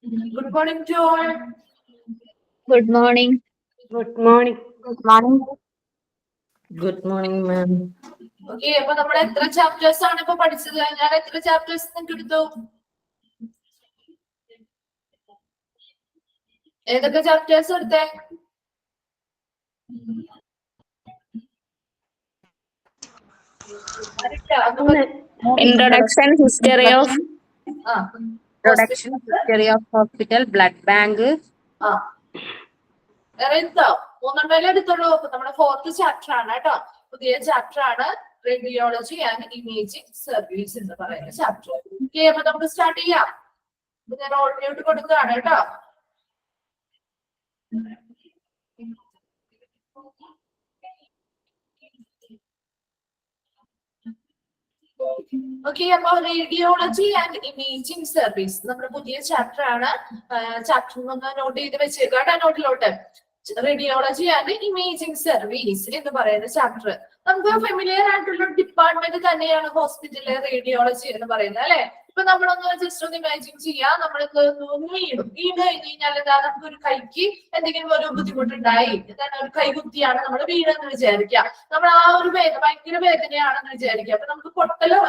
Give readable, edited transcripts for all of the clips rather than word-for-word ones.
Good morning to all. Good morning. Good morning. Good morning. Good morning, ma'am. Okay, അപ്പൊ നമ്മൾ എത്ര chapters ആണ് ഇപ്പൊ പഠിച്ചത്? ഞാൻ എത്ര ചാപ്റ്റേഴ്സ് നിങ്ങൾക്ക് എടുത്തു? ഏതൊക്കെ ചാപ്റ്റേഴ്സ് എടുത്തേ? Introduction, history of Introduction, history of hospital, blood bank. വേറെ എന്തോ മൂന്നെണ്ണല്ലേ എടുത്തുള്ളൂ. അപ്പൊ നമ്മുടെ 4th ചാപ്റ്റർ ആണ് കേട്ടോ. പുതിയ ചാപ്റ്റർ ആണ് റേഡിയോളജി ആൻഡ് ഇമേജിംഗ് സർവീസ് എന്ന് പറയുന്ന ചാപ്റ്റർ. ഓക്കെ, അപ്പൊ നമുക്ക് സ്റ്റാർട്ട് ചെയ്യാം. ഞാൻ ഓൾ മ്യൂട്ട് കൊടുക്കുകയാണ് കേട്ടോ. ഓക്കെ, അപ്പൊ റേഡിയോളജി ആൻഡ് ഇമേജിംഗ് സർവീസ് നമ്മുടെ പുതിയ ചാപ്റ്റർ ആണ്. ചാപ്റ്റർ ഒന്ന് നോട്ട് ചെയ്ത് വെച്ചേക്കാട്ടെ നോട്ടിലോട്ട്. റേഡിയോളജി ആൻഡ് ഇമേജിംഗ് സർവീസ് എന്ന് പറയുന്ന ചാപ്റ്റർ നമുക്ക് ഫെമിലിയർ ആയിട്ടുള്ള ഡിപ്പാർട്ട്മെന്റ് തന്നെയാണ് ഹോസ്പിറ്റലിലെ റേഡിയോളജി എന്ന് പറയുന്നത് അല്ലെ. ഇപ്പൊ നമ്മളൊന്ന് ജസ്റ്റ് ഒന്ന് ഇമാജിൻ ചെയ്യാം, നമ്മളിത് വീണ് കഴിഞ്ഞ് കഴിഞ്ഞാൽ എന്താ, നമുക്ക് ഒരു കൈക്ക് എന്തെങ്കിലും ഒരു ബുദ്ധിമുട്ടുണ്ടായി, എന്താണ് ഒരു കൈകുത്തിയാണ് നമ്മൾ വീണെന്ന് വിചാരിക്കുക. നമ്മൾ ആ ഒരു ഭയങ്കര വേദനയാണെന്ന് വിചാരിക്കുക. അപ്പൊ നമുക്ക് പൊട്ടലോ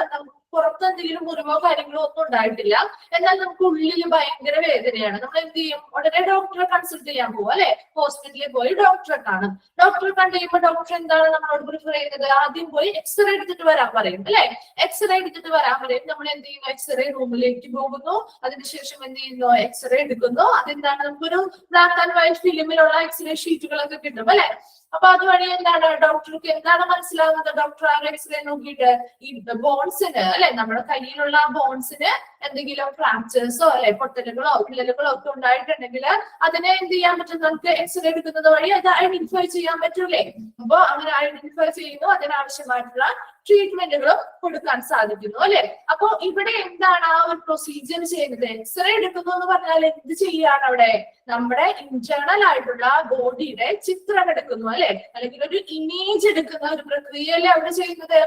പുറത്ത് എന്തെങ്കിലും മുറിവോ കാര്യങ്ങളോ ഒന്നും ഉണ്ടായിട്ടില്ല, എന്നാൽ നമുക്ക് ഉള്ളിൽ ഭയങ്കര വേദനയാണ്. നമ്മൾ എന്ത് ചെയ്യും? ഉടനെ ഡോക്ടറെ കൺസൾട്ട് ചെയ്യാൻ പോകും അല്ലെ. ഹോസ്പിറ്റലിൽ പോയി ഡോക്ടറെ കാണും. ഡോക്ടറെ കണ്ടു കഴിയുമ്പോൾ ഡോക്ടർ എന്താണ് നമ്മളോട് പ്രിഫർ ചെയ്യുന്നത്? ആദ്യം പോയി എക്സ്റേ എടുത്തിട്ട് വരാൻ പറയും അല്ലെ. എക്സ്റേ എടുത്തിട്ട് വരാൻ പറയും. നമ്മൾ എന്ത് ചെയ്യുന്നു? എക്സ്റേ റൂമിലേക്ക് പോകുന്നു. അതിനുശേഷം എന്ത് ചെയ്യുന്നു? എക്സ്റേ എടുക്കുന്നു. അതെന്താണ്, നമുക്കൊരു ബ്ലാക്ക് ആൻഡ് വൈറ്റ് ഫിലിമിലുള്ള എക്സ്റേ ഷീറ്റുകളൊക്കെ കിട്ടും അല്ലെ. അപ്പൊ അതുവഴി എന്താണ് ഡോക്ടർക്ക് എന്താണ് മനസ്സിലാകുന്നത്? ഡോക്ടർ ആ എക്സ്റേ നോക്കിയിട്ട് ഈ ബോൺസിന് അല്ലെ, നമ്മുടെ കയ്യിലുള്ള ബോൺസിന് എന്തെങ്കിലും ഫ്രാക്ചേഴ്സോ അല്ലെ പൊട്ടലുകളോ വിള്ളലുകളോ ഒക്കെ ഉണ്ടായിട്ടുണ്ടെങ്കിൽ അതിനെ എന്ത് ചെയ്യാൻ പറ്റും? നമുക്ക് എക്സ്റേ എടുക്കുന്നത് വഴി അത് ഐഡന്റിഫൈ ചെയ്യാൻ പറ്റൂലേ. അപ്പൊ അങ്ങനെ ഐഡന്റിഫൈ ചെയ്യുന്നു, അതിനാവശ്യമായിട്ടുള്ള ട്രീറ്റ്മെന്റുകളും കൊടുക്കാൻ സാധിക്കുന്നു അല്ലെ. അപ്പൊ ഇവിടെ എന്താണ് ആ ഒരു പ്രൊസീജിയർ ചെയ്യുന്നത്? എക്സ്റേ എടുക്കുന്നു എന്ന് പറഞ്ഞാൽ എന്ത് ചെയ്യാണ് അവിടെ? നമ്മുടെ ഇന്റേണൽ ആയിട്ടുള്ള ബോഡിയുടെ ചിത്രം എടുക്കുന്നു അല്ലെ, അല്ലെങ്കിൽ ഒരു ഇമേജ് എടുക്കുന്ന ഒരു പ്രക്രിയയല്ലേ അവിടെ ചെയ്യുന്നത്.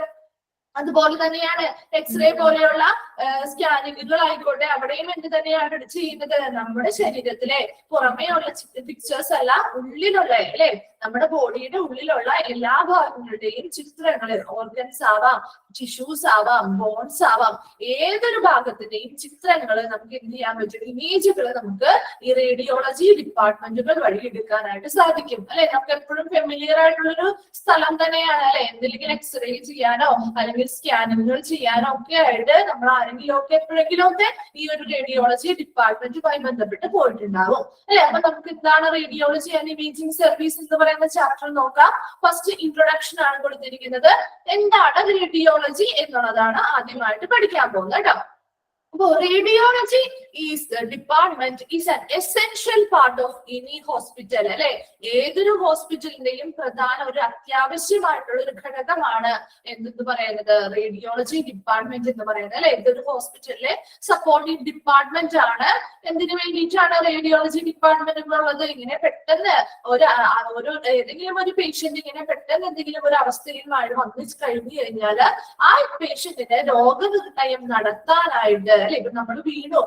അതുപോലെ തന്നെയാണ് എക്സ്റേ പോലെയുള്ള സ്കാനിങ്ങുകൾ ആയിക്കോട്ടെ, അവിടെയും എന്ത് തന്നെയാണ് ചെയ്യുന്നത്? നമ്മുടെ ശരീരത്തിലെ പുറമേയുള്ള പിക്ചേഴ്സ് അല്ല, ഉള്ളിലുള്ള അല്ലെ, നമ്മുടെ ബോഡിയുടെ ഉള്ളിലുള്ള എല്ലാ ഭാഗങ്ങളുടെയും ചിത്രങ്ങൾ, ഓർഗൻസ് ആവാം, ടിഷ്യൂസ് ആവാം, ബോൺസ് ആവാം, ഏതൊരു ഭാഗത്തിന്റെയും ചിത്രങ്ങൾ നമുക്ക് എന്ത് ചെയ്യാൻ പറ്റും? ഇമേജുകൾ നമുക്ക് ഈ റേഡിയോളജി ഡിപ്പാർട്ട്മെന്റുകൾ വഴി എടുക്കാനായിട്ട് സാധിക്കും അല്ലെ. നമുക്ക് എപ്പോഴും ഫെമിലിയർ ആയിട്ടുള്ളൊരു സ്ഥലം തന്നെയാണ് അല്ലെ. എന്തെങ്കിലും എക്സ്റേ ചെയ്യാനോ അല്ലെങ്കിൽ സ്കാനിങ്ങുകൾ ചെയ്യാനോ ഒക്കെ ആയിട്ട് നമ്മൾ ആരെങ്കിലും ഒക്കെ എപ്പോഴെങ്കിലും ഒക്കെ ഈ ഒരു റേഡിയോളജി ഡിപ്പാർട്ട്മെന്റുമായി ബന്ധപ്പെട്ട് പോയിട്ടുണ്ടാവും അല്ലെ. അപ്പൊ നമുക്ക് എന്താണ് റേഡിയോളജി ആൻഡ് ഇമേജിംഗ് സർവീസ് എന്ന് പറയുന്ന ചാപ്റ്റർ നോക്കാം. ഫസ്റ്റ് ഇൻട്രൊഡക്ഷൻ ആണ് കൊടുത്തിരിക്കുന്നത്. എന്താണ് റേഡിയോളജി എന്നുള്ളതാണ് ആദ്യമായിട്ട് പഠിക്കാൻ പോകുന്നത് കേട്ടോ. അപ്പോ radiology is the department is an essential part of any hospital അല്ലെ. ഏതൊരു ഹോസ്പിറ്റലിന്റെയും പ്രധാന ഒരു അത്യാവശ്യമായിട്ടുള്ള ഒരു ഘടകമാണ് എന്തെന്ന് പറയുന്നത്? റേഡിയോളജി ഡിപ്പാർട്ട്മെന്റ് എന്ന് പറയുന്നത് അല്ലെ. ഇതൊരു ഹോസ്പിറ്റലിലെ സപ്പോർട്ടീവ് ഡിപ്പാർട്ട്മെന്റ് ആണ്. എന്തിനു വേണ്ടിയിട്ടാണ് റേഡിയോളജി ഡിപ്പാർട്ട്മെന്റ് ഉള്ളത്? ഇങ്ങനെ പെട്ടെന്ന് ഒരു ഏതെങ്കിലും ഒരു പേഷ്യന്റ് ഇങ്ങനെ പെട്ടെന്ന് എന്തെങ്കിലും ഒരു അവസ്ഥയിൽ വന്നു കഴിഞ്ഞു കഴിഞ്ഞാൽ ആ പേഷ്യന്റിന് രോഗനിർണയം നടത്താനായിട്ട് അല്ലെ. ഇപ്പൊ നമ്മൾ വീണ്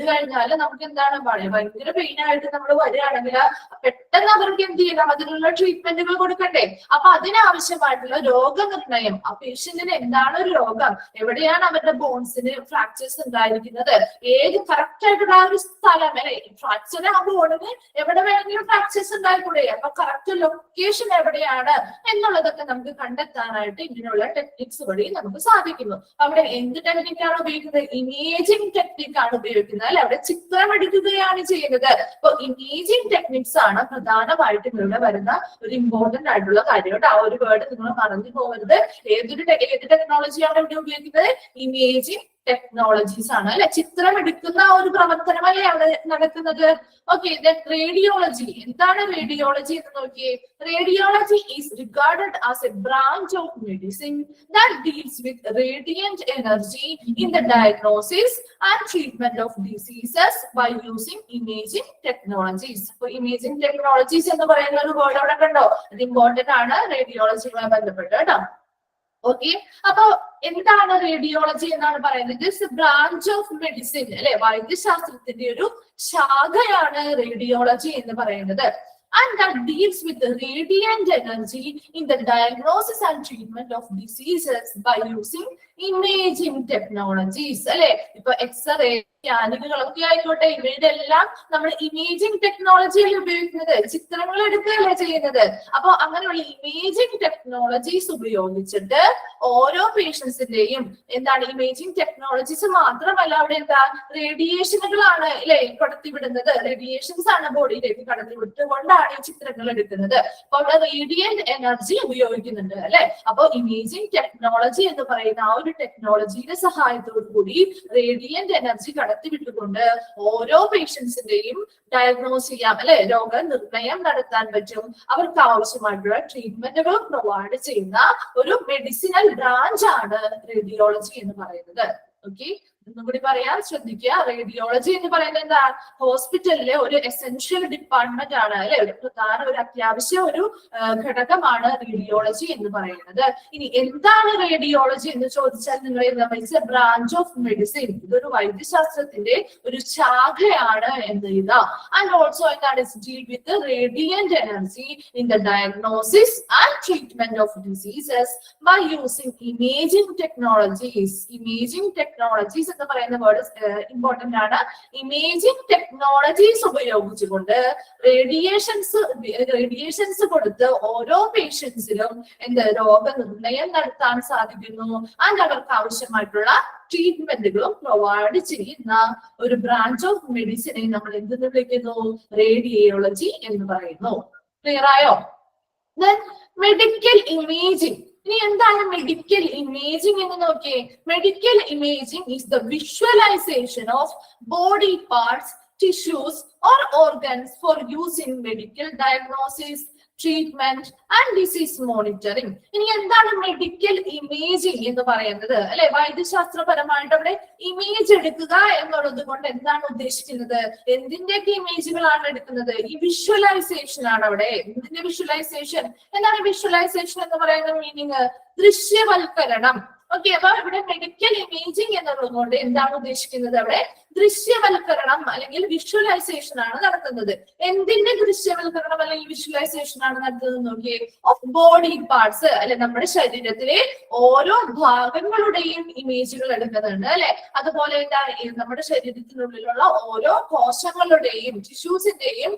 കഴിഞ്ഞാൽ നമുക്ക് എന്താണ് ഭയങ്കര പെയിൻ ആയിട്ട് നമ്മൾ വരികയാണെങ്കിൽ പെട്ടെന്ന് അവർക്ക് എന്ത് ചെയ്യണം? അതിനുള്ള ട്രീറ്റ്മെന്റുകൾ കൊടുക്കണ്ടേ. അപ്പൊ അതിനാവശ്യമായിട്ടുള്ള രോഗനിർണയം, ആ പേഷ്യന്റിന് എന്താണ് ഒരു രോഗം, എവിടെയാണ് അവരുടെ ബോൺസിന് ഫ്രാക്ചേഴ്സ് ഉണ്ടായിരിക്കുന്നത്, ഏത് കറക്റ്റ് ആയിട്ടുള്ള ആ ഒരു സ്ഥലം അല്ലെ. ഫ്രാക്ചർ ആ ബോണിന് എവിടെ വേണമെങ്കിലും ഫ്രാക്ചേഴ്സ് ഉണ്ടായിക്കൂടെ. അപ്പൊ കറക്റ്റ് ലൊക്കേഷൻ എവിടെയാണ് എന്നുള്ളതൊക്കെ നമുക്ക് കണ്ടെത്താനായിട്ട് ഇങ്ങനെയുള്ള ടെക്നിക്സ് വഴി നമുക്ക് സാധിക്കുന്നു. അവിടെ എന്ത് ടെക്നിക്കാണ് ഉപയോഗിക്കുന്നത്? ഇമേജിംഗ് ടെക്നിക് ആണ് ഉപയോഗിക്കുന്നത് അല്ലെ. അവിടെ ചിത്രം എടുക്കുകയാണ് ചെയ്യുന്നത്. അപ്പൊ ഇമേജിംഗ് ടെക്നിക്സ് ആണ് പ്രധാനമായിട്ടും ഇവിടെ വരുന്ന ഒരു ഇമ്പോർട്ടന്റ് ആയിട്ടുള്ള കാര്യം. ആ ഒരു വേർഡ് നിങ്ങൾ മറന്നു പോകരുത്. ഏത് ടെക്നോളജിയാണ് ഇവിടെ ഉപയോഗിക്കുന്നത്? ഇമേജിംഗ് ടെക്നോളജീസ് ആണ് അല്ലെ. ചിത്രം എടുക്കുന്ന ഒരു പ്രവർത്തനമല്ലേ അവിടെ നടക്കുന്നത്. ഓക്കെ, റേഡിയോളജി എന്താണ്? റേഡിയോളജി എന്ന് നോക്കിയേ. Radiology is regarded as A branch of medicine that deals with radiant energy in the diagnosis and treatment of diseases by using imaging technologies. So imaging technologies എന്ന് പറയുന്ന ഒരു വേർഡ് അവിടെ കണ്ടോ? അത് important ആണ് റേഡിയോളജിയുമായി ബന്ധപ്പെട്ട് കേട്ടോ. ഓക്കെ, അപ്പൊ എന്താണ് റേഡിയോളജി എന്നാണ് പറയുന്നത്? ദിസ് ബ്രാഞ്ച് ഓഫ് മെഡിസിൻ, അല്ലെ, വൈദ്യശാസ്ത്രത്തിന്റെ ഒരു ശാഖയാണ് റേഡിയോളജി എന്ന് പറയുന്നത്. And that deals with the radiant energy in the diagnosis and treatment of diseases by using imaging technologies. അല്ലെ, ഇപ്പൊ എക്സ്റേ, സ്കാനിങ്ങുകളൊക്കെ ആയിക്കോട്ടെ, ഇവയുടെ എല്ലാം നമ്മൾ ഇമേജിംഗ് ടെക്നോളജിയിൽ ഉപയോഗിക്കുന്നത്. ചിത്രങ്ങൾ എടുക്കുകയല്ലേ ചെയ്യുന്നത്. അപ്പൊ അങ്ങനെയുള്ള ഇമേജിംഗ് ടെക്നോളജീസ് ഉപയോഗിച്ചിട്ട് ഓരോ പേഷ്യൻസിന്റെയും എന്താണ് ഇമേജിംഗ് ടെക്നോളജീസ് മാത്രമല്ല, അവിടെ എന്താ റേഡിയേഷനുകളാണ് അല്ലെ കടത്തിവിടുന്നത്. റേഡിയേഷൻസ് ആണ് ബോഡിയിലേക്ക് കടത്തിവിട്ടുകൊണ്ടാണ് ഈ ചിത്രങ്ങൾ എടുക്കുന്നത്. അപ്പൊ അവിടെ റേഡിയന്റ് എനർജി ഉപയോഗിക്കുന്നുണ്ട് അല്ലെ. അപ്പൊ ഇമേജിംഗ് ടെക്നോളജി എന്ന് പറയുന്ന ആ ഒരു ടെക്നോളജിയുടെ സഹായത്തോടു കൂടി റേഡിയന്റ് എനർജി കടത്തിവിട്ടുകൊണ്ട് ഓരോ പേഷ്യൻസിന്റെയും ഡയഗ്നോസ് ചെയ്യാം അല്ലെ, രോഗനിർണയം നടത്താൻ പറ്റും. അവർക്ക് ആവശ്യമായിട്ടുള്ള ട്രീറ്റ്മെന്റുകൾ പ്രൊവൈഡ് ചെയ്യുന്ന ഒരു മെഡിസിനൽ ബ്രാഞ്ച് ആണ് റേഡിയോളജി എന്ന് പറയുന്നത്. ഓക്കെ, ഒന്നും കൂടി പറയാൻ ശ്രദ്ധിക്കുക. റേഡിയോളജി എന്ന് പറയുന്നത് എന്താ? ഹോസ്പിറ്റലിലെ ഒരു എസെൻഷ്യൽ ഡിപ്പാർട്ട്മെന്റ് ആണ് അല്ലെ, ഒരു പ്രധാന ഒരു അത്യാവശ്യ ഒരു ഘടകമാണ് റേഡിയോളജി എന്ന് പറയുന്നത്. ഇനി എന്താണ് റേഡിയോളജി എന്ന് ചോദിച്ചാൽ നിങ്ങൾ എന്താ ബ്രാഞ്ച് ഓഫ് മെഡിസിൻ, ഇതൊരു വൈദ്യശാസ്ത്രത്തിന്റെ ഒരു ശാഖയാണ് എന്ന് എഴുതാം. ആൻഡ് ഓൾസോ എന്താണ് deal with radiant energy in the diagnosis and treatment of diseases by using imaging technologies. Imaging technologies എന്ന് പറയുന്ന വേർഡ് ഇമ്പോർട്ടന്റ് ആണ്. ഇമേജിംഗ് ടെക്നോളജീസ് ഉപയോഗിച്ചുകൊണ്ട് റേഡിയേഷൻസ് കൊടുത്ത് ഓരോ പേഷ്യൻസിലും രോഗനിർണയം നടത്താൻ സാധിക്കുന്നു. ആൻഡ് അവർക്ക് ആവശ്യമായിട്ടുള്ള ട്രീറ്റ്മെന്റുകളും പ്രൊവൈഡ് ചെയ്യുന്ന ഒരു ബ്രാഞ്ച് ഓഫ് മെഡിസിനെ നമ്മൾ എന്തെന്ന് വിളിക്കുന്നു? റേഡിയോളജി എന്ന് പറയുന്നു. ക്ലിയർ ആയോ? Then medical imaging. ഇനി എന്താണ് മെഡിക്കൽ ഇമേജിംഗ് എന്ന് നോക്കിയേ. Medical imaging is the visualisation of body parts, tissues or organs for use in medical diagnosis, treatment and disease monitoring. ഇനി എന്താണ് മെഡിക്കൽ ഇമേജിംഗ് എന്ന് പറയുന്നത് അല്ലെ? വൈദ്യശാസ്ത്രപരമായിട്ട് അവിടെ ഇമേജ് എടുക്കുക എന്നുള്ളത് കൊണ്ട് എന്താണ് ഉദ്ദേശിക്കുന്നത്? എന്തിന്റെയൊക്കെ ഇമേജുകളാണ് എടുക്കുന്നത്? ഈ വിഷ്വലൈസേഷൻ ആണ് അവിടെ. എന്തിന്റെ വിഷ്വലൈസേഷൻ? എന്താണ് വിഷ്വലൈസേഷൻ എന്ന് പറയുന്ന മീനിങ്? ദൃശ്യവൽക്കരണം. ഓക്കെ, അപ്പൊ ഇവിടെ മെഡിക്കൽ ഇമേജിംഗ് എന്നുള്ളത് കൊണ്ട് എന്താണ് ഉദ്ദേശിക്കുന്നത്? അവിടെ ദൃശ്യവൽക്കരണം അല്ലെങ്കിൽ വിഷ്വലൈസേഷൻ ആണ് നടത്തുന്നത്. എന്തിന്റെ ദൃശ്യവൽക്കരണം അല്ലെങ്കിൽ വിഷ്വലൈസേഷൻ ആണ് നടത്തുന്നത് നോക്കിയേ. ഓഫ് ബോഡി പാർട്സ് അല്ലെ, നമ്മുടെ ശരീരത്തിലെ ഓരോ ഭാഗങ്ങളുടെയും ഇമേജുകൾ എടുക്കുന്നുണ്ട് അല്ലെ. അതുപോലെ എന്താ നമ്മുടെ ശരീരത്തിനുള്ളിലുള്ള ഓരോ കോശങ്ങളുടെയും ടിഷ്യൂസിന്റെയും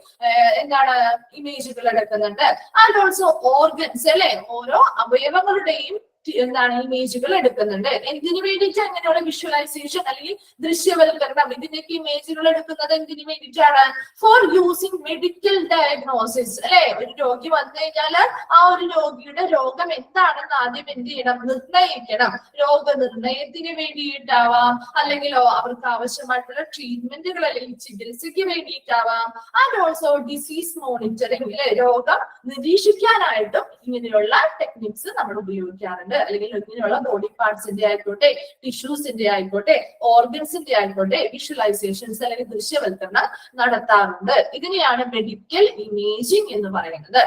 എന്താണ് ഇമേജുകൾ എടുക്കുന്നുണ്ട്. ആൻഡ് ഓൾസോ ഓർഗൻസ് അല്ലെ, ഓരോ അവയവങ്ങളുടെയും എന്താണ് ഇമേജുകൾ എടുക്കുന്നുണ്ട്. എന്തിനു വേണ്ടിയിട്ട് അങ്ങനെയുള്ള വിഷ്വലൈസേഷൻ അല്ലെങ്കിൽ ദൃശ്യവൽക്കരണം ഇതിന്റെയൊക്കെ ഇമേജുകൾ എടുക്കുന്നത് എന്തിനു വേണ്ടിയിട്ടാണ്? ഫോർ യൂസിങ് മെഡിക്കൽ ഡയഗ്നോസിസ് അല്ലെ. ഒരു രോഗി വന്നു കഴിഞ്ഞാൽ ആ ഒരു രോഗിയുടെ രോഗം എന്താണെന്ന് ആദ്യം എന്ത് ചെയ്യണം? നിർണയിക്കണം. രോഗനിർണയത്തിന് വേണ്ടിയിട്ടാവാം, അല്ലെങ്കിലോ അവർക്ക് ആവശ്യമായിട്ടുള്ള ട്രീറ്റ്മെന്റുകൾ അല്ലെങ്കിൽ ചികിത്സയ്ക്ക് വേണ്ടിയിട്ടാവാം. ആൻഡ് ഓൾസോ ഡിസീസ് മോണിറ്ററിംഗ് അല്ലെ, രോഗം നിരീക്ഷിക്കാനായിട്ടും ഇങ്ങനെയുള്ള ടെക്നിക്സ് നമ്മൾ ഉപയോഗിക്കാറുണ്ട്. അല്ലെങ്കിൽ ഇങ്ങനെയുള്ള ബോഡി പാർട്സിന്റെ ആയിക്കോട്ടെ, ടിഷ്യൂസിന്റെ ആയിക്കോട്ടെ, ഓർഗൻസിന്റെ ആയിക്കോട്ടെ വിഷ്വലൈസേഷൻസ് അല്ലെങ്കിൽ ദൃശ്യവൽക്കരണം നടത്താറുണ്ട്. ഇതിനെയാണ് മെഡിക്കൽ ഇമേജിംഗ് എന്ന് പറയുന്നത്.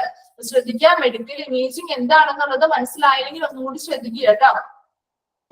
ശ്രദ്ധിക്കുക, മെഡിക്കൽ ഇമേജിംഗ് എന്താണെന്നുള്ളത് മനസ്സിലായില്ലെങ്കിൽ ഒന്നുകൂടി ശ്രദ്ധിക്കുക കേട്ടോ.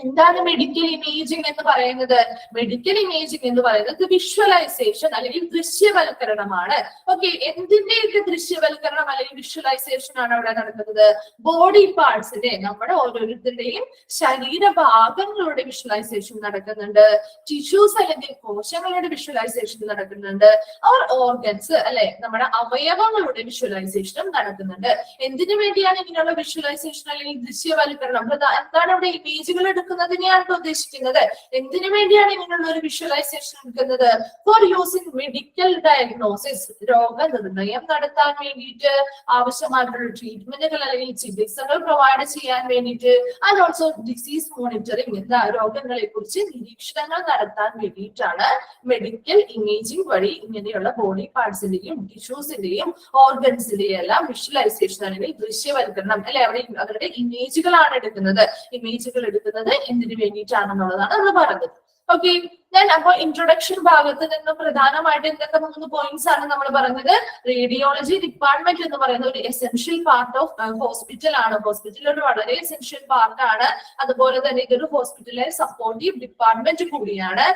എന്താണ് മെഡിക്കൽ ഇമേജിംഗ് എന്ന് പറയുന്നത്? മെഡിക്കൽ ഇമേജിംഗ് എന്ന് പറയുന്നത് വിഷ്വലൈസേഷൻ അല്ലെങ്കിൽ ദൃശ്യവൽക്കരണമാണ്. ഓക്കെ, എന്തിന്റെയൊക്കെ ദൃശ്യവൽക്കരണം അല്ലെങ്കിൽ വിഷ്വലൈസേഷൻ ആണ് അവിടെ നടക്കുന്നത്? ബോഡി പാർട്സിന്റെ, നമ്മുടെ ഓരോരുത്തരുടെയും ശരീരഭാഗങ്ങളുടെ വിഷ്വലൈസേഷൻ നടക്കുന്നുണ്ട്. ടിഷ്യൂസ് അല്ലെങ്കിൽ കോശങ്ങളുടെ വിഷ്വലൈസേഷൻ നടക്കുന്നുണ്ട്. അവർ ഓർഗൻസ് അല്ലെ, നമ്മുടെ അവയവങ്ങളുടെ വിഷ്വലൈസേഷനും നടക്കുന്നുണ്ട്. എന്തിനു വേണ്ടിയാണ് ഇങ്ങനെയുള്ള വിഷ്വലൈസേഷൻ അല്ലെങ്കിൽ ദൃശ്യവൽക്കരണം? എന്താണ് അവിടെ ഇമേജുകൾ എടുക്കുന്നതിനെയാണ് ഉദ്ദേശിക്കുന്നത്. എന്തിനു വേണ്ടിയാണ് ഇങ്ങനെയുള്ള ഒരു വിഷ്വലൈസേഷൻ എടുക്കുന്നത്? ഫോർ യൂസിങ് മെഡിക്കൽ ഡയഗ്നോസിസ്, രോഗനിർണയം നടത്താൻ വേണ്ടിയിട്ട്, ആവശ്യമായിട്ടുള്ള ട്രീറ്റ്മെന്റുകൾ അല്ലെങ്കിൽ ചികിത്സകൾ പ്രൊവൈഡ് ചെയ്യാൻ വേണ്ടിയിട്ട്, ആൻഡ് ഓൾസോ ഡിസീസ് മോണിറ്ററിംഗ്, എന്താ രോഗങ്ങളെ കുറിച്ച് നിരീക്ഷണങ്ങൾ നടത്താൻ വേണ്ടിയിട്ടാണ് മെഡിക്കൽ ഇമേജിംഗ് വഴി ഇങ്ങനെയുള്ള ബോഡി പാർട്സിന്റെയും ടിഷ്യൂസിന്റെയും ഓർഗൻസിന്റെയും എല്ലാം വിഷ്വലൈസേഷൻ അല്ലെങ്കിൽ ദൃശ്യവൽക്കരണം അല്ലെ, അവരുടെ ഇമേജുകളാണ് എടുക്കുന്നത്. ഇമേജുകൾ എടുക്കുന്നത് എന്തിനു വേണ്ടിയിട്ടാണെന്നുള്ളതാണ് നമ്മൾ പറഞ്ഞത്. ഓക്കെ, ഞാൻ അപ്പൊ ഇൻട്രൊഡക്ഷൻ ഭാഗത്ത് നിന്ന് പ്രധാനമായിട്ട് എന്തൊക്കെ 3 പോയിന്റ്സ് ആണ് നമ്മൾ പറഞ്ഞത്. റേഡിയോളജി ഡിപ്പാർട്ട്മെന്റ് എന്ന് പറയുന്ന ഒരു എസെൻഷ്യൽ പാർട്ട് ഓഫ് ഹോസ്പിറ്റൽ ആണ്. ഹോസ്പിറ്റൽ ഒരു വളരെ എസെൻഷ്യൽ പാർട്ട് ആണ്. അതുപോലെ തന്നെ ഇതൊരു ഹോസ്പിറ്റലിലെ സപ്പോർട്ടീവ് ഡിപ്പാർട്ട്മെന്റ് കൂടിയാണ്.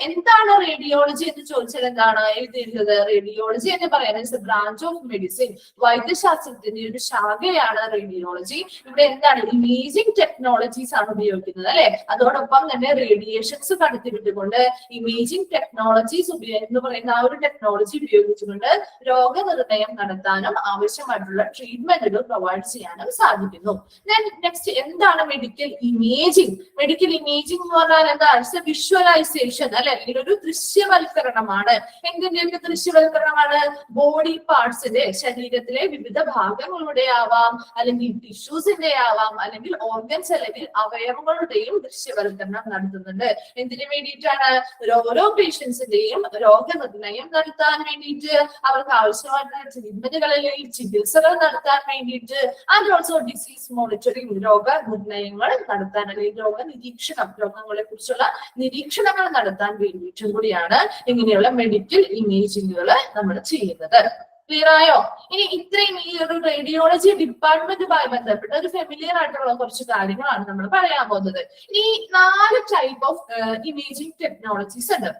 എന്താണ് റേഡിയോളജി എന്ന് ചോദിച്ചാൽ എന്താണ് എഴുതിയിരുന്നത്? റേഡിയോളജി എന്ന് പറയുന്നത് ബ്രാഞ്ച് ഓഫ് മെഡിസിൻ, വൈദ്യശാസ്ത്രത്തിന്റെ ഒരു ശാഖയാണ് റേഡിയോളജി. ഇവിടെ എന്താണ് ഇമേജിംഗ് ടെക്നോളജീസ് ആണ് ഉപയോഗിക്കുന്നത് അല്ലെ. അതോടൊപ്പം തന്നെ റേഡിയേഷൻസ് കടത്തിവിട്ടുകൊണ്ട് ഇമേജിംഗ് ടെക്നോളജീസ് എന്ന് പറയുന്ന ആ ഒരു ടെക്നോളജി ഉപയോഗിച്ചുകൊണ്ട് രോഗനിർണയം നടത്താനും ആവശ്യമായിട്ടുള്ള ട്രീറ്റ്മെന്റുകൾ പ്രൊവൈഡ് ചെയ്യാനും സാധിക്കുന്നു. നെക്സ്റ്റ് എന്താണ് മെഡിക്കൽ ഇമേജിംഗ്? മെഡിക്കൽ ഇമേജിംഗ് എന്ന് പറഞ്ഞാൽ എന്താ? വിഷ്വലൈസേഷൻ അല്ലെ, അല്ലെങ്കിൽ ഒരു ദൃശ്യവൽക്കരണമാണ്. എന്തിന്റെയൊക്കെ ദൃശ്യവൽക്കരണമാണ്? ബോഡി പാർട്സിന്റെ, ശരീരത്തിലെ വിവിധ ഭാഗങ്ങളുടെ ആവാം, അല്ലെങ്കിൽ ടിഷ്യൂസിന്റെ ആവാം, അല്ലെങ്കിൽ ഓർഗൻസ് അല്ലെങ്കിൽ അവയവങ്ങളുടെയും ദൃശ്യവൽക്കരണം നടത്തുന്നുണ്ട്. എന്തിനു വേണ്ടിയിട്ടാണ്? ഓരോ പേഷ്യൻസിന്റെയും രോഗനിർണയം നടത്താൻ വേണ്ടിയിട്ട്, അവർക്ക് ആവശ്യമായിട്ടുള്ള ട്രീറ്റ്മെന്റുകൾ അല്ലെങ്കിൽ ചികിത്സകൾ നടത്താൻ വേണ്ടിയിട്ട്, ആൻഡ് ഓൾസോ ഡിസീസ് മോണിറ്ററിംഗ്, രോഗനിർണയങ്ങൾ നടത്താൻ അല്ലെങ്കിൽ രോഗനിരീക്ഷണം, രോഗങ്ങളെ കുറിച്ചുള്ള നിരീക്ഷണങ്ങൾ നടത്താൻ വേണ്ടിയിട്ടും കൂടിയാണ് ഇങ്ങനെയുള്ള മെഡിക്കൽ ഇമേജിങ്ങുകൾ നമ്മൾ ചെയ്യുന്നത്. ക്ലിയർ ആയോ? ഇനി ഇത്രയും ഈ ഒരു റേഡിയോളജി ഡിപ്പാർട്ട്മെന്റുമായി ബന്ധപ്പെട്ട ഒരു ഫെമിലിയർ ആയിട്ടുള്ള കുറച്ച് കാര്യങ്ങളാണ് നമ്മൾ പറയാൻ പോകുന്നത്. ഈ 4 ടൈപ്പ് ഓഫ് ഇമേജിംഗ് ടെക്നോളജീസ് ഉണ്ട്.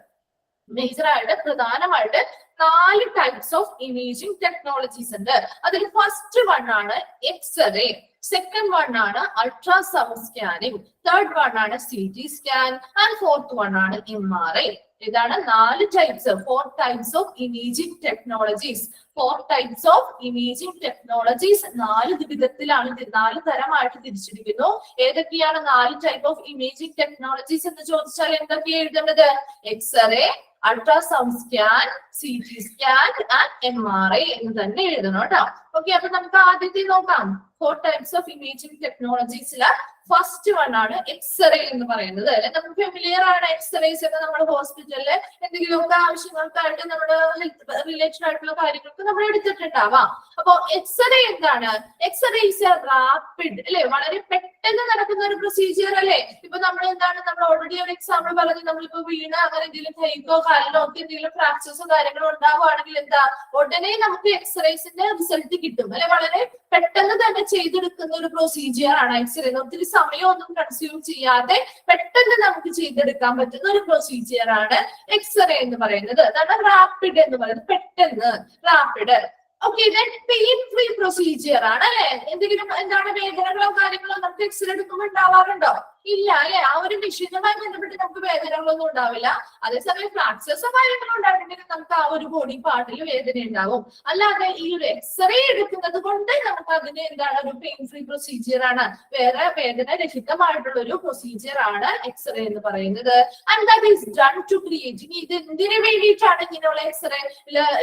മേജറായിട്ട് പ്രധാനമായിട്ട് 4 ടൈപ്സ് ഓഫ് ഇമേജിംഗ് ടെക്നോളജീസ് ഉണ്ട്. അതിൽ ഫസ്റ്റ് വൺ ആണ് എക്സ്റേ, സെക്കൻഡ് വൺ ആണ് അൾട്രാസൗണ്ട് സ്കാനിങ്, തേർഡ് വൺ ആണ് CT scan, and fourth one ആണ് MRI. ഇതാണ് 4 types, 4 types of imaging technologies. 4 types of imaging technologies 4 വിധത്തിലാണ്, 4 തരമായിട്ട് തിരിച്ചിരിക്കുന്നു. ഏതൊക്കെയാണ് 4 ടൈപ്പ് ഓഫ് ഇമേജിംഗ് ടെക്നോളജീസ് എന്ന് ചോദിച്ചാൽ എന്തൊക്കെയാണ് എഴുതേണ്ടത്? X-ray, ultrasound scan, CT scan and MRI എന്ന് തന്നെ എഴുതണം കേട്ടോ. ഓക്കെ, അപ്പൊ നമുക്ക് ആദ്യത്തെ നോക്കാം. 4 ടൈപ്സ് ഓഫ് ഇമേജിംഗ് ടെക്നോളജീസില് ഫസ്റ്റ് വൺ ആണ് എക്സ്റേ എന്ന് പറയുന്നത്. അല്ലെ, നമുക്ക് ഫെമിലിയർ ആണ് എക്സ്റേസ് ഒക്കെ. നമ്മുടെ ഹോസ്പിറ്റലില് എന്തെങ്കിലുമൊക്കെ ആവശ്യങ്ങൾക്കായിട്ട് നമ്മുടെ ഹെൽത്ത് റിലേറ്റഡ് ആയിട്ടുള്ള കാര്യങ്ങൾക്ക് നമ്മൾ എടുത്തിട്ടുണ്ടാവാം. അപ്പൊ എക്സ്റേ എന്താണ്? എക്സ്റേ ഈസ് എ റാപ്പിഡ് അല്ലെ, വളരെ പെട്ടെന്ന് നടക്കുന്ന ഒരു പ്രൊസീജിയർ അല്ലെ. ഇപ്പൊ നമ്മൾ എന്താണ്, നമ്മൾ ഓൾറെഡി ഒരു എക്സാമ്പിൾ പറഞ്ഞു, നമ്മളിപ്പോ വീണ് അങ്ങനെ എന്തെങ്കിലും കൈക്കോ കാലിലോ ഒക്കെ എന്തെങ്കിലും ഫ്രാക്ചേഴ്സോ കാര്യങ്ങളോ ഉണ്ടാവുകയാണെങ്കിൽ എന്താ, ഉടനെ നമുക്ക് എക്സ്റേസിന്റെ റിസൾട്ട് കിട്ടും അല്ലെ. വളരെ പെട്ടെന്ന് തന്നെ ചെയ്തെടുക്കുന്ന ഒരു പ്രൊസീജിയർ ആണ് എക്സ്റേ. ഒത്തിരി സമയമൊന്നും കൺസ്യൂം ചെയ്യാതെ പെട്ടെന്ന് നമുക്ക് ചെയ്തെടുക്കാൻ പറ്റുന്ന ഒരു പ്രൊസീജിയർ ആണ് എക്സ്റേ എന്ന് പറയുന്നത്. അതാണ് റാപ്പിഡ് എന്ന് പറയുന്നത്, പെട്ടെന്ന്, rapid. Okay, pain free procedure ആണ് അല്ലെ. എന്തെങ്കിലും എന്താണ് വേദനകളോ കാര്യങ്ങളോ നമുക്ക് എക്സ്റേ എടുക്കുമ്പോൾ ഉണ്ടാവാറുണ്ടോ? ഇല്ല അല്ലെ. ആ ഒരു മെഷീനുമായി ബന്ധപ്പെട്ട് നമുക്ക് വേദനകളൊന്നും ഉണ്ടാവില്ല. അതേസമയം ഫ്രാക്ചേഴ്സോ കാര്യങ്ങളോ ഉണ്ടായിട്ടുണ്ടെങ്കിൽ നമുക്ക് ആ ഒരു ബോഡി പാർട്ടിൽ വേദന ഉണ്ടാവും. അല്ലാതെ ഈ ഒരു എക്സ്റേ എടുക്കുന്നത് കൊണ്ട് നമുക്ക് അതിന് എന്താണ്, ഒരു പെയിൻ ഫ്രീ പ്രൊസീജിയർ ആണ്, വേറെ വേദന രഹിതമായിട്ടുള്ള ഒരു പ്രൊസീജിയർ ആണ് എക്സ്റേ എന്ന് പറയുന്നത്. And that is done to create. ഇനി ഇത് എന്തിനു വേണ്ടിയിട്ടാണ് ഇങ്ങനെയുള്ള എക്സ്റേ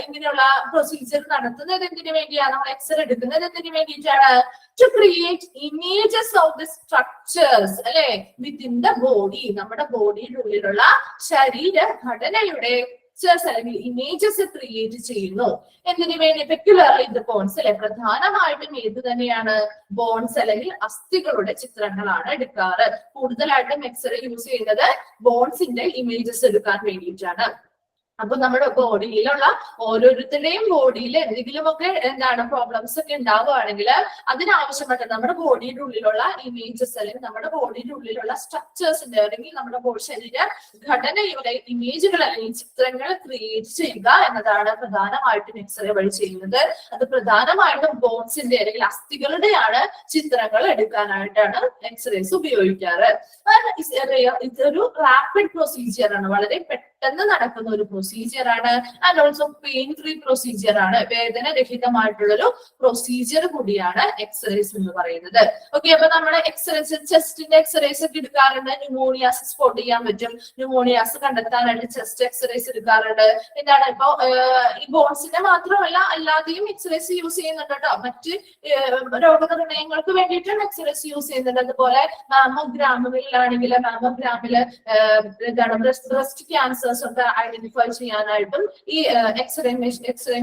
ഇങ്ങനെയുള്ള പ്രൊസീജിയർ നടത്തുന്നത്? എന്തിനു വേണ്ടിയാണ് നമ്മൾ എക്സ്റേ എടുക്കുന്നത്? എന്തിനു വേണ്ടിയിട്ടാണ്? To create images of the structures അല്ലെ within the body, നമ്മുടെ ബോഡിയുടെ ഉള്ളിലുള്ള ശരീരഘടനയുടെ അല്ലെങ്കിൽ ഇമേജസ് ക്രിയേറ്റ് ചെയ്യുന്നു. എന്തിനു വേണ്ടി? പെക്യുലർലി ദ ബോൺസ് അല്ലെ, പ്രധാനമായിട്ടും ഏത് തന്നെയാണ്? ബോൺസ് അല്ലെങ്കിൽ അസ്ഥികളുടെ ചിത്രങ്ങളാണ് എടുക്കാറ്. കൂടുതലായിട്ടും എക്സ്റേ യൂസ് ചെയ്യുന്നത് ബോൺസിന്റെ ഇമേജസ് എടുക്കാൻ വേണ്ടിയിട്ടാണ്. അപ്പൊ നമ്മുടെ ബോഡിയിലുള്ള ഓരോരുത്തരുടെയും ബോഡിയിൽ എന്തെങ്കിലുമൊക്കെ എന്താണ് പ്രോബ്ലംസ് ഒക്കെ ഉണ്ടാവുകയാണെങ്കിൽ അതിനാവശ്യമായിട്ട് നമ്മുടെ ബോഡിയുടെ ഉള്ളിലുള്ള ഇമേജസ് അല്ലെങ്കിൽ നമ്മുടെ ബോഡിയുടെ ഉള്ളിലുള്ള സ്ട്രക്ചേഴ്സിന്റെ അല്ലെങ്കിൽ നമ്മുടെ ശരീര ഘടനയുടെ ഇമേജുകൾ അല്ലെങ്കിൽ ചിത്രങ്ങൾ ക്രിയേറ്റ് ചെയ്യുക എന്നതാണ് പ്രധാനമായിട്ടും എക്സ്റേ വഴി ചെയ്യുന്നത്. അത് പ്രധാനമായിട്ടും ബോൺസിന്റെ അല്ലെങ്കിൽ അസ്ഥികളുടെയാണ് ചിത്രങ്ങൾ എടുക്കാനായിട്ടാണ് എക്സ്റേസ് ഉപയോഗിക്കാറ്. ഇതൊരു റാപ്പിഡ് പ്രൊസീജിയർ ആണ്, വളരെ പെട്ടെന്ന് നടക്കുന്ന ഒരു പ്രൊസീജിയർ ആണ്. And also pain free procedure ആണ്, വേദന രഹിതമായിട്ടുള്ള ഒരു പ്രൊസീജിയർ കൂടിയാണ് എക്സ്റേസ് എന്ന് പറയുന്നത്. ഓക്കെ, അപ്പൊ നമ്മുടെ എക്സ്റേസ്, ചെസ്റ്റിന്റെ എക്സ്റേസ് ഒക്കെ എടുക്കാറുണ്ട്. ന്യൂമോണിയാസ് സ്പോട്ട് ചെയ്യാൻ പറ്റും, ന്യൂമോണിയാസ് കണ്ടെത്താനായിട്ട് ചെസ്റ്റ് എക്സ്റേസ് എടുക്കാറുണ്ട്. എന്താണ് ഇപ്പൊ ഈ ബോൺസിന്റെ മാത്രമല്ല അല്ലാതെയും എക്സ്റേസ് യൂസ് ചെയ്യുന്നുണ്ട് കേട്ടോ. മറ്റ് രോഗനിർണയങ്ങൾക്ക് വേണ്ടിയിട്ടും എക്സ്റേസ് യൂസ് ചെയ്യുന്നുണ്ട്. അതുപോലെ മാമോഗ്രാമിലാണെങ്കിൽ മാമോഗ്രാമില് എന്താണ് ബ്രസ്റ്റ് ക്യാൻസർ ട്യൂമേഴ്സ് ഒക്കെ ഐഡന്റിഫൈ ചെയ്യാനായിട്ടും ഈ എക്സ്റേ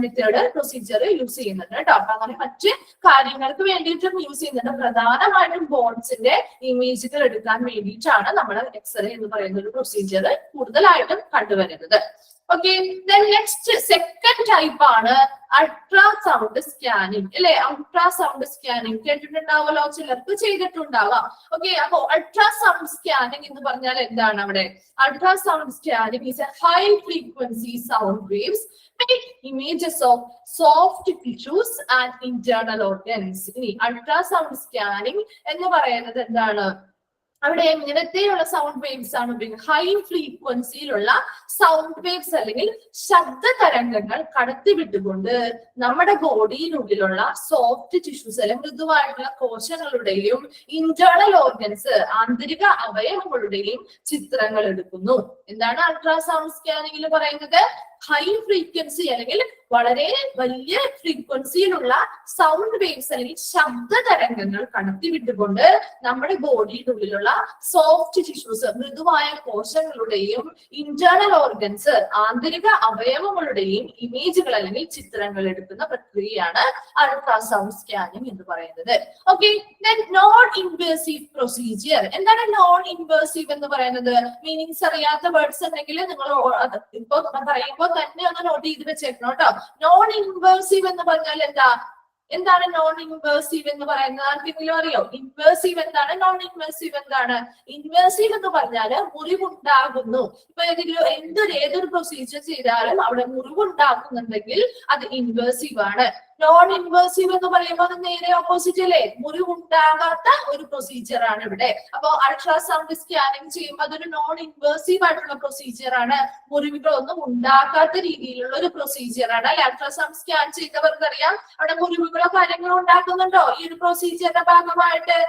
മെത്തേഡ് പ്രൊസീജിയർ യൂസ് ചെയ്യുന്നുണ്ട് കേട്ടോ. അപ്പൊ അങ്ങനെ മറ്റ് കാര്യങ്ങൾക്ക് വേണ്ടിയിട്ടും യൂസ് ചെയ്യുന്നുണ്ട്. പ്രധാനമായിട്ടും ബോൺസിന്റെ ഇമേജുകൾ എടുക്കാൻ വേണ്ടിയിട്ടാണ് നമ്മൾ എക്സ്റേ എന്ന് പറയുന്ന ഒരു പ്രൊസീജിയർ കൂടുതലായിട്ടും കണ്ടുവരുന്നത്. ഓക്കെ, നെക്സ്റ്റ് സെക്കൻഡ് ടൈപ്പ് ആണ് അൾട്രാസൗണ്ട് സ്കാനിങ് അല്ലെ. അൾട്രാസൗണ്ട് സ്കാനിങ് കേട്ടിട്ടുണ്ടാവല്ലോ, ചിലർക്ക് ചെയ്തിട്ടുണ്ടാവാം. ഓക്കെ, അപ്പൊ അൾട്രാസൗണ്ട് സ്കാനിങ് എന്ന് പറഞ്ഞാൽ എന്താണ്? അവിടെ ultrasound scanning is A high frequency sound waves make images of soft tissues and internal organs. ഇനി അൾട്രാസൗണ്ട് സ്കാനിങ് എന്ന് പറയുന്നത് എന്താണ്? അവിടെ എങ്ങനത്തെയുള്ള സൗണ്ട് വേവ്സ് ആണ് ഉപയോഗിക്കുന്നത്? ഹൈ ഫ്രീക്വൻസിയിലുള്ള സൗണ്ട് വേവ്സ് അല്ലെങ്കിൽ ശബ്ദ തരംഗങ്ങൾ കടത്തിവിട്ടുകൊണ്ട് നമ്മുടെ ബോഡിയിനുള്ളിലുള്ള സോഫ്റ്റ് ടിഷ്യൂസ് അല്ലെങ്കിൽ മൃദുവായിട്ടുള്ള കോശങ്ങളുടെയും ഇന്റേണൽ ഓർഗൻസ് ആന്തരിക അവയവങ്ങളുടെയും ചിത്രങ്ങൾ എടുക്കുന്നു. എന്താണ് അൾട്രാസൗണ്ട് സ്കാനിങ്ങിൽ പറയുന്നത്? ഹൈ ഫ്രീക്വൻസി അല്ലെങ്കിൽ വളരെ വലിയ ഫ്രീക്വൻസിയിലുള്ള സൗണ്ട് വേവ്സ് അല്ലെങ്കിൽ ശബ്ദ തരംഗങ്ങൾ കടത്തിവിട്ടുകൊണ്ട് നമ്മുടെ ബോഡിയിനുള്ളിലുള്ള സോഫ്റ്റ് ടിഷ്യൂസ് മൃദുവായ കോശങ്ങളുടെയും ഇന്റേണൽ ഓർഗൻസ് ആന്തരിക അവയവങ്ങളുടെയും ഇമേജുകൾ അല്ലെങ്കിൽ ചിത്രങ്ങൾ എടുക്കുന്ന പ്രക്രിയയാണ് അൾട്രാസൗണ്ട് സ്കാനിങ് എന്ന് പറയുന്നത്. Okay, non invasive procedure. എന്താണ് നോൺ ഇൻവേസീവ് എന്ന് പറയുന്നത്? മീനിങ്സ് അറിയാത്ത വേർഡ്സ് ഉണ്ടെങ്കിൽ നിങ്ങൾ ഇപ്പൊ പറയുമ്പോൾ തന്നെ ഒന്ന് നോട്ട് ചെയ്ത് വെച്ചേക്കണം കേട്ടോ. നോൺ ഇൻവേഴ്സീവ് എന്ന് പറഞ്ഞാൽ എന്താണ് നോൺ ഇൻവേഴ്സീവ് എന്ന് പറയുന്നത്? ആർക്കെങ്കിലും അറിയോ? ഇൻവേഴ്സീവ് എന്താണ്? നോൺ ഇൻവേഴ്സീവ് എന്താണ്? ഇൻവേഴ്സീവ് എന്ന് പറഞ്ഞാൽ മുറിവുണ്ടാകുന്നു. ഇപ്പൊ ഏതൊരു പ്രൊസീജിയർ ചെയ്താലും അവിടെ മുറിവുണ്ടാക്കുന്നുണ്ടെങ്കിൽ അത് ഇൻവേഴ്സീവ് ആണ്. നോൺ ഇൻവേഴ്സീവ് എന്ന് പറയുമ്പോൾ അത് നേരെ ഓപ്പോസിറ്റ് അല്ലേ? മുറിവുണ്ടാകാത്ത ഒരു പ്രൊസീജിയർ ആണ് ഇവിടെ. അപ്പൊ അൾട്രാസൗണ്ട് സ്കാനിങ് ചെയ്യുമ്പോൾ അതൊരു നോൺ ഇൻവേഴ്സീവ് ആയിട്ടുള്ള പ്രൊസീജിയർ ആണ്. മുറിവുകളൊന്നും ഉണ്ടാക്കാത്ത രീതിയിലുള്ള ഒരു പ്രൊസീജിയർ ആണ് അല്ലെ. അൾട്രാസൗണ്ട് സ്കാൻ ചെയ്തവർക്ക് അറിയാം അവിടെ മുറിവുകളോ കാര്യങ്ങളോ ഉണ്ടാക്കുന്നുണ്ടോ ഈ ഒരു പ്രൊസീജിയറിന്റെ ഭാഗമായിട്ട്?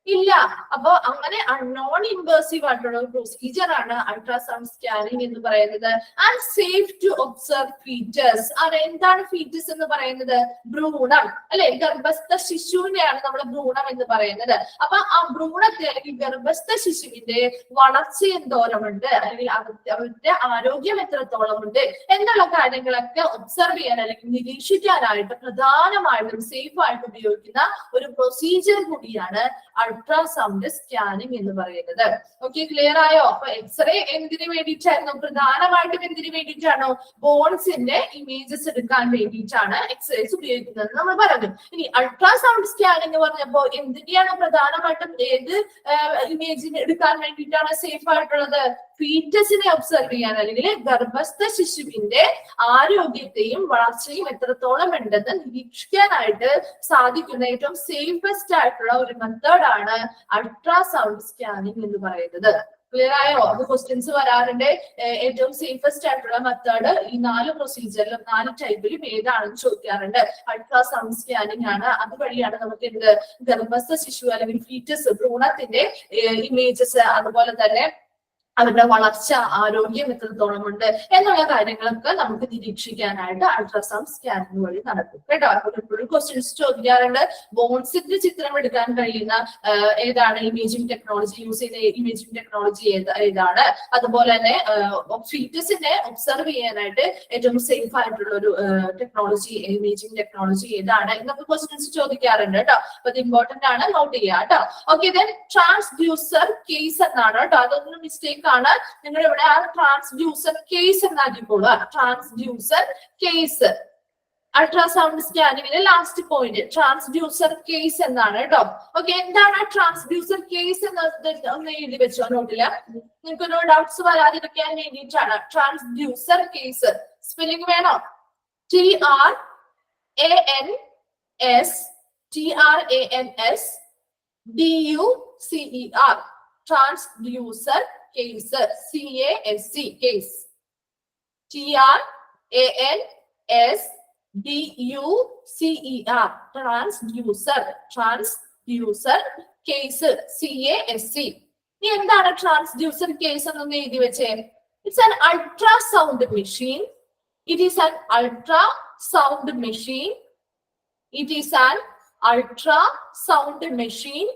ഇല്ല. അപ്പൊ അങ്ങനെ നോൺ ഇൻവേസീവ് ആയിട്ടുള്ള ഒരു പ്രൊസീജിയർ ആണ് അൾട്രാസൗണ്ട് സ്കാനിങ് എന്ന് പറയുന്നത്. And safe to observe foetus. എന്താണ് ഫീറ്റസ് എന്ന് പറയുന്നത്? ഭ്രൂണം അല്ലെ. ഗർഭസ്ഥ ശിശുവിനെയാണ് നമ്മൾ ഭ്രൂണം എന്ന് പറയുന്നത്. അപ്പൊ ആ ഭ്രൂണത്തെ അല്ലെങ്കിൽ ഗർഭസ്ഥ ശിശുവിന്റെ വളർച്ച എന്തോരമുണ്ട് അല്ലെങ്കിൽ അവരുടെ ആരോഗ്യം എത്രത്തോളം ഉണ്ട് എന്നുള്ള കാര്യങ്ങളൊക്കെ ഒബ്സർവ് ചെയ്യാൻ അല്ലെങ്കിൽ നിരീക്ഷിക്കാനായിട്ട് പ്രധാനമായിട്ടും സേഫ് ആയിട്ട് ഉപയോഗിക്കുന്ന ഒരു പ്രൊസീജിയർ കൂടിയാണ് അൾട്രാസൗണ്ട് സ്കാനിങ് എന്ന് പറയുന്നത്. ഓക്കെ, ക്ലിയർ ആയോ? അപ്പൊ എക്സ്റേ എന്തിനു വേണ്ടിയിട്ടായിരുന്നു? പ്രധാനമായിട്ടും എന്തിനു വേണ്ടിയിട്ടാണോ? ബോൺസിന്റെ ഇമേജസ് എടുക്കാൻ വേണ്ടിയിട്ടാണ് എക്സ്റേസ് ഉപയോഗിക്കുന്നത് നമ്മൾ പറഞ്ഞു. ഇനി അൾട്രാസൗണ്ട് സ്കാനിങ് പറഞ്ഞപ്പോ എന്തിന്റെയാണ് പ്രധാനമായിട്ടും ഏത് ഇമേജിന് എടുക്കാൻ വേണ്ടിയിട്ടാണ് സേഫ് ആയിട്ടുള്ളത്? ഫീറ്റസിനെ ഒബ്സർവ് ചെയ്യാൻ അല്ലെങ്കിൽ ഗർഭസ്ഥ ശിശുവിന്റെ ആരോഗ്യത്തെയും വളർച്ചയും എത്രത്തോളം ഉണ്ടെന്ന് നിരീക്ഷിക്കാനായിട്ട് സാധിക്കുന്ന ഏറ്റവും സേഫസ്റ്റ് ആയിട്ടുള്ള ഒരു മെത്തേഡാണ് അൾട്രാസൗണ്ട് സ്കാനിങ് എന്ന് പറയുന്നത്. ക്ലിയർ ആയോ? അത് ക്വസ്റ്റ്യൻസ് വരാറുണ്ട്. ഏറ്റവും സേഫസ്റ്റ് ആയിട്ടുള്ള മെത്തേഡ് ഈ 4 പ്രൊസീജിയറിലും 4 ടൈപ്പിലും ഏതാണെന്ന് ചോദിക്കാറുണ്ട്. അൾട്രാസൗണ്ട് സ്കാനിങ് ആണ്. അതുവഴിയാണ് നമുക്ക് എന്ത് ഗർഭസ്ഥ ശിശു അല്ലെങ്കിൽ ഫീറ്റസ് ഭ്രൂണത്തിന്റെ ഇമേജസ് അതുപോലെ തന്നെ അവരുടെ വളർച്ച ആരോഗ്യം എത്രത്തോളം ഉണ്ട് എന്നുള്ള കാര്യങ്ങളൊക്കെ നമുക്ക് നിരീക്ഷിക്കാനായിട്ട് അൾട്രാസൗണ്ട് സ്കാനിങ് വഴി നടക്കും കേട്ടോ. എപ്പോഴും ക്വസ്റ്റ്യൻസ് ചോദിക്കാറുണ്ട്. ബോൺസിന്റെ ചിത്രം എടുക്കാൻ കഴിയുന്ന ഏതാണ് ഇമേജിംഗ് ടെക്നോളജി യൂസ് ചെയ്ത ഇമേജിംഗ് ടെക്നോളജി ഏതാണ്? അതുപോലെ തന്നെ ഫീറ്റസിനെ ഒബ്സർവ് ചെയ്യാനായിട്ട് ഏറ്റവും സേഫ് ആയിട്ടുള്ള ഒരു ടെക്നോളജി ഇമേജിംഗ് ടെക്നോളജി ഏതാണ് എന്നൊക്കെ ക്വസ്റ്റ്യൻസ് ചോദിക്കാറുണ്ട് കേട്ടോ. അപ്പൊ അത് ഇമ്പോർട്ടന്റ് ആണ്, നോട്ട് ചെയ്യുക കേട്ടോ. ഓക്കെ, ദെൻ ട്രാൻസ്ഡ്യൂസർ കേസ് എന്നാണ് കേട്ടോ. അതൊന്നും മിസ്റ്റേക്ക് ആണ്. നിങ്ങൾ ഇവിടെ ആ ട്രാൻസ്ഡ്യൂസർ കേസ് എന്നാക്കിക്കോളുക. ട്രാൻസ്ഡ്യൂസർ കേസ് അൾട്രാസൗണ്ട് സ്കാനിങ്ങിന്റെ ലാസ്റ്റ് പോയിന്റ് ട്രാൻസ്ഡ്യൂസർ കേസ് എന്നാണ് കേട്ടോ. ഓക്കെ, എന്താണ് ട്രാൻസ്ഡ്യൂസർ കേസ് എന്ന് ഒന്ന് എഴുതി വെച്ചോ നോട്ടില്. നിങ്ങൾക്കൊരു ഡൗട്ട്സ് വരാതിരിക്കാൻ വേണ്ടിയിട്ടാണ്. ട്രാൻസ്ഡ്യൂസർ കേസ് സ്പെല്ലിംഗ് വേണോ? TRANSDUCER transducer case. CASE case. TRANSDUCER transducer case. CASE. ഇനി എന്താണ് ട്രാൻസ്ഡ്യൂസർ കേസ് എന്നൊന്ന് എഴുതി വെച്ചേ. It's an ultrasound machine. It is an ultrasound machine. It is an ultrasound machine.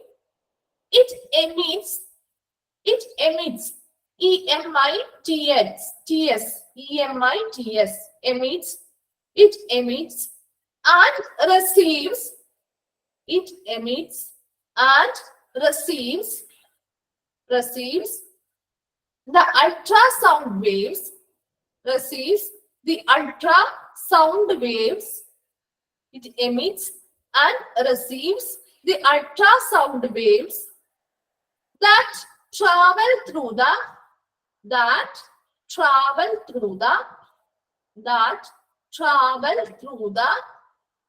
It emits EMITS, emits, it emits and receives, it emits and receives the ultrasound waves, receives the ultrasound waves, it emits and receives the ultrasound waves that travel through the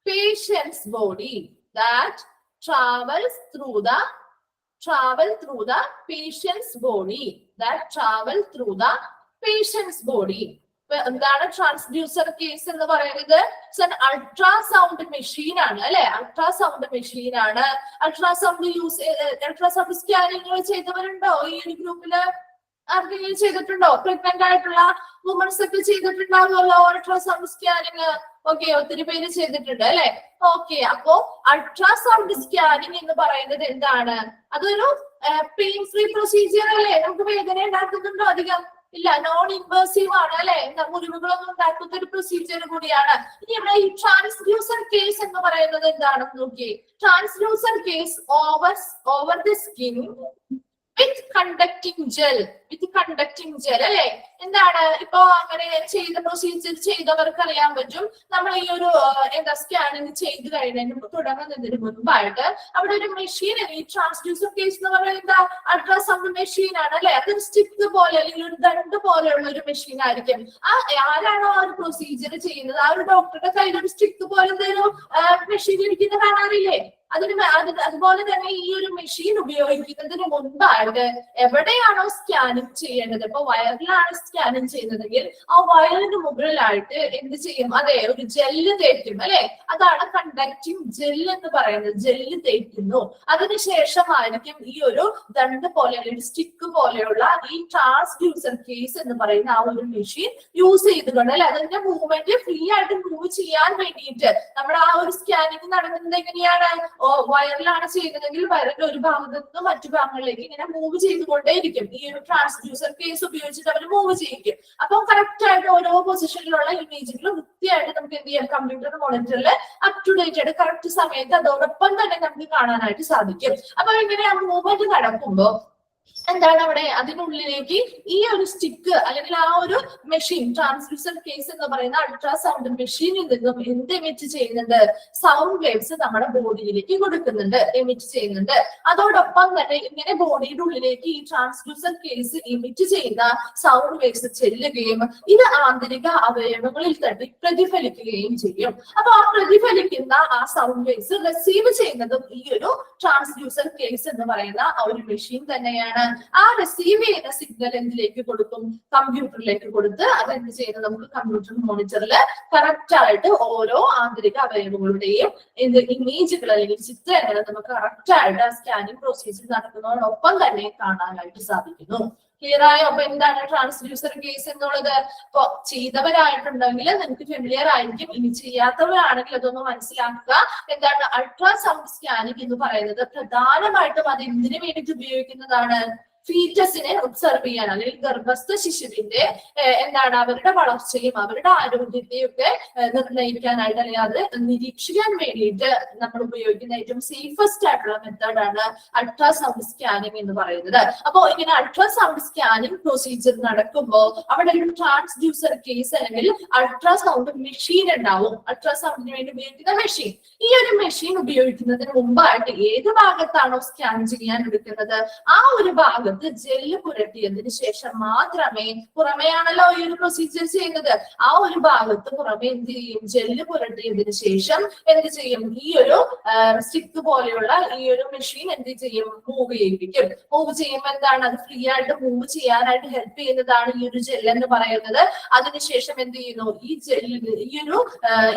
patient's body, that travels through the patient's body. എന്താണ് transducer case എന്ന് പറയുന്നത്? Ultrasound machine ആണ് അല്ലെ? Ultrasound ultrasound scanning ചെയ്തവരുണ്ടോ ഈ ഒരു ഗ്രൂപ്പില്? ആർക്കെങ്കിലും ചെയ്തിട്ടുണ്ടോ? പ്രഗ്നന്റ് ആയിട്ടുള്ള വുമൻസ് ഒക്കെ ചെയ്തിട്ടുണ്ടാവുമല്ലോ അൾട്രാസൗണ്ട് സ്കാനിങ്. ഓക്കെ, ഒത്തിരി പേര് ചെയ്തിട്ടുണ്ട് അല്ലെ? ഓക്കെ, അപ്പോ അൾട്രാസൗണ്ട് സ്കാനിങ് എന്ന് പറയുന്നത് എന്താണ്? അതൊരു പെയിൻ ഫ്രീ പ്രൊസീജിയർ അല്ലേ? നമുക്ക് വേദന ഉണ്ടാക്കുന്നുണ്ടോ അധികം? ഇല്ല, നോൺ ഇൻവേസീവ് ആണ് അല്ലെ? മുറിവുകളൊന്നും ഉണ്ടാക്കുന്ന ഒരു പ്രൊസീജിയർ കൂടിയാണ്. ഇനി ഇവിടെ ഈ ട്രാൻസ്ഡ്യൂസർ കേസ് എന്ന് പറയുന്നത് എന്താണെന്ന് നോക്കിയേ. Transducer case over the skin with conducting gel അല്ലെ? എന്താണ് ഇപ്പോ അങ്ങനെ ചെയ്ത പ്രൊസീജിയർ ചെയ്തവർക്ക് അറിയാൻ പറ്റും. നമ്മൾ ഈ ഒരു സ്കാനിങ് ചെയ്ത് തുടങ്ങുന്നതിന് മുൻപായിട്ട് അവിടെ ഒരു മെഷീനറി, ട്രാൻസ്ഡ്യൂസർ കേസ് എന്ന് പറയുന്നത് അൾട്രാസൗണ്ട് മെഷീൻ ആണ് അല്ലെ? അതൊരു സ്റ്റിക്ക് പോലെ അല്ലെങ്കിൽ ഒരു ദണ്ട് പോലെയുള്ള ഒരു മെഷീൻ ആയിരിക്കും. ആരാണോ ആ ഒരു പ്രൊസീജിയർ ചെയ്യുന്നത് ആ ഒരു ഡോക്ടറുടെ കയ്യിൽ ഒരു സ്റ്റിക്ക് പോലെ എന്തെങ്കിലും മെഷീൻ ഇരിക്കുന്ന കാണാറില്ലേ? അതുപോലെ തന്നെ ഈ ഒരു മെഷീൻ ഉപയോഗിക്കുന്നതിന് മുൻപായിട്ട് എവിടെയാണോ സ്കാനിങ് ചെയ്യേണ്ടത്, ഇപ്പൊ വയറിലാണ് സ്കാനിങ് ചെയ്യുന്നതെങ്കിൽ ആ വയറിന് മുകളിലായിട്ട് എന്ത് ചെയ്യും? അതെ, ഒരു ജെല്ല് തേക്കും അല്ലെ? അതാണ് കണ്ടക്റ്റിംഗ് ജെല്ല് എന്ന് പറയുന്നത്. ജെല്ല് തേക്കുന്നു. അതിനുശേഷമായിരിക്കും ഈ ഒരു ദണ്ട് പോലെ അല്ലെങ്കിൽ സ്റ്റിക്ക് പോലെയുള്ള ഈ ട്രാൻസ്ഡ്യൂസർ കേസ് എന്ന് പറയുന്ന ആ ഒരു മെഷീൻ യൂസ് ചെയ്തുകൊണ്ട് അല്ലെ അതിന്റെ മൂവ്മെന്റ് ഫ്രീ ആയിട്ട് മൂവ് ചെയ്യാൻ വേണ്ടിയിട്ട് നമ്മുടെ ആ ഒരു സ്കാനിങ് നടക്കുന്നത് എങ്ങനെയാണ്? വയറിലാണ് ചെയ്യുന്നതെങ്കിൽ വയറിന്റെ ഒരു ഭാഗത്ത് നിന്ന് മറ്റു ഭാഗങ്ങളിലേക്ക് ഇങ്ങനെ മൂവ് ചെയ്തുകൊണ്ടേയിരിക്കും. ഈ ഒരു ട്രാൻസ്ഡ്യൂസർ കേസ് ഉപയോഗിച്ചിട്ട് അവർ മൂവ് ചെയ്യിക്കും. അപ്പൊ കറക്റ്റ് ആയിട്ട് ഓരോ പൊസിഷനിലുള്ള ഇമേജുകൾ വൃത്തിയായിട്ട് നമുക്ക് എന്ത് ചെയ്യാം? കമ്പ്യൂട്ടർ മോണിറ്ററിൽ അപ് ടു ഡേറ്റ് ആയിട്ട് കറക്റ്റ് സമയത്ത് അതോടൊപ്പം തന്നെ നമുക്ക് കാണാനായിട്ട് സാധിക്കും. അപ്പൊ ഇങ്ങനെ ആ മൂവ്മെന്റ് നടക്കുമ്പോ എന്താണ് അവിടെ അതിനുള്ളിലേക്ക് ഈ ഒരു സ്റ്റിക്ക് അല്ലെങ്കിൽ ആ ഒരു മെഷീൻ, ട്രാൻസ്ഡ്യൂസർ കേസ് എന്ന് പറയുന്ന അൾട്രാസൗണ്ട് മെഷീനിൽ നിന്നും എന്ത് എമിറ്റ് ചെയ്യുന്നുണ്ട്? സൗണ്ട് വേവ്സ് നമ്മുടെ ബോഡിയിലേക്ക് കൊടുക്കുന്നുണ്ട്, എമിറ്റ് ചെയ്യുന്നുണ്ട്. അതോടൊപ്പം തന്നെ ഇങ്ങനെ ബോഡിയുടെ ഉള്ളിലേക്ക് ഈ ട്രാൻസ്ഡ്യൂസർ കേസ് എമിറ്റ് ചെയ്യുന്ന സൗണ്ട് വേവ്സ് ചെല്ലുകയും ഇത് ആന്തരിക അവയവങ്ങളിൽ തട്ടി പ്രതിഫലിക്കുകയും ചെയ്യും. അപ്പൊ ആ പ്രതിഫലിക്കുന്ന ആ സൗണ്ട് വേവ്സ് റിസീവ് ചെയ്യുന്നതും ഈ ഒരു ട്രാൻസ്ഡ്യൂസർ കേസ് എന്ന് പറയുന്ന ആ ഒരു മെഷീൻ തന്നെയാണ്. ആ റിസീവ് ചെയ്യുന്ന സിഗ്നൽ എന്തിലേക്ക് കൊടുക്കും? കമ്പ്യൂട്ടറിലേക്ക് കൊടുത്ത് അതെന്ത് ചെയ്യുന്നത്? നമുക്ക് കമ്പ്യൂട്ടർ മോണിറ്ററിൽ കറക്റ്റ് ആയിട്ട് ഓരോ ആന്തരിക അവയവങ്ങളുടെയും ഇമേജുകൾ അല്ലെങ്കിൽ ചിത്രങ്ങൾ നമുക്ക് കറക്റ്റ് ആയിട്ട് സ്കാനിങ് പ്രൊസീജിയർ നടക്കുന്നതോടൊപ്പം തന്നെ കാണാനായിട്ട് സാധിക്കുന്നു. ക്ലിയർ ആയോ? അപ്പൊ എന്താണ് ട്രാൻസ്ഡ്യൂസർ കേസ് എന്നുള്ളത്? ഇപ്പൊ ചെയ്തവരായിട്ടുണ്ടെങ്കിൽ നിങ്ങൾക്ക് ഫെമിലിയർ ആയിരിക്കും. ഇനി ചെയ്യാത്തവരാണെങ്കിൽ അതൊന്ന് മനസ്സിലാക്കുക. എന്താണ് അൾട്രാസൗണ്ട് സ്കാനിങ് എന്ന് പറയുന്നത്? പ്രധാനമായിട്ടും അത് എന്തിനു വേണ്ടിയിട്ട് ഉപയോഗിക്കുന്നതാണ്? ഫീറ്റസിനെ ഒബ്സർവ് ചെയ്യാൻ അല്ലെങ്കിൽ ഗർഭസ്ഥ ശിശുവിന്റെ എന്താണ് അവരുടെ വളർച്ചയും അവരുടെ ആരോഗ്യത്തെയും ഒക്കെ നിർണ്ണയിക്കാനായിട്ട് അല്ലെങ്കിൽ അത് നിരീക്ഷിക്കാൻ വേണ്ടിയിട്ട് നമ്മൾ ഉപയോഗിക്കുന്ന ഏറ്റവും സേഫസ്റ്റ് ആയിട്ടുള്ള മെത്തേഡാണ് അൾട്രാസൗണ്ട് സ്കാനിങ് എന്ന് പറയുന്നത്. അപ്പോ ഇങ്ങനെ അൾട്രാസൗണ്ട് സ്കാനിങ് പ്രൊസീജിയർ നടക്കുമ്പോൾ അവിടെ ഒരു ട്രാൻസ്ഡ്യൂസർ കേസ് അല്ലെങ്കിൽ അൾട്രാസൗണ്ട് മെഷീൻ ഉണ്ടാവും. അൾട്രാസൗണ്ടിന് വേണ്ടി ഉപയോഗിക്കുന്ന മെഷീൻ. ഈ ഒരു മെഷീൻ ഉപയോഗിക്കുന്നതിന് മുമ്പായിട്ട് ഏത് ഭാഗത്താണോ സ്കാൻ ചെയ്യാൻ എടുക്കുന്നത് ആ ഒരു ഭാഗം ജെല്ല് പുരട്ടിയതിനു ശേഷം മാത്രമേ, പുറമെയാണല്ലോ ഈ ഒരു പ്രൊസീജിയർ ചെയ്യുന്നത്, ആ ഒരു ഭാഗത്ത് പുറമെ എന്ത് ചെയ്യും? ജെല്ല് പുരട്ടിയതിനു ശേഷം എന്ത് ചെയ്യും? ഈ ഒരു സ്റ്റിക്ക് പോലെയുള്ള ഈ ഒരു മെഷീൻ എന്ത് ചെയ്യും? മൂവ് ചെയ്യിപ്പിക്കും. മൂവ് ചെയ്യുമ്പോൾ എന്താണ്? അത് ഫ്രീ ആയിട്ട് മൂവ് ചെയ്യാനായിട്ട് ഹെൽപ്പ് ചെയ്യുന്നതാണ് ഈ ഒരു ജെല്ല് എന്ന് പറയുന്നത്. അതിനുശേഷം എന്ത് ചെയ്യുന്നു? ഈ ജെല്ലിന് ഈ ഒരു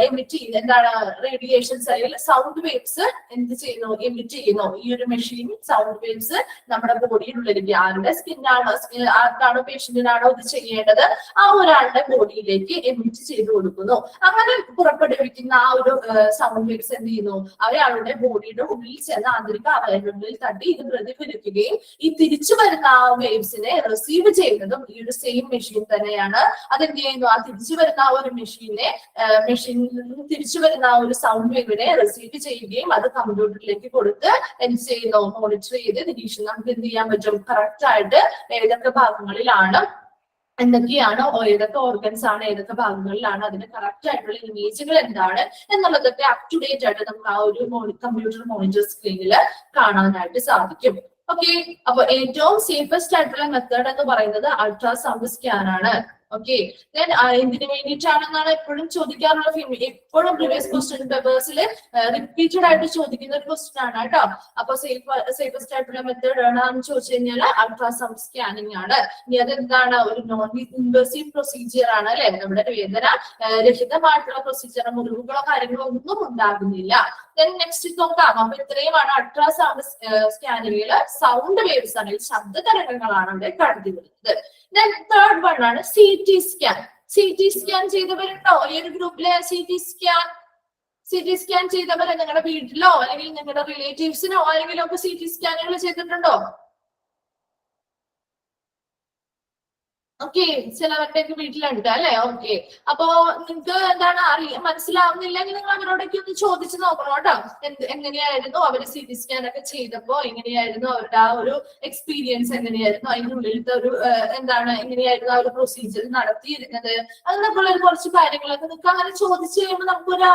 എമിറ്റ് ചെയ്യുന്ന എന്താണ് റേഡിയേഷൻസ് അല്ലെങ്കിൽ സൗണ്ട് വേവ്സ് എന്ത് ചെയ്യുന്നു? എമിറ്റ് ചെയ്യുന്നു. ഈ ഒരു മെഷീൻ സൗണ്ട് വേവ്സ് നമ്മുടെ ബോഡിയിലുള്ളിലേക്ക് ബോഡിയിലേക്ക്, ആരുടെ സ്കിന്നാണോ ആർക്കാണോ പേഷ്യന്റിനാണോ ഇത് ചെയ്യേണ്ടത് ആ ഒരാളുടെ ബോഡിയിലേക്ക് എമിറ്റ് ചെയ്ത് കൊടുക്കുന്നു. അങ്ങനെ പുറപ്പെടുവിക്കുന്ന ആ ഒരു സൗണ്ട് വേവ്സ് എന്ത് ചെയ്യുന്നു, അയാളുടെ ബോഡിയുടെ ഉള്ളിൽ ചെന്ന് ആന്തരിക അവയവങ്ങളിൽ തട്ടി ഇത് പ്രതിഫലിക്കുകയും ഈ തിരിച്ചു വരുന്ന ആ വേവ്സിനെ റിസീവ് ചെയ്യുന്നതും ഈ ഒരു സെയിം മെഷീൻ തന്നെയാണ്. അതെന്ത് ചെയ്യുന്നു, ആ തിരിച്ചു വരുന്ന ആ ഒരു മെഷീനിൽ നിന്ന് തിരിച്ചു വരുന്ന ആ ഒരു സൗണ്ട് വേവിനെ റിസീവ് ചെയ്യുകയും അത് കമ്പ്യൂട്ടറിലേക്ക് കൊടുത്ത് എന്ത് ചെയ്യുന്നു, മോണിറ്റർ ചെയ്ത് നിരീക്ഷണം നമുക്ക് എന്ത് ചെയ്യാൻ പറ്റും, കറക്റ്റ് ആയിട്ട് ഏതൊക്കെ ഭാഗങ്ങളിലാണ് എന്തൊക്കെയാണ്, ഏതൊക്കെ ഓർഗൻസ് ആണ്, ഏതൊക്കെ ഭാഗങ്ങളിലാണ്, അതിന്റെ കറക്റ്റ് ആയിട്ടുള്ള ഇമേജുകൾ എന്താണ് എന്നുള്ളതൊക്കെ അപ് ടു ഡേറ്റ് ആയിട്ട് നമുക്ക് ആ ഒരു കമ്പ്യൂട്ടർ മോണിറ്റർ സ്ക്രീനിൽ കാണാനായിട്ട് സാധിക്കും. ഓക്കെ, അപ്പൊ ഏറ്റവും സേഫസ്റ്റ് ആയിട്ടുള്ള മെത്തേഡ് എന്ന് പറയുന്നത് അൾട്രാസൗണ്ട് സ്കാൻ ആണ്. ഓക്കെ, ദെൻ എന്തിനു വേണ്ടിയിട്ടാണെന്നാണ് എപ്പോഴും ചോദിക്കാറുള്ള, എപ്പോഴും പ്രീവിയസ് ക്വസ്റ്റ്യൻ പേപ്പേഴ്സിൽ റിപ്പീറ്റഡ് ആയിട്ട് ചോദിക്കുന്ന ഒരു ക്വസ്റ്റ്യൻ ആണ് കേട്ടോ. അപ്പൊ സേഫസ്റ്റ് ആയിട്ടുള്ള മെത്തേഡ് ഏതാണെന്ന് ചോദിച്ചു കഴിഞ്ഞാൽ അൾട്രാസൗണ്ട് സ്കാനിങ് ആണ്. ഇനി അതെന്താണ്, ഒരു നോൺ ഇൻവേസീവ് പ്രൊസീജിയർ ആണ് അല്ലെ, നമ്മുടെ വേദന രഹിതമായിട്ടുള്ള പ്രൊസീജിയർ, മുറിവുകളോ കാര്യങ്ങളോ ഒന്നും ഉണ്ടാകുന്നില്ല. ദെൻ നെക്സ്റ്റ് നോക്കാം. അപ്പൊ ഇത്രയുമാണ് അൾട്രാസൗണ്ട് സ്കാനിങ്ങില് സൗണ്ട് വേവ്സ് ആണ്, ശബ്ദ തരംഗങ്ങളാണ് അവിടെ കടത്തിവിടുന്നത്. ദെൻ തേർഡ് വൺ ആണ് CT സ്കാൻ. CT സ്കാൻ ചെയ്തവരുണ്ടോ ഈ ഒരു ഗ്രൂപ്പിലെ? CT സ്കാൻ ചെയ്തവരെ നിങ്ങളുടെ വീട്ടിലോ അല്ലെങ്കിൽ നിങ്ങളുടെ റിലേറ്റീവ്സിനോ ആരെങ്കിലും ഒക്കെ CT സ്കാനുകൾ ചെയ്തിട്ടുണ്ടോ? ഓക്കെ, ചിലവരുടെയൊക്കെ വീട്ടിലുണ്ട് അല്ലെ. ഓക്കെ, അപ്പോ നിങ്ങൾക്ക് എന്താണ് മനസ്സിലാവുന്നില്ലെങ്കിൽ നിങ്ങൾ അവരോടൊക്കെ ഒന്ന് ചോദിച്ചു നോക്കണം കേട്ടോ. എങ്ങനെയായിരുന്നു അവര് CT സ്കാൻ ഒക്കെ ചെയ്തപ്പോ, എങ്ങനെയായിരുന്നു അവരുടെ ആ ഒരു എക്സ്പീരിയൻസ്, എങ്ങനെയായിരുന്നു അതിന്റെ ഉള്ളിലത്തെ ഒരു എന്താണ്, എങ്ങനെയായിരുന്നു ആ ഒരു പ്രൊസീജിയർ നടത്തിയിരുന്നത്, അതിനൊക്കെയുള്ള കുറച്ച് കാര്യങ്ങളൊക്കെ നിങ്ങൾക്ക് അങ്ങനെ ചോദിച്ചു കഴിയുമ്പോൾ നമുക്കൊരു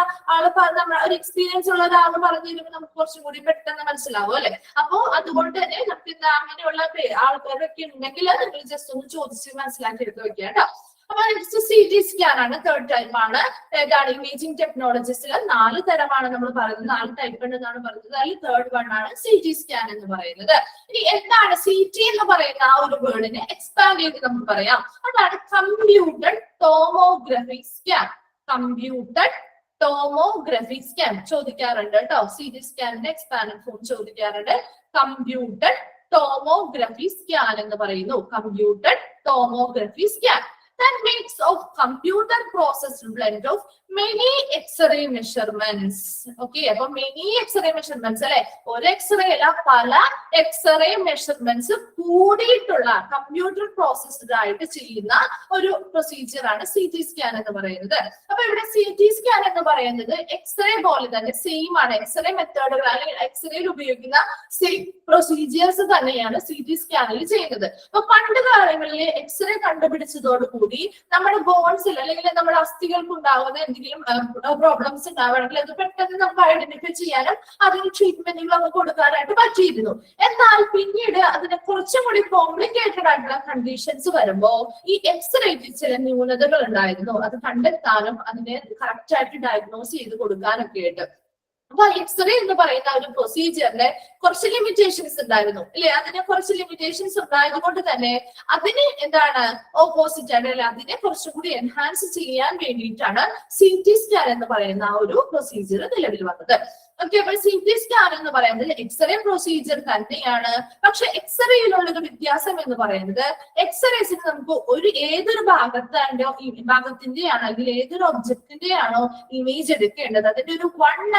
ഒരു എക്സ്പീരിയൻസ് ഉള്ള ഒരാൾ പറഞ്ഞു തരുമ്പോൾ നമുക്ക് കുറച്ചും കൂടി പെട്ടെന്ന് മനസ്സിലാവും അല്ലെ. അപ്പോ അതുകൊണ്ട് തന്നെ നമുക്ക് അങ്ങനെയുള്ള ആൾക്കാരൊക്കെ ഉണ്ടെങ്കിൽ നിങ്ങൾ ജസ്റ്റ് ഒന്ന് ചോദിച്ച് മനസ്സിലാക്കി എടുത്ത് വെക്കുക കേട്ടോ. അപ്പൊ നെക്സ്റ്റ് CT സ്കാൻ ആണ്, തേർഡ് ടൈപ്പ് ആണ്. ഇമേജിംഗ് ടെക്നോളജീസിൽ 4 തരമാണ് നമ്മൾ പറയുന്നത്, 4 ടൈപ്പ് ഉണ്ടെന്നാണ് പറയുന്നത്. അതിൽ തേർഡ് വൺ ആണ് CT സ്കാൻ എന്ന് പറയുന്നത്. ഇനി എന്താണ് CT എന്ന് പറയുന്ന ആ ഒരു വേർഡിനെ എക്സ്പാൻഡ് ചെയ്ത് നമുക്ക് പറയാം. അതാണ് computed tomography scan. Computed tomography scan ചോദിക്കാറുണ്ട് കേട്ടോ. CT സ്കാനിന്റെ എക്സ്പാൻഡ് ഫോം ചോദിക്കാറുണ്ട്. കമ്പ്യൂട്ടഡ് ടോമോഗ്രഫി സ്കാൻ എന്ന് പറയുന്നു. Computed tomography scan that makes of computer processed blend of many X-ray measurements. Okay, അപ്പൊ many X-ray measurements അല്ലെ, ഒരു X-ray അല്ല പല X-ray measurements കൂടിയിട്ടുള്ള കമ്പ്യൂട്ടർ പ്രോസസ്ഡ് ആയിട്ട് ചെയ്യുന്ന ഒരു പ്രൊസീജിയർ ആണ് CT സ്കാൻ എന്ന് പറയുന്നത്. അപ്പൊ ഇവിടെ CT സ്കാൻ എന്ന് പറയുന്നത് X-ray പോലെ തന്നെ സെയിം ആണ്. X-ray മെത്തേഡുകൾ അല്ലെങ്കിൽ X-rayയിൽ ഉപയോഗിക്കുന്ന സെയിം പ്രൊസീജിയേഴ്സ് തന്നെയാണ് CT സ്കാനിൽ ചെയ്യുന്നത്. അപ്പൊ പണ്ട് കാലങ്ങളിൽ X-ray കണ്ടുപിടിച്ചതോടുകൂടി നമ്മുടെ ബോൺസിൽ അല്ലെങ്കിൽ നമ്മുടെ അസ്ഥികൾക്ക് ഉണ്ടാകുന്ന എന്തെങ്കിലും പ്രോബ്ലംസ് ഉണ്ടാവുകയാണെങ്കിൽ അത് പെട്ടെന്ന് നമുക്ക് ഐഡന്റിഫൈ ചെയ്യാനും അതിന് ട്രീറ്റ്മെന്റുകളൊക്കെ കൊടുക്കാനായിട്ട് പറ്റിയിരുന്നു. എന്നാൽ പിന്നീട് അതിനെ കുറച്ചും കൂടി കോംപ്ലിക്കേറ്റഡ് ആയിട്ടുള്ള കണ്ടീഷൻസ് വരുമ്പോ ഈ എക്സ്റേയിൽ ചില ന്യൂനതകൾ ഉണ്ടായിരുന്നു. അത് കണ്ടെത്താനും അതിനെ കറക്റ്റ് ആയിട്ട് ഡയഗ്നോസ് ചെയ്ത് കൊടുക്കാനൊക്കെ ആയിട്ട്. അപ്പൊ എക്സ്റേ എന്ന് പറയുന്ന ഒരു പ്രൊസീജിയറിന് കുറച്ച് ലിമിറ്റേഷൻസ് ഉണ്ടായിരുന്നു അല്ലെ. അതിന് കുറച്ച് ലിമിറ്റേഷൻസ് ഉണ്ടായത് കൊണ്ട് തന്നെ അതിന് എന്താണ് ഓപ്പോസിറ്റ് ആയിട്ട് അല്ലെ, അതിനെ കുറച്ചുകൂടി എൻഹാൻസ് ചെയ്യാൻ വേണ്ടിയിട്ടാണ് CT സ്കാൻ എന്ന് പറയുന്ന ആ ഒരു പ്രൊസീജിയർ നിലവിൽ വന്നത്. ഓക്കെ, അപ്പോൾ CT സ്കാൻ എന്ന് പറയുന്നത് എക്സ്റേ പ്രൊസീജിയർ തന്നെയാണ്. പക്ഷെ എക്സ്റേയിലുള്ള ഒരു വ്യത്യാസം എന്ന് പറയുന്നത് എക്സ്റേസിന് നമുക്ക് ഏതൊരു ഭാഗത്തിന്റെയാണോ അല്ലെങ്കിൽ ഏതൊരു ഒബ്ജക്റ്റിന്റെയാണോ ഇമേജ് എടുക്കേണ്ടത് അതിന്റെ ഒരു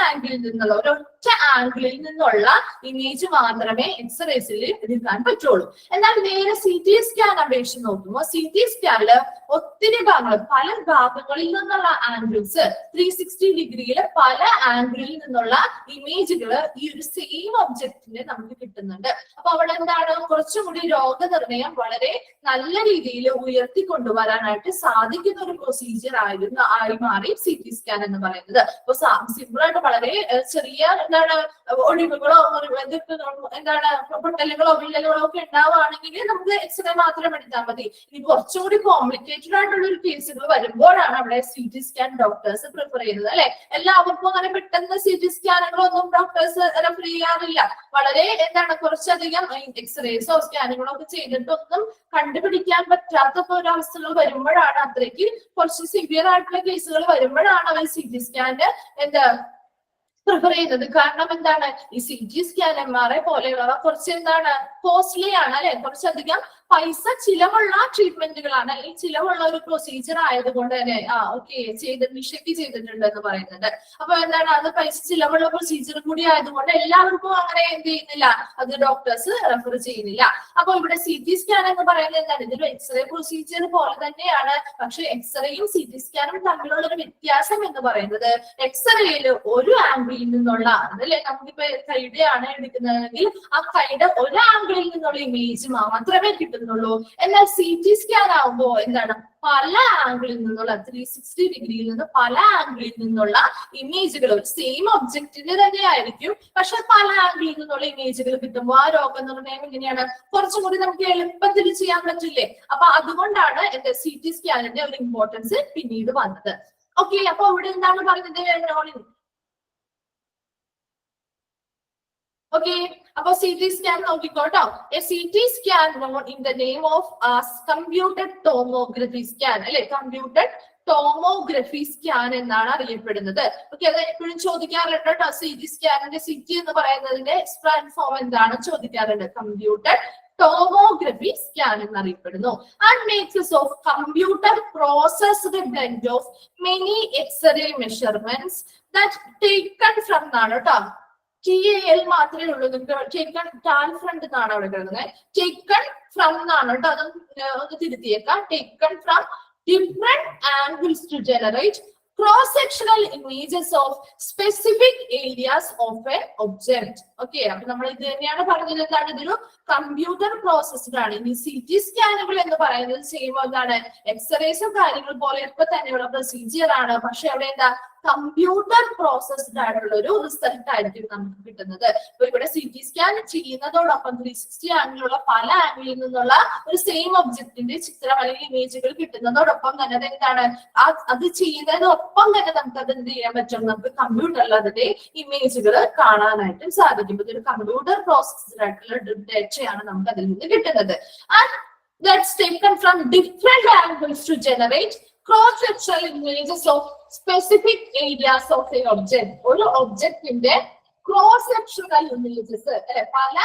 ആംഗിളിൽ നിന്നുള്ള ഒരൊറ്റ ആംഗിളിൽ നിന്നുള്ള ഇമേജ് മാത്രമേ എക്സ്റേസിൽ എടുക്കാൻ പറ്റുള്ളൂ. എന്നാൽ നേരെ CT സ്കാൻ അപേക്ഷിച്ച് നോക്കുമ്പോൾ CT സ്കാനില് ഒത്തിരി ഭാഗങ്ങൾ, പല ഭാഗങ്ങളിൽ നിന്നുള്ള ആംഗിൾസ് 360 ഡിഗ്രിയിൽ പല ആംഗിളിൽ നിന്നുള്ള ഇമേജുകൾ ഈ ഒരു സെയിം ഒബ്ജക്റ്റിന് നമുക്ക് കിട്ടുന്നുണ്ട്. അപ്പൊ അവിടെ എന്താണ്, കുറച്ചും കൂടി രോഗനിർണയം വളരെ നല്ല രീതിയിൽ ഉയർത്തിക്കൊണ്ടുവരാനായിട്ട് സാധിക്കുന്ന ഒരു പ്രൊസീജിയർ ആയി മാറി CT സ്കാൻ എന്ന് പറയുന്നത്. അപ്പൊ സിമ്പിൾ ആയിട്ട് വളരെ ചെറിയ എന്താണ് ഒടിവുകളോ എന്താണ് പൊട്ടലുകളോ വിള്ളലുകളോ ഒക്കെ ഉണ്ടാവുകയാണെങ്കിൽ നമുക്ക് എക്സ്റേ മാത്രം എടുത്താൽ മതി. ഇനി കുറച്ചുകൂടി കോംപ്ലിക്കേറ്റഡ് ആയിട്ടുള്ള ഒരു കേസുകൾ വരുമ്പോഴാണ് അവിടെ CT സ്കാൻ ഡോക്ടേഴ്സ് പ്രിഫർ ചെയ്യുന്നത് അല്ലെ. എല്ലാവർക്കും അങ്ങനെ പെട്ടെന്ന് CT സ്കാനുകളൊന്നും ഡോക്ടേഴ്സ് റെഫർ ചെയ്യാറില്ല. വളരെ എന്താണ് കുറച്ചധികം എക്സ്റേസോ സ്കാനുകളോ ഒക്കെ ചെയ്തിട്ടൊന്നും കണ്ടുപിടിക്കാൻ പറ്റാത്ത ഒരവസ്ഥകൾ വരുമ്പോഴാണ്, അത്രയ്ക്ക് കുറച്ച് സിവിയർ ആയിട്ടുള്ള കേസുകൾ വരുമ്പോഴാണ് അവർ CT സ്കാന് പ്രിഫർ ചെയ്യുന്നത്. കാരണം എന്താണ്, ഈ CT സ്കാൻ MRI പോലെയുള്ളവ കുറച്ച് എന്താണ് കോസ്റ്റ്ലി ആണ് അല്ലെ, കുറച്ചധികം പൈസ ചിലവുള്ള ട്രീറ്റ്മെന്റുകളാണ്, അല്ലെങ്കിൽ ചിലവുള്ള ഒരു പ്രൊസീജിയർ ആയതുകൊണ്ട് തന്നെ നിഷയ്ക്ക് ചെയ്തിട്ടുണ്ട് എന്ന് പറയുന്നത്. അപ്പൊ എന്താണ്, അത് പൈസ ചിലവുള്ള പ്രൊസീജിയർ കൂടി ആയതുകൊണ്ട് എല്ലാവർക്കും അങ്ങനെ എന്ത് ചെയ്യുന്നില്ല, അത് ഡോക്ടേഴ്സ് റെഫർ ചെയ്യുന്നില്ല. അപ്പൊ ഇവിടെ CT സ്കാൻ എന്ന് പറയുന്നത് എന്താണ്, ഇതൊരു എക്സ്റേ പ്രൊസീജിയർ പോലെ തന്നെയാണ്. പക്ഷെ എക്സ്റേയും CT സ്കാനും തമ്മിലുള്ള ഒരു വ്യത്യാസം എന്ന് പറയുന്നത്, എക്സ്റേയിൽ ഒരു ആംഗിളിൽ നിന്നുള്ള അതല്ലേ, നമുക്കിപ്പോ കൈയുടെയാണ് എടുക്കുന്നതെങ്കിൽ ആ കൈയുടെ ഒരു ആംഗിളിൽ നിന്നുള്ള ഇമേജ് മാത്രമേ കിട്ടുന്നുള്ളൂ. എന്നാൽ CT സ്കാൻ ആവുമ്പോ എന്താണ്, പല ആംഗിളിൽ നിന്നുള്ള 360 ഡിഗ്രിയിൽ നിന്ന് പല ആംഗിളിൽ നിന്നുള്ള ഇമേജുകൾ, ഒരു സെയിം ഒബ്ജക്റ്റിന്റെ തന്നെ ആയിരിക്കും, പക്ഷെ പല ആംഗിളിൽ നിന്നുള്ള ഇമേജുകൾ കിട്ടുമ്പോൾ ആ രോഗനിർണയം എങ്ങനെയാണ് കുറച്ചും കൂടി നമുക്ക് എളുപ്പത്തിൽ ചെയ്യാൻ പറ്റില്ലേ. അപ്പൊ അതുകൊണ്ടാണ് എന്റെ CT സ്കാനിന്റെ ഒരു ഇമ്പോർട്ടൻസ് പിന്നീട് വന്നത്. ഓക്കെ, അപ്പൊ ഇവിടെ എന്താണ് പറയുന്നത്, ഓക്കെ. അപ്പൊ CT സ്കാൻ നോക്കിക്കോട്ടോ. A CT scan known in the name of computed tomography scan അല്ലെ, കമ്പ്യൂട്ടഡ് ടോമോഗ്രഫി സ്കാൻ എന്നാണ് അറിയപ്പെടുന്നത്. ഓക്കെ, അത് എപ്പോഴും ചോദിക്കാറുണ്ട് കേട്ടോ. CT സ്കാനിന്റെ CT എന്ന് പറയുന്നതിന്റെ എക്സ്പാൻഡ് ഫോം എന്താണ് ചോദിക്കാറുണ്ട്, കമ്പ്യൂട്ടഡ് ടോമോഗ്രഫി സ്കാൻ എന്നറിയപ്പെടുന്നു. And makes of computer processed blend of many X-ray measurements that taken from എന്നാണ് കേട്ടോ. TAL മാത്രമേ ഉള്ളൂ, നിങ്ങൾക്ക് ടേക്കൺ ടാൽ ഫ്രണ്ട് എന്നാണ് അവിടെ കിടക്കുന്നത്. ടേക്കൺ ഫ്രം എന്നാണ് കേട്ടോ, അതൊന്ന് തിരുത്തിയേക്കാം. Taken from different angles to generate cross-sectional images of specific areas of an object. Okay, അപ്പൊ നമ്മൾ ഇത് തന്നെയാണ് പറഞ്ഞത്, എന്താണ്, ഇതൊരു കമ്പ്യൂട്ടർ പ്രോസസ്ഡ് ആണ്. ഇനി CT സ്കാനുകൾ എന്ന് പറയുന്നത് ചെയ്യുമ്പോൾ എന്താണ്, എക്സ്റേസും കാര്യങ്ങൾ പോലെ ഇപ്പൊ തന്നെയുള്ള പ്രൊസീജിയർ ആണ്. പക്ഷെ അവിടെ എന്താ, കമ്പ്യൂട്ടർ പ്രോസസ്ഡ് ആയിട്ടുള്ള ഒരു റിസൾട്ട് ആയിരിക്കും നമുക്ക് കിട്ടുന്നത്. ഇപ്പൊ ഇവിടെ CT സ്കാൻ ചെയ്യുന്നതോടൊപ്പം 360 ആംഗിളുള്ള പല ആംഗിളിൽ നിന്നുള്ള ഒരു സെയിം ഒബ്ജക്റ്റിന്റെ ചിത്രം അല്ലെങ്കിൽ ഇമേജുകൾ കിട്ടുന്നതോടൊപ്പം തന്നെ അതെന്താണ്, അത് ചെയ്യുന്നതോടൊപ്പം തന്നെ നമുക്ക് അത് എന്ത് ചെയ്യാൻ പറ്റും, നമുക്ക് കമ്പ്യൂട്ടറിൽ അതിന്റെ ഇമേജുകൾ കാണാനായിട്ടും സാധിക്കും. ഇതൊരു കമ്പ്യൂട്ടർ പ്രോസസ്ഡ് ആയിട്ടുള്ള ഡേറ്റയാണ് നമുക്ക് അതിൽ നിന്ന് കിട്ടുന്നത്. And that's taken from different angles to generate cross-sectional images of specific areas of a object. ഒരു ഒബ്ജക്റ്റിന്റെ ക്രോസ് സെക്ഷണൽ ഇമേജസ് പല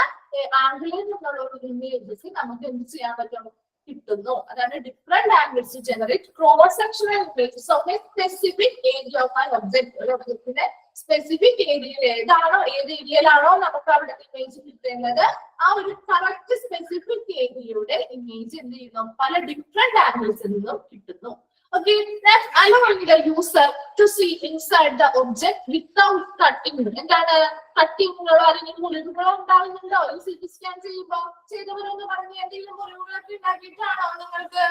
ആംഗിളിൽ നിന്നുള്ള ഒരു ഇമേജസ് നമുക്ക് എന്ത് ചെയ്യാൻ പറ്റും, കിട്ടുന്നു. അതാണ് different angles generate cross sectional images of A specific area of an object. ഒരു ഒബ്ജക്റ്റിന്റെ സ്പെസിഫിക് ഏരിയയിൽ ഏത് ഏരിയയിലാണോ നമുക്ക് അവിടെ ഇമേജ് കിട്ടേണ്ടത്, ആ ഒരു കറക്റ്റ് സ്പെസിഫിക് ഏരിയയുടെ ഇമേജ് എന്ത് ചെയ്യുന്നു, പല ഡിഫറെന്റ് ആംഗിൾസിൽ നിന്നും കിട്ടുന്നു. Okay, that allowing the user to see inside the object without cutting. എന്താണ്, കട്ടിങ്ങുകളോ അല്ലെങ്കിൽ മുറിവുകളോ ഉണ്ടാകുന്നുണ്ടോ ഈ CT സ്കാൻ ചെയ്യുമ്പോൾ? ചെയ്തവരൊന്ന് പറഞ്ഞ്, എന്തെങ്കിലും മുറിവുകളൊക്കെ ഉണ്ടാക്കിയിട്ടാണോ നിങ്ങൾക്ക്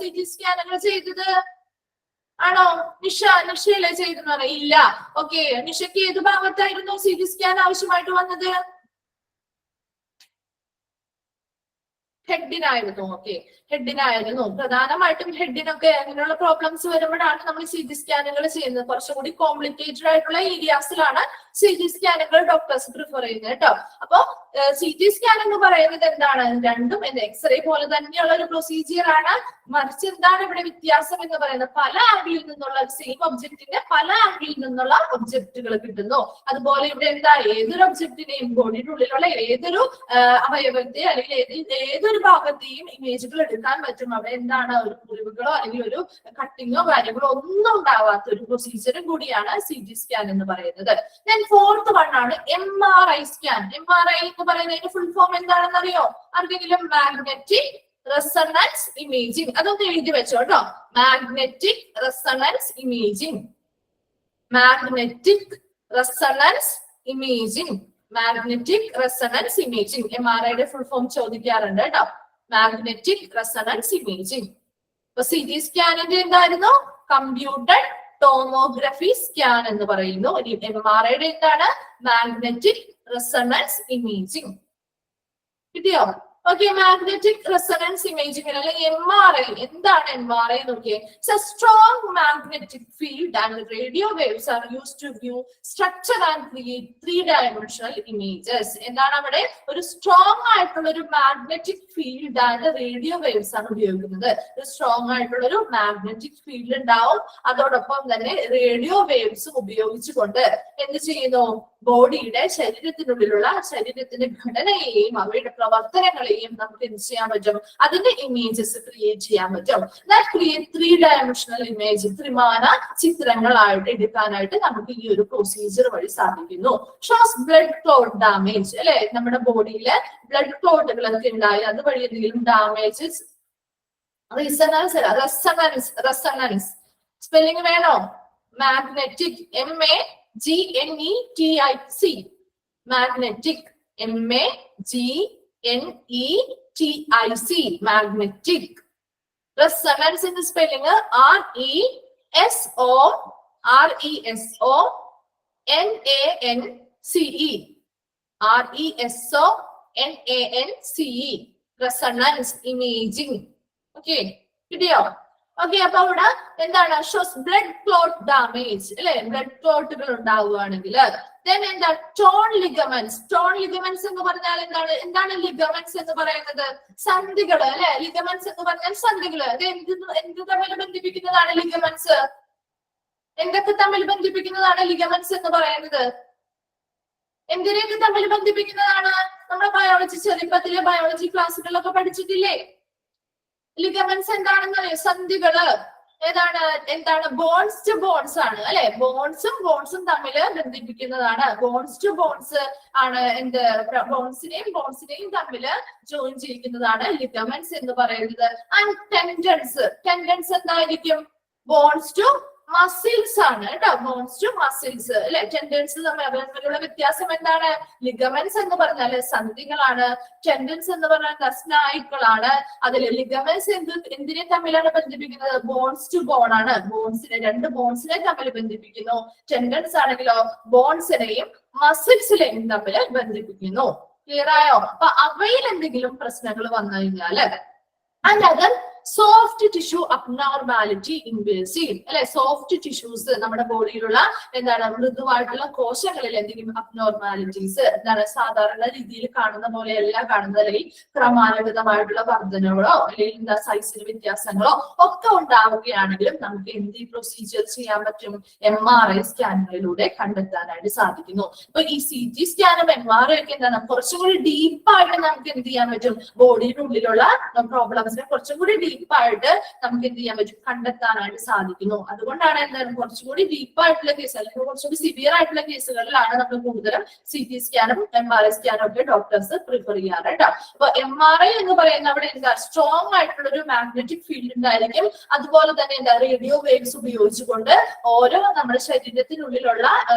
CT സ്കാനുകൾ ചെയ്തത്? ആണോ? നിഷയിലെ ചെയ്തെന്ന് പറയാം, ഇല്ല. ഓക്കെ, നിഷയ്ക്ക് ഏത് ഭാഗത്തായിരുന്നു CT സ്കാൻ ആവശ്യമായിട്ട് വന്നത്? ഹെഡിനായിരുന്നു. ഓക്കെ, ഹെഡിനായിരുന്നു. പ്രധാനമായിട്ടും ഹെഡിനൊക്കെ അങ്ങനെയുള്ള പ്രോബ്ലംസ് വരുമ്പോഴാണ് നമ്മൾ CT സ്കാനുകൾ ചെയ്യുന്നത്. കുറച്ചുകൂടി കോംപ്ലിക്കേറ്റഡ് ആയിട്ടുള്ള ഏരിയാസിലാണ് CT സ്കാനുകൾ ഡോക്ടേഴ്സ് പ്രിഫർ ചെയ്യുന്നത് കേട്ടോ. അപ്പൊ CT സ്കാൻ എന്ന് പറയുന്നത് എന്താണ്, രണ്ടും എക്സ്റേ പോലെ തന്നെയുള്ള ഒരു പ്രൊസീജിയർ ആണ്. മറിച്ച് എന്താണ് ഇവിടെ വ്യത്യാസം എന്ന് പറയുന്നത്, പല ആംഗിളിൽ നിന്നുള്ള സെയിം ഒബ്ജക്റ്റിന്റെ പല ആംഗിളിൽ നിന്നുള്ള ഒബ്ജക്റ്റുകൾ കിട്ടുന്നു. അതുപോലെ ഇവിടെ എന്താ, ഏതൊരു ഒബ്ജക്റ്റിനെയും ബോഡിയുടെ ഉള്ളിലുള്ള ഏതൊരു അവയവത്തെ അല്ലെങ്കിൽ ഏതൊരു ഭാഗത്തെയും ഇമേജുകൾ എടുക്കാൻ പറ്റും. അവിടെ എന്താണ്, ഒരു മുറിവുകളോ അല്ലെങ്കിൽ ഒരു കട്ടിങ്ങോ കാര്യങ്ങളോ ഒന്നും ഉണ്ടാവാത്ത ഒരു പ്രൊസീജിയറും കൂടിയാണ് CT സ്കാൻ എന്ന് പറയുന്നത്. ദെൻ ഫോർത്ത് വൺ ആണ് MRI സ്കാൻ. MRI എന്ന് പറയുന്നതിന്റെ ഫുൾ ഫോം എന്താണെന്ന് അറിയോ ആർക്കെങ്കിലും? Magnetic resonance imaging. അതൊന്ന് എഴുതി വെച്ചോ കേട്ടോ. Magnetic resonance imaging, magnetic resonance imaging, magnetic resonance imaging. MRIയുടെ ഫുൾ ഫോം ചോദിക്കാറുണ്ട് കേട്ടോ, മാഗ്നെറ്റിക് റെസൊണൻസ് ഇമേജിംഗ്. അപ്പൊ CT സ്കാനിന്റെ എന്തായിരുന്നു? കമ്പ്യൂട്ടഡ് ടോമോഗ്രഫി സ്കാൻ എന്ന് പറയുന്നു. MRIയുടെ എന്താണ്? Magnetic resonance imaging. കിട്ടിയോ? ഓക്കെ, മാഗ്നറ്റിക് റെസൊണൻസ് ഇമേജിംഗ് അല്ലെങ്കിൽ MRI. എന്താണ് MRI നോക്കിയേ? It's a strong magnetic field and radio waves are used to view structure and create 3-dimensional images. എന്താണ് അവിടെ? ഒരു സ്ട്രോങ് ആയിട്ടുള്ള ഒരു magnetic field and radio waves ആണ് ഉപയോഗിക്കുന്നത്. ഒരു സ്ട്രോങ് ആയിട്ടുള്ള ഒരു മാഗ്നറ്റിക് ഫീൽഡ് ഉണ്ടാവും, അതോടൊപ്പം തന്നെ റേഡിയോ വേവ്സും ഉപയോഗിച്ചുകൊണ്ട് എന്ത് ചെയ്യുന്നു? ബോഡിയുടെ ശരീരത്തിനുള്ളിലുള്ള ശരീരത്തിന്റെ ഘടനയെയും അവയുടെ പ്രവർത്തനങ്ങളെയും നമുക്ക് എന്ത് ചെയ്യാൻ പറ്റും? അതിന്റെ ഇമേജസ് ക്രിയേറ്റ് ചെയ്യാൻ പറ്റും. ദാറ്റ് ക്രിയേറ്റ് 3-dimensional ഇമേജ്, ത്രിമാന ചിത്രങ്ങളായിട്ട് എടുക്കാനായിട്ട് നമുക്ക് ഈ ഒരു പ്രൊസീജിയർ വഴി സാധിക്കുന്നു. ഷോസ് ബ്ലഡ് ക്ലോട്ട് ഡാമേജ്, അല്ലെ? നമ്മുടെ ബോഡിയിലെ ബ്ലഡ് ക്ലോട്ടുകളൊക്കെ ഉണ്ടായി അതുവഴി എന്തെങ്കിലും ഡാമേജസ്. റെസണൻസ് സ്പെല്ലിംഗ് വേണോ? Magnetic, MAGNETIC, magnetic, MAGNETIC, magnetic. Resonance in the spelling RESONANCE, resonance imaging. Okay, കിട്ടിയോ? ഓക്കെ, അപ്പൊ അവിടെ എന്താണ്? ഷോസ് ബ്ലഡ് ക്ലോട്ട് ഡാമേജ്, അല്ലെ? ബ്ലഡ് ക്ലോട്ടുകൾ ഉണ്ടാവുകയാണെങ്കിൽ then എന്താ? Tone ligaments. ടോൺ ലിഗമെന്റ്സ് എന്ന് പറഞ്ഞാൽ എന്താണ്? എന്താണ് ലിഗമെന്റ്സ് എന്ന് പറയുന്നത്? സന്ധികൾ, അല്ലെ? ലിഗമെന്റ്സ് എന്ന് പറഞ്ഞാൽ സന്ധികള്. എന്ത് തമ്മിൽ ബന്ധിപ്പിക്കുന്നതാണ് ലിഗമെന്റ്സ്? എന്തൊക്കെ തമ്മിൽ ബന്ധിപ്പിക്കുന്നതാണ് ലിഗമെന്റ്സ് എന്ന് പറയുന്നത്? എന്തിനെയൊക്കെ തമ്മിൽ ബന്ധിപ്പിക്കുന്നതാണ്? നമ്മുടെ ബയോളജി, ചെറുപ്പത്തിലെ ബയോളജി ക്ലാസ്സുകളിലൊക്കെ പഠിച്ചിട്ടില്ലേ? ലിഗമെന്റ്സ് എന്താണെന്ന് അറിയോ? സന്ധികള്. എന്താണ്? ബോൺസ് ടു ബോൺസ് ആണ്, അല്ലെ? ബോൺസും തമ്മിൽ ബന്ധിപ്പിക്കുന്നതാണ്. ബോൺസ് ടു ബോൺസ് ആണ് എന്ത്? ബോൺസിനെയും തമ്മിൽ ജോയിൻ ചെയ്യിക്കുന്നതാണ് ലിഗമെന്റ്സ് എന്ന് പറയുന്നത്. ആൻഡ് ടെൻഡൻസ് എന്തായിരിക്കും? ബോൺസ് ടു മസിൽസ് ആണ് കേട്ടോ. ബോൺസ് ടു മസിൽസ്, അല്ലെ? ടെൻഡൻസ് തമ്മിലുള്ള വ്യത്യാസം എന്താണ്? ലിഗമെന്റ്സ് എന്ന് പറഞ്ഞാൽ സന്ധികളാണ്, ടെൻഡൻസ് എന്ന് പറഞ്ഞാൽ സ്നായുക്കളാണ്. അതിൽ ലിഗമെന്റ്സ് എന്തിനെ തമ്മിലാണ് ബന്ധിപ്പിക്കുന്നത്? ബോൺസ് ടു ബോൺ ആണ്. രണ്ട് ബോൺസിനെ തമ്മിൽ ബന്ധിപ്പിക്കുന്നു. ടെൻഡൻസ് ആണെങ്കിലോ ബോൺസിനെയും മസിൽസിനെയും തമ്മിൽ ബന്ധിപ്പിക്കുന്നു. ക്ലിയർ ആയോ? അപ്പൊ അവയിൽ എന്തെങ്കിലും പ്രശ്നങ്ങൾ വന്നു കഴിഞ്ഞാല് അല്ലാതെ സോഫ്റ്റ് ടിഷ്യൂ അബ്നോർമാലിറ്റി ഇൻവേസീവ്, അല്ലെ? സോഫ്റ്റ് ടിഷ്യൂസ്, നമ്മുടെ ബോഡിയിലുള്ള എന്താണ്? മൃദുവായിട്ടുള്ള കോശങ്ങളിൽ എന്തെങ്കിലും അബ്നോർമാലിറ്റീസ്, എന്താണ്? സാധാരണ രീതിയിൽ കാണുന്ന പോലെയല്ല കാണുന്നത്, അല്ലെങ്കിൽ ക്രമാനുഗതമായിട്ടുള്ള വർധനകളോ അല്ലെങ്കിൽ എന്താ സൈസിന് വ്യത്യാസങ്ങളോ ഒക്കെ ഉണ്ടാവുകയാണെങ്കിലും നമുക്ക് എന്ത് പ്രൊസീജിയർ ചെയ്യാൻ പറ്റും? MRI സ്കാനുകളിലൂടെ കണ്ടെത്താനായിട്ട് സാധിക്കുന്നു. അപ്പൊ ഈ CT സ്കാനും MRI ഒക്കെ എന്താണ്? കുറച്ചും കൂടി ഡീപ്പായിട്ട് നമുക്ക് എന്ത് ചെയ്യാൻ പറ്റും? ബോഡിയുടെ ഉള്ളിലുള്ള പ്രോബ്ലംസിനെ കുറച്ചും കൂടി ഡീപ്പായിട്ട് നമുക്ക് എന്ത് ചെയ്യാൻ പറ്റും? കണ്ടെത്താനായിട്ട് സാധിക്കുന്നു. അതുകൊണ്ടാണ് എന്താണ്? കുറച്ചുകൂടി ഡീപ്പായിട്ടുള്ള കേസ് അല്ലെങ്കിൽ കുറച്ചുകൂടി സിവിയർ ആയിട്ടുള്ള കേസുകളിലാണ് നമ്മൾ കൂടുതലും CT സ്കാനും MRI സ്കാനും ഒക്കെ ഡോക്ടേഴ്സ് പ്രിഫർ ചെയ്യാറ് കേട്ടോ. അപ്പൊ MRI എന്ന് പറയുന്ന അവിടെ എന്താ? സ്ട്രോങ് ആയിട്ടുള്ള ഒരു മാഗ്നറ്റിക് ഫീൽഡ് ഉണ്ടായിരിക്കും. അതുപോലെ തന്നെ എന്താ? റേഡിയോ വേവ്സ് ഉപയോഗിച്ചുകൊണ്ട് ഓരോ നമ്മുടെ ശരീരത്തിനുള്ളിലുള്ള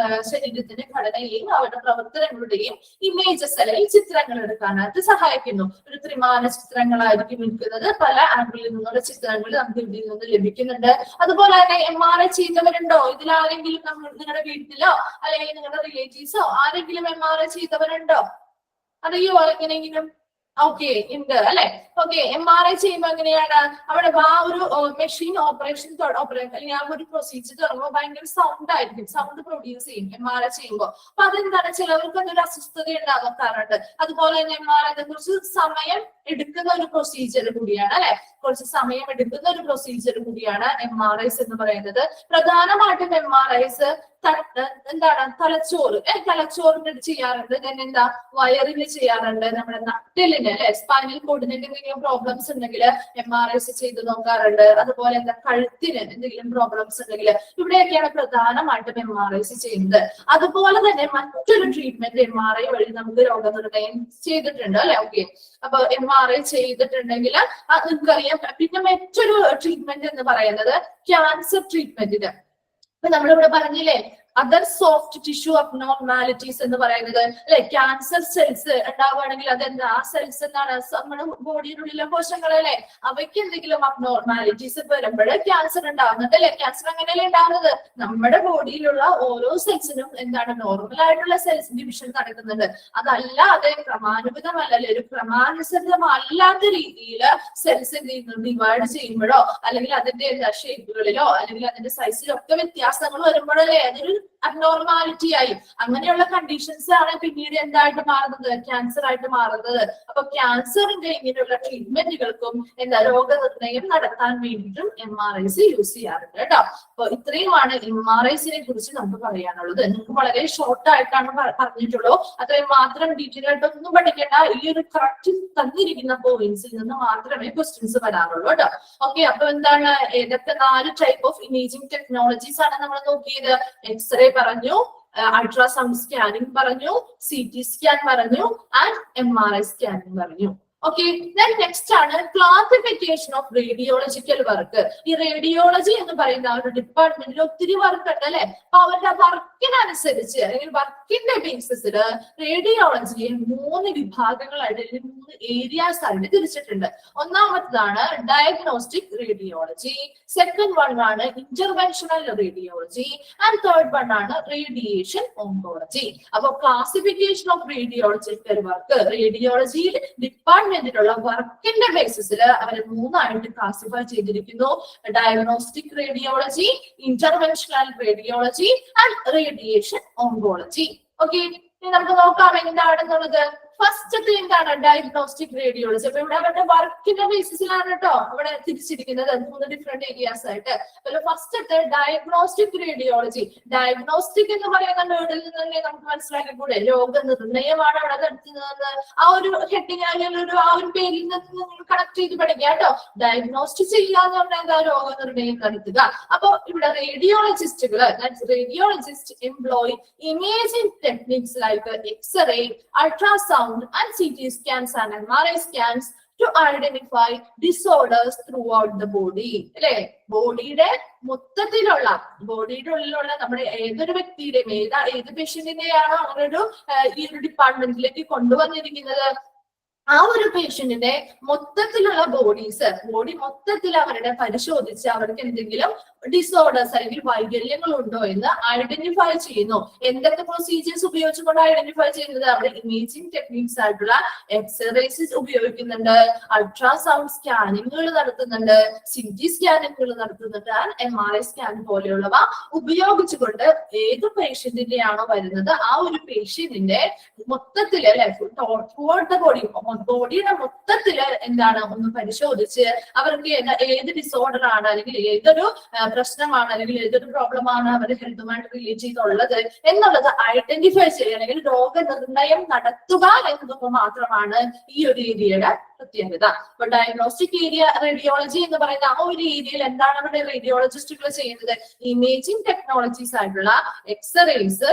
ശരീരത്തിന്റെ ഘടനയെയും അവരുടെ പ്രവർത്തനങ്ങളുടെയും ഇമേജസ് അല്ലെങ്കിൽ ചിത്രങ്ങൾ എടുക്കാനായിട്ട് സഹായിക്കുന്നു. ഒരു ത്രിമാന ചിത്രങ്ങളായിരിക്കും എടുക്കുന്നത്. പല ആംഗിളിൽ നിന്നുള്ള ചിത്രങ്ങൾ നമുക്ക് ഇതിൽ നിന്ന് ലഭിക്കുന്നുണ്ട്. അതുപോലെ തന്നെ MRI ചെയ്തവരുണ്ടോ? ഇതിൽ ആരെങ്കിലും നിങ്ങളുടെ വീട്ടിലോ അല്ലെങ്കിൽ നിങ്ങളുടെ റിലേറ്റീവ്സോ ആരെങ്കിലും MRI ചെയ്തവരുണ്ടോ? അറിയോ എങ്ങനെയെങ്കിലും? ഓക്കെ, ഉണ്ട് അല്ലെ? ഓക്കെ, MRI ചെയ്യുമ്പോൾ എങ്ങനെയാണ്? അവിടെ ആ ഒരു മെഷീൻ ഓപ്പറേഷൻ അല്ലെങ്കിൽ ആ ഒരു പ്രൊസീജിയർ തുടങ്ങുമ്പോൾ ഭയങ്കര സൗണ്ട് ആയിരിക്കും, സൗണ്ട് പ്രൊഡ്യൂസ് ചെയ്യും MRI ചെയ്യുമ്പോൾ. അപ്പൊ അതെന്താണ്? ചിലവർക്ക് ഒരു അസ്വസ്ഥത ഉണ്ടാകാറുണ്ട്. അതുപോലെ തന്നെ MRI കുറച്ച് സമയം എടുക്കുന്ന ഒരു പ്രൊസീജിയർ കൂടിയാണ്, അല്ലെ? കുറച്ച് സമയം എടുക്കുന്ന ഒരു പ്രൊസീജിയർ കൂടിയാണ് MRIs എന്ന് പറയുന്നത്. പ്രധാനമായിട്ടും MRIs എന്താണ്? തലച്ചോറിന് ചെയ്യാറുണ്ട്. എന്താ? വയറിന് ചെയ്യാറുണ്ട്. നമ്മുടെ നട്ടലിന്, അല്ലെ? സ്പൈനൽ കോഡിന് എന്തെങ്കിലും പ്രോബ്ലംസ് ഉണ്ടെങ്കിൽ MRIs ചെയ്ത് നോക്കാറുണ്ട്. അതുപോലെ എന്താ? കഴുത്തിന് എന്തെങ്കിലും പ്രോബ്ലംസ് ഉണ്ടെങ്കിൽ ഇവിടെയൊക്കെയാണ് പ്രധാനമായിട്ടും MRIs ചെയ്യുന്നത്. അതുപോലെ തന്നെ മറ്റൊരു ട്രീറ്റ്മെന്റ് MRI വഴി നമുക്ക് രോഗനിർണയം ചെയ്തിട്ടുണ്ട്, അല്ലെ? ഓക്കെ, അപ്പൊ MRI ചെയ്തിട്ടുണ്ടെങ്കിൽ നിങ്ങൾക്കറിയാം. പിന്നെ മറ്റൊരു ട്രീറ്റ്മെന്റ് എന്ന് പറയുന്നത് ക്യാൻസർ ട്രീറ്റ്മെന്റിന്. ഇപ്പൊ നമ്മളിവിടെ പറഞ്ഞില്ലേ, അതർ സോഫ്റ്റ് ടിഷ്യൂ അബ്നോർമാലിറ്റീസ് എന്ന് പറയുന്നത് അല്ലെ, ക്യാൻസർ സെൽസ് ഉണ്ടാവുകയാണെങ്കിൽ അതെന്താ, ആ സെൽസ് എന്താണ്, നമ്മുടെ ബോഡിയിലുള്ള കോശങ്ങളല്ലേ, അവയ്ക്ക് എന്തെങ്കിലും അബ്നോർമാലിറ്റീസ് വരുമ്പോൾ ക്യാൻസർ ഉണ്ടാവുന്നുണ്ട് അല്ലെ. ക്യാൻസർ അങ്ങനെയല്ലേ ഉണ്ടാവുന്നത്, നമ്മുടെ ബോഡിയിലുള്ള ഓരോ സെൽസിനും എന്താണ് നോർമൽ ആയിട്ടുള്ള സെൽസ് ഡിവിഷൻ നടക്കുന്നുണ്ട്. അതല്ലാതെ ക്രമാനുഗതമല്ല അല്ലെ, ഒരു ക്രമാനുസൃതമല്ലാത്ത രീതിയിൽ സെൽസ് എന്ത് ചെയ്യുന്നു, ഡിവൈഡ് ചെയ്യുമ്പോഴോ അല്ലെങ്കിൽ അതിന്റെ എന്താ ഷേപ്പുകളിലോ അല്ലെങ്കിൽ അതിന്റെ സൈസിലോ ഒക്കെ വ്യത്യാസങ്ങൾ വരുമ്പോഴല്ലേ അതൊരു അബ്നോർമാലിറ്റി ആയി. അങ്ങനെയുള്ള കണ്ടീഷൻസ് ആണ് പിന്നീട് എന്തായിട്ട് മാറുന്നത്, ക്യാൻസർ ആയിട്ട് മാറുന്നത്. അപ്പൊ ക്യാൻസറിന്റെ ഇങ്ങനെയുള്ള ട്രീറ്റ്മെന്റുകൾക്കും എന്താ രോഗനിർണയം നടത്താൻ വേണ്ടിയിട്ടും MRIs യൂസ് ചെയ്യാറുണ്ട് കേട്ടോ. അപ്പൊ ഇത്രയുമാണ് MRIs കുറിച്ച് നമുക്ക് പറയാനുള്ളത്. നിങ്ങൾക്ക് വളരെ ഷോർട്ട് ആയിട്ടാണ് പറഞ്ഞിട്ടുള്ളൂ, അത്രയും മാത്രം ഡീറ്റെയിൽ ആയിട്ടൊന്നും പഠിക്കേണ്ട. ഈ ഒരു കറക്റ്റ് തന്നിരിക്കുന്ന പോയിന്റ്സിൽ നിന്ന് മാത്രമേ ക്വസ്റ്റ്യൻസ് വരാറുള്ളൂ കേട്ടോ. ഓക്കെ, അപ്പൊ എന്താണ്, ഏതൊക്കെ 4 ടൈപ്പ് ഓഫ് ഇമേജിംഗ് ടെക്നോളജീസ് ആണ് നമ്മൾ നോക്കിയത്. എക്സ്റേ പറഞ്ഞു, അൾട്രാസൗണ്ട് സ്കാനിങ് പറഞ്ഞു, CT സ്കാൻ പറഞ്ഞു, ആൻഡ് MRI സ്കാനിങ് പറഞ്ഞു. ഓക്കെ, നെക്സ്റ്റ് ആണ് ക്ലാസിഫിക്കേഷൻ ഓഫ് റേഡിയോളജിക്കൽ വർക്ക്. ഈ റേഡിയോളജി എന്ന് പറയുന്ന ആ ഒരു ഡിപ്പാർട്ട്മെന്റിൽ ഒത്തിരി വർക്ക് ഉണ്ട് അല്ലെ. അപ്പൊ അവരുടെ വർക്കിനനുസരിച്ച് അല്ലെങ്കിൽ വർക്കിന്റെ ബേസിസിൽ റേഡിയോളജിയെ 3 വിഭാഗങ്ങളായിട്ട് അല്ലെങ്കിൽ 3 ഏരിയാസ് ആയിട്ട് തിരിച്ചിട്ടുണ്ട്. ഒന്നാമത്തതാണ് ഡയഗ്നോസ്റ്റിക് റേഡിയോളജി, സെക്കൻഡ് വൺ ആണ് interventional radiology, and third one ആണ് റേഡിയേഷൻ ഓങ്കോളജി. അപ്പൊ ക്ലാസിഫിക്കേഷൻ ഓഫ് റേഡിയോളജിക്കൽ വർക്ക്, റേഡിയോളജിയിൽ ഡിപ്പാർട്ട്മെന്റിലുള്ള വർക്കിന്റെ ബേസിസിൽ അവരെ 3 ആയിട്ട് ക്ലാസിഫൈ ചെയ്തിരിക്കുന്നു. Diagnostic radiology, interventional radiology and radiation oncology. Okay, ഇനി നമുക്ക് നോക്കാം എന്താണെന്നുള്ളത്. ഫസ്റ്റ് എന്താണ് ഡയഗ്നോസ്റ്റിക് റേഡിയോളജി. അപ്പൊ ഇവിടെ അവരുടെ വർക്കിന്റെ ബേസിസിലാണ് കേട്ടോ അവിടെ തിരിച്ചിരിക്കുന്നത് 3 ഡിഫറെന്റ് ഏരിയാസ് ആയിട്ട്. അപ്പൊ ഫസ്റ്റ് ഡയഗ്നോസ്റ്റിക് റേഡിയോളജി. ഡയഗ്നോസ്റ്റിക് എന്ന് പറയുന്ന വേർഡിൽ നിന്ന് തന്നെ നമുക്ക് മനസ്സിലാക്കിക്കൂടെ, രോഗനിർണയമാണ് അവിടെ നടത്തുന്നത്. ആ ഒരു ഹെഡിങ് അല്ലെങ്കിൽ ആ ഒരു പേരിൽ നിന്ന് കണക്ട് ചെയ്ത് പഠിക്കുക കേട്ടോ. ഡയഗ്നോസ്റ്റിക് ചെയ്യാന്ന് പറഞ്ഞാൽ എന്താ, രോഗനിർണയം നടത്തുക. അപ്പൊ ഇവിടെ റേഡിയോളജിസ്റ്റുകൾ, radiologist employ imaging techniques like x-ray, ultrasound and CT scans and MRI scans to identify disorders throughout the body. അല്ലെ, ബോഡിയുടെ മൊത്തത്തിലുള്ള ബോഡിയുടെ ഉള്ളിലുള്ള നമ്മുടെ ഏതൊരു വ്യക്തിയുടെയും ഏത് പേഷ്യന്റിനെയാണോ അങ്ങനൊരു ഈ ഒരു ഡിപ്പാർട്ട്മെന്റിലേക്ക് കൊണ്ടുവന്നിരിക്കുന്നത്, ആ ഒരു പേഷ്യന്റിന്റെ മൊത്തത്തിലുള്ള ബോഡി മൊത്തത്തിൽ അവരുടെ പരിശോധിച്ച് അവർക്ക് എന്തെങ്കിലും ഡിസോർഡേഴ്സ് അല്ലെങ്കിൽ വൈകല്യങ്ങൾ ഉണ്ടോ എന്ന് ഐഡന്റിഫൈ ചെയ്യുന്നു. എന്തൊക്കെ പ്രൊസീജിയേഴ്സ് ഉപയോഗിച്ചുകൊണ്ട് ഐഡന്റിഫൈ ചെയ്യുന്നത്, അവിടെ ഇമേജിംഗ് ടെക്നിക്സ് ആയിട്ടുള്ള എക്സ്റേസ് ഉപയോഗിക്കുന്നുണ്ട്, അൾട്രാസൗണ്ട് സ്കാനിങ്ങുകൾ നടത്തുന്നുണ്ട്, CT സ്കാനിങ്ങുകൾ നടത്തുന്നുണ്ട്, MRI സ്കാൻ പോലെയുള്ളവ ഉപയോഗിച്ചുകൊണ്ട് ഏത് പേഷ്യന്റിന്റെയാണോ വരുന്നത് ആ ഒരു പേഷ്യന്റിന്റെ മൊത്തത്തിൽ അല്ലെ ബോഡിയുടെ മൊത്തത്തില് എന്താണ് ഒന്ന് പരിശോധിച്ച് അവർക്ക് ഏത് ഡിസോർഡർ ആണ് അല്ലെങ്കിൽ ഏതൊരു പ്രശ്നമാണ് അല്ലെങ്കിൽ ഏതൊരു പ്രോബ്ലം ആണ് അവരുടെ ഹെൽത്തുമായിട്ട് റിലേറ്റ് ചെയ്തുള്ളത് എന്നുള്ളത് ഐഡന്റിഫൈ ചെയ്യുക അല്ലെങ്കിൽ രോഗനിർണയം നടത്തുക എന്നത് മാത്രമാണ് ഈ ഒരു ഏരിയയുടെ പ്രത്യേകത. അപ്പൊ ഡയഗ്നോസ്റ്റിക് ഏരിയ റേഡിയോളജി എന്ന് പറയുന്ന ആ ഒരു ഏരിയയിൽ എന്താണ് അവരുടെ റേഡിയോളജിസ്റ്റുകൾ ചെയ്യുന്നത്, ഇമേജിംഗ് ടെക്നോളജീസ് ആയിട്ടുള്ള X-rays,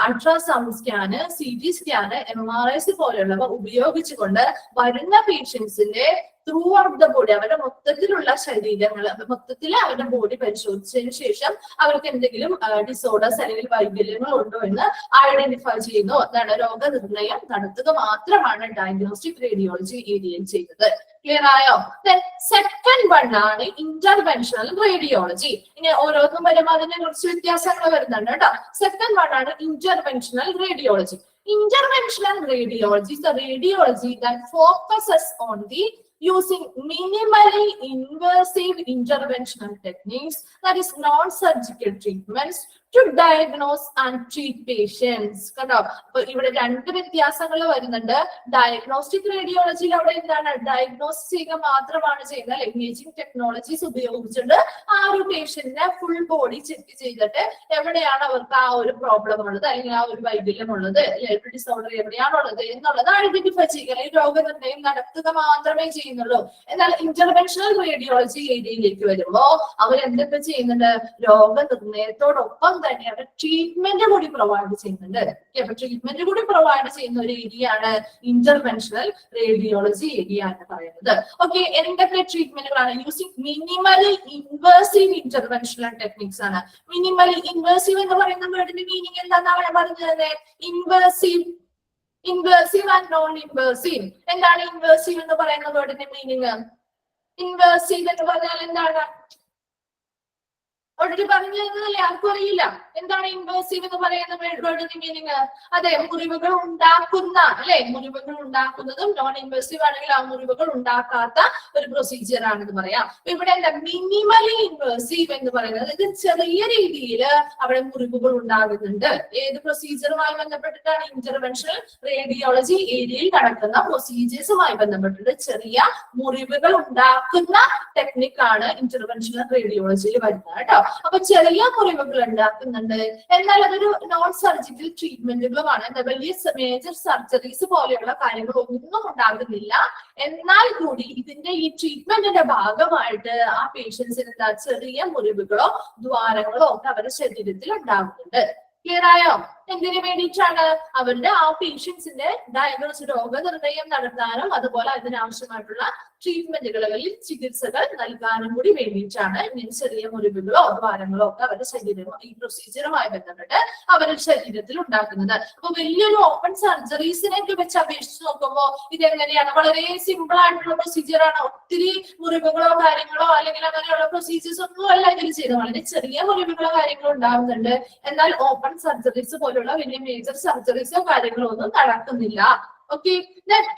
ultrasound scan, CT scan, MRIs പോലെയുള്ളവ ഉപയോഗിച്ചുകൊണ്ട് വരുന്ന പേഷ്യൻസിന്റെ ത്രൂ ഔട്ട് ദ ബോഡി അവരുടെ മൊത്തത്തിലുള്ള ശരീരങ്ങൾ മൊത്തത്തിൽ അവരുടെ ബോഡി പരിശോധിച്ചതിന് ശേഷം അവർക്ക് എന്തെങ്കിലും ഡിസോർഡേഴ്സ് അല്ലെങ്കിൽ വൈകല്യങ്ങൾ ഉണ്ടോ എന്ന് ഐഡന്റിഫൈ ചെയ്യുന്നു. അതാണ് രോഗനിർണയം നടത്തുക മാത്രമാണ് ഡയഗ്നോസ്റ്റിക് റേഡിയോളജി ഏരിയയിൽ ചെയ്യുന്നത്. ക്ലിയർ ആയോ? സെക്കൻഡ് വൺ ആണ് ഇന്റർവെൻഷണൽ റേഡിയോളജി. ഇനി ഓരോന്നും വരുമ്പോൾ അതിനെ കുറച്ച് വ്യത്യാസങ്ങൾ വരുന്നുണ്ട് കേട്ടോ. സെക്കൻഡ് വൺ ആണ് interventional radiology. Interventional radiology is a radiology that focuses on the using minimally invasive interventional techniques, that is non-surgical treatments, to diagnose and treat patients. കേട്ടോ, അപ്പൊ ഇവിടെ 2 വ്യത്യാസങ്ങൾ വരുന്നുണ്ട്. ഡയഗ്നോസ്റ്റിക് റേഡിയോളജിയിൽ അവിടെ എന്താണ് ഡയഗ്നോസ് ചെയ്യുക മാത്രമാണ് ചെയ്യുന്നത്. ഇമേജിംഗ് ടെക്നോളജീസ് ഉപയോഗിച്ചിട്ട് ആ ഒരു പേഷ്യന്റിനെ ഫുൾ ബോഡി ചെക്ക് ചെയ്തിട്ട് എവിടെയാണ് അവർക്ക് ആ ഒരു പ്രോബ്ലം ഉള്ളത് അല്ലെങ്കിൽ ആ ഒരു വൈകല്യം ഉള്ളത് അല്ലെങ്കിൽ ഡിസോർഡർ എവിടെയാണുള്ളത് എന്നുള്ളത് ഐഡന്റിഫൈ ചെയ്യുക, രോഗനിർണയം നടത്തുക മാത്രമേ ചെയ്യുന്നുള്ളൂ. എന്നാൽ ഇന്റർവെൻഷണൽ റേഡിയോളജി ഏരിയയിലേക്ക് വരുമ്പോ അവരെന്തൊക്കെ ചെയ്യുന്നുണ്ട്, രോഗനിർണയത്തോടൊപ്പം തന്നെ അവിടെ ട്രീറ്റ്മെന്റ് കൂടി പ്രൊവൈഡ് ചെയ്യുന്നുണ്ട്. അപ്പൊ ട്രീറ്റ്മെന്റ് കൂടി പ്രൊവൈഡ് ചെയ്യുന്ന ഒരു ഏരിയ ആണ് ഇന്റർവെൻഷണൽ റേഡിയോളജി ഏരിയ എന്ന് പറയുന്നത്. ഓക്കെ, എന്തൊക്കെ ട്രീറ്റ്മെന്റുകളാണ്? Using minimally invasive interventional techniques ആണ്. മിനിമലി ഇൻവേഴ്സീവ് എന്ന് പറയുന്ന വേർഡിന്റെ മീനിങ് എന്താണെന്നാണ് ഞാൻ പറഞ്ഞത്? Invasive and non invasive. എന്താണ് ഇൻവേഴ്സീവ് എന്ന് പറയുന്ന വേർഡിന്റെ മീനിങ്? ഇൻവേഴ്സീവ് എന്ന് പറഞ്ഞാൽ എന്താണ്? ഓൾറെഡി പറഞ്ഞു തരുന്നതല്ലേ, ആർക്കും അറിയില്ല എന്താണ് ഇൻവേഴ്സീവ് എന്ന് പറയുന്ന വേർഡിന്റെ മീനിങ്. അതെ, മുറിവുകൾ ഉണ്ടാക്കുന്ന, അല്ലെ, മുറിവുകൾ ഉണ്ടാക്കുന്നതും നോൺ ഇൻവേഴ്സീവ് ആണെങ്കിൽ ആ മുറിവുകൾ ഉണ്ടാക്കാത്ത ഒരു പ്രൊസീജിയർ ആണെന്ന് പറയാം. ഇവിടെ എന്താ മിനിമലി ഇൻവേഴ്സീവ് എന്ന് പറയുന്നത്? ഇത് ചെറിയ രീതിയിൽ അവിടെ മുറിവുകൾ ഉണ്ടാകുന്നുണ്ട്. ഏത് പ്രൊസീജിയറുമായി ബന്ധപ്പെട്ടിട്ടാണ്? ഇന്റർവെൻഷണൽ റേഡിയോളജി ഏരിയയിൽ നടക്കുന്ന പ്രൊസീജിയേഴ്സുമായി ബന്ധപ്പെട്ടിട്ട് ചെറിയ മുറിവുകൾ ഉണ്ടാക്കുന്ന ടെക്നിക്കാണ് ഇന്റർവെൻഷണൽ റേഡിയോളജിയിൽ വരുന്നത് കേട്ടോ. അപ്പൊ ചെറിയ മുറിവുകൾ ഉണ്ടാക്കുന്നുണ്ട്, എന്നാൽ അതൊരു നോൺ സർജിക്കൽ ട്രീറ്റ്മെന്റുകളുമാണ്. എന്താ, വലിയ മേജർ സർജറീസ് പോലെയുള്ള കാര്യങ്ങൾ ഒന്നും ഉണ്ടാകുന്നില്ല. എന്നാൽ കൂടി ഇതിന്റെ ഈ ട്രീറ്റ്മെന്റിന്റെ ഭാഗമായിട്ട് ആ പേഷ്യൻസിന് എന്താ ചെറിയ മുറിവുകളോ ദ്വാരങ്ങളോ ഒക്കെ അവരുടെ ശരീരത്തിൽ ഉണ്ടാകുന്നുണ്ട്. ക്ലിയർ ആയോ? എന്തിനു വേണ്ടിയിട്ടാണ്? അവരുടെ ആ പേഷ്യൻസിന്റെ ഡയഗ്നോസ് രോഗനിർണയം നടത്താനും അതുപോലെ അതിനാവശ്യമായിട്ടുള്ള ട്രീറ്റ്മെന്റുകളിൽ ചികിത്സകൾ നൽകാനും കൂടി വേണ്ടിയിട്ടാണ് ഇങ്ങനെ ചെറിയ മുറിവുകളോ ദ്വാരങ്ങളോ ഒക്കെ അവരുടെ ശരീരം ഈ പ്രൊസീജിയറുമായി ബന്ധപ്പെട്ട് അവരുടെ ശരീരത്തിൽ ഉണ്ടാക്കുന്നത്. അപ്പൊ വലിയൊരു ഓപ്പൺ സർജറീസിനെയൊക്കെ വെച്ച് അപേക്ഷിച്ച് നോക്കുമ്പോൾ ഇതെങ്ങനെയാണ്? വളരെ സിമ്പിൾ ആയിട്ടുള്ള പ്രൊസീജിയർ ആണ്. ഒത്തിരി മുറിവുകളോ കാര്യങ്ങളോ അല്ലെങ്കിൽ അങ്ങനെയുള്ള പ്രൊസീജിയേഴ്സ് ഒന്നും അല്ല ഇതിൽ ചെയ്ത്. വളരെ ചെറിയ മുറിവുകളോ കാര്യങ്ങളോ ഉണ്ടാകുന്നുണ്ട്, എന്നാൽ ഓപ്പൺ സർജറീസ് പോലുള്ള വലിയ മേജർ സർജറീസോ കാര്യങ്ങളോ ഒന്നും നടക്കുന്നില്ല. ഓക്കെ,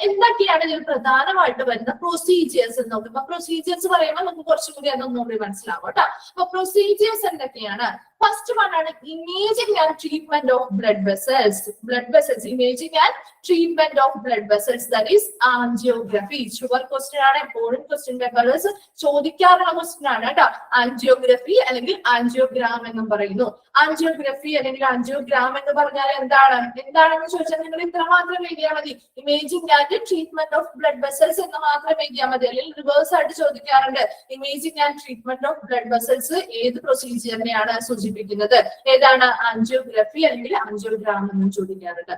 എന്തൊക്കെയാണ് ഇതിൽ പ്രധാനമായിട്ട് വരുന്ന പ്രൊസീജിയേഴ്സ് എന്ന് നോക്കുമ്പോ, പ്രൊസീജിയേഴ്സ് പറയുമ്പോൾ നമുക്ക് കുറച്ചുകൂടി അതൊന്നുകൂടി മനസ്സിലാവും കേട്ടോ. അപ്പൊ പ്രൊസീജിയേഴ്സ് എന്തൊക്കെയാണ്? ഫസ്റ്റ് വൺ ആണ് imaging and treatment of blood vessels. Blood vessels, imaging and treatment of blood vessels, that is angiography. Sure question ആണ്, എപ്പോഴും ക്വസ്റ്റ്യൻ പേപ്പേഴ്സ് ചോദിക്കാറുള്ള ക്വസ്റ്റ്യൻ ആണ് കേട്ടോ. ആൻജിയോഗ്രഫി അല്ലെങ്കിൽ ആൻജിയോഗ്രാം എന്നും പറയുന്നു. ആൻജിയോഗ്രഫി അല്ലെങ്കിൽ ആൻജിയോഗ്രാം എന്ന് പറഞ്ഞാൽ എന്താണെന്ന് ചോദിച്ചാൽ നിങ്ങൾ ഇത്ര മാത്രം എഴുതിയാൽ മതി. Imaging and treatment of blood vessels എന്ന് മാത്രം എഴുതിയാൽ മതി. അല്ലെങ്കിൽ റിവേഴ്സ് ആയിട്ട് ചോദിക്കാറുണ്ട്, imaging and treatment of blood vessels ഏത് പ്രൊസീജിയറിനെയാണ് സൂചിപ്പിക്കുന്നത്? ഏതാണ്? ആൻജിയോഗ്രഫി അല്ലെങ്കിൽ ആൻജിയോഗ്രാം എന്നും ചോദിക്കാറുണ്ട്.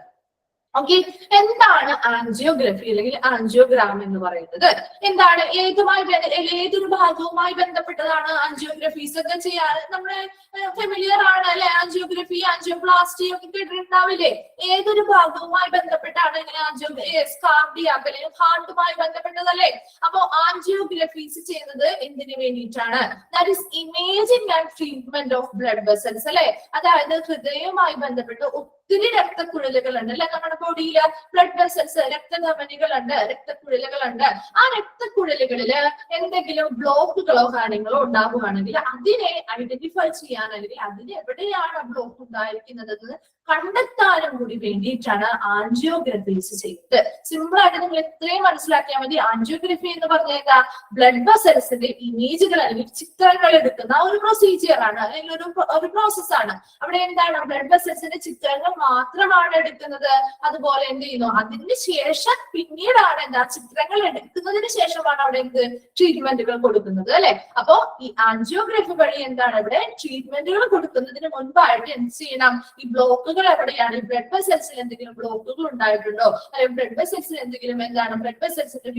ഓക്കെ, എന്താണ് ആൻജിയോഗ്രഫി അല്ലെങ്കിൽ ആൻജിയോഗ്രാം എന്ന് പറയുന്നത്? എന്താണ്? ഏതൊരു ഭാഗവുമായി ബന്ധപ്പെട്ടതാണ് ആൻജിയോഗ്രഫീസ് ഒക്കെ ചെയ്യാൻ നമ്മള് ഫെമിലിയർ ആണ് അല്ലെ? ആൻജിയോഗ്രഫി, ആൻജിയോപ്ലാസ്റ്റി ഒക്കെ കേട്ടിട്ടുണ്ടാവില്ലേ? ഏതൊരു ഭാഗവുമായി ബന്ധപ്പെട്ടാണ് ഇങ്ങനെ കാർഡിയാക് അല്ലെങ്കിൽ ഹാർട്ടുമായി ബന്ധപ്പെട്ടതല്ലേ? അപ്പൊ ആൻജിയോഗ്രഫീസ് ചെയ്യുന്നത് എന്തിനു വേണ്ടിയിട്ടാണ്? That is imaging and treatment of blood vessels അല്ലെ? അതായത് ഹൃദയവുമായി ബന്ധപ്പെട്ട് ഒത്തിരി രക്തക്കുഴലുകളുണ്ട് അല്ലെ? നമ്മുടെ ബോഡിയില് ബ്ലഡ് വെസൽസ്, രക്തധമനികളുണ്ട്, രക്തക്കുഴലുകളുണ്ട്. ആ രക്തക്കുഴലുകളില് എന്തെങ്കിലും ബ്ലോക്കുകളോ കാര്യങ്ങളോ ഉണ്ടാവുകയാണെങ്കിൽ അതിനെ ഐഡന്റിഫൈ ചെയ്യാൻ അല്ലെങ്കിൽ അതിന് എവിടെയാണ് ബ്ലോക്ക് ഉണ്ടായിരിക്കുന്നത് കണ്ടെത്താനും കൂടി വേണ്ടിയിട്ടാണ് ആൻജിയോഗ്രഫീസ് ചെയ്യുന്നത്. സിമ്പിൾ ആയിട്ട് നിങ്ങൾ എത്രയും മനസ്സിലാക്കിയാൽ മതി. ആൻജിയോഗ്രഫി എന്ന് പറഞ്ഞാൽ ബ്ലഡ് വെസൽസിന്റെ ഇമേജുകൾ അല്ലെങ്കിൽ ചിത്രങ്ങൾ എടുക്കുന്ന ഒരു പ്രൊസീജിയർ ആണ് അല്ലെങ്കിൽ ഒരു പ്രോസസ് ആണ്. അവിടെ എന്താണ്? ബ്ലഡ് വെസൽസിന്റെ ചിത്രങ്ങൾ മാത്രമാണ് എടുക്കുന്നത്. അതുപോലെ എന്ത് ചെയ്യുന്നു? അതിന് ശേഷം പിന്നീടാണ് ചിത്രങ്ങൾ എടുക്കുന്നതിന് ശേഷമാണ് അവിടെ ട്രീറ്റ്മെന്റുകൾ കൊടുക്കുന്നത് അല്ലെ? അപ്പോ ഈ ആൻജിയോഗ്രഫി വഴി എന്താണ്? ഇവിടെ ട്രീറ്റ്മെന്റുകൾ കൊടുക്കുന്നതിന് മുൻപായിട്ട് എന്ത് ചെയ്യണം? ഈ ബ്ലോക്കുകൾ എവിടെയാണ്? ബ്ലഡ് വെസൽസിൽ എന്തെങ്കിലും ബ്ലോക്കുകൾ ഉണ്ടായിട്ടുണ്ടോ, അല്ലെങ്കിൽ ബ്ലഡ് വെസൽസിൽ എന്തെങ്കിലും ബ്ലഡ് വെസൽസിന്റെ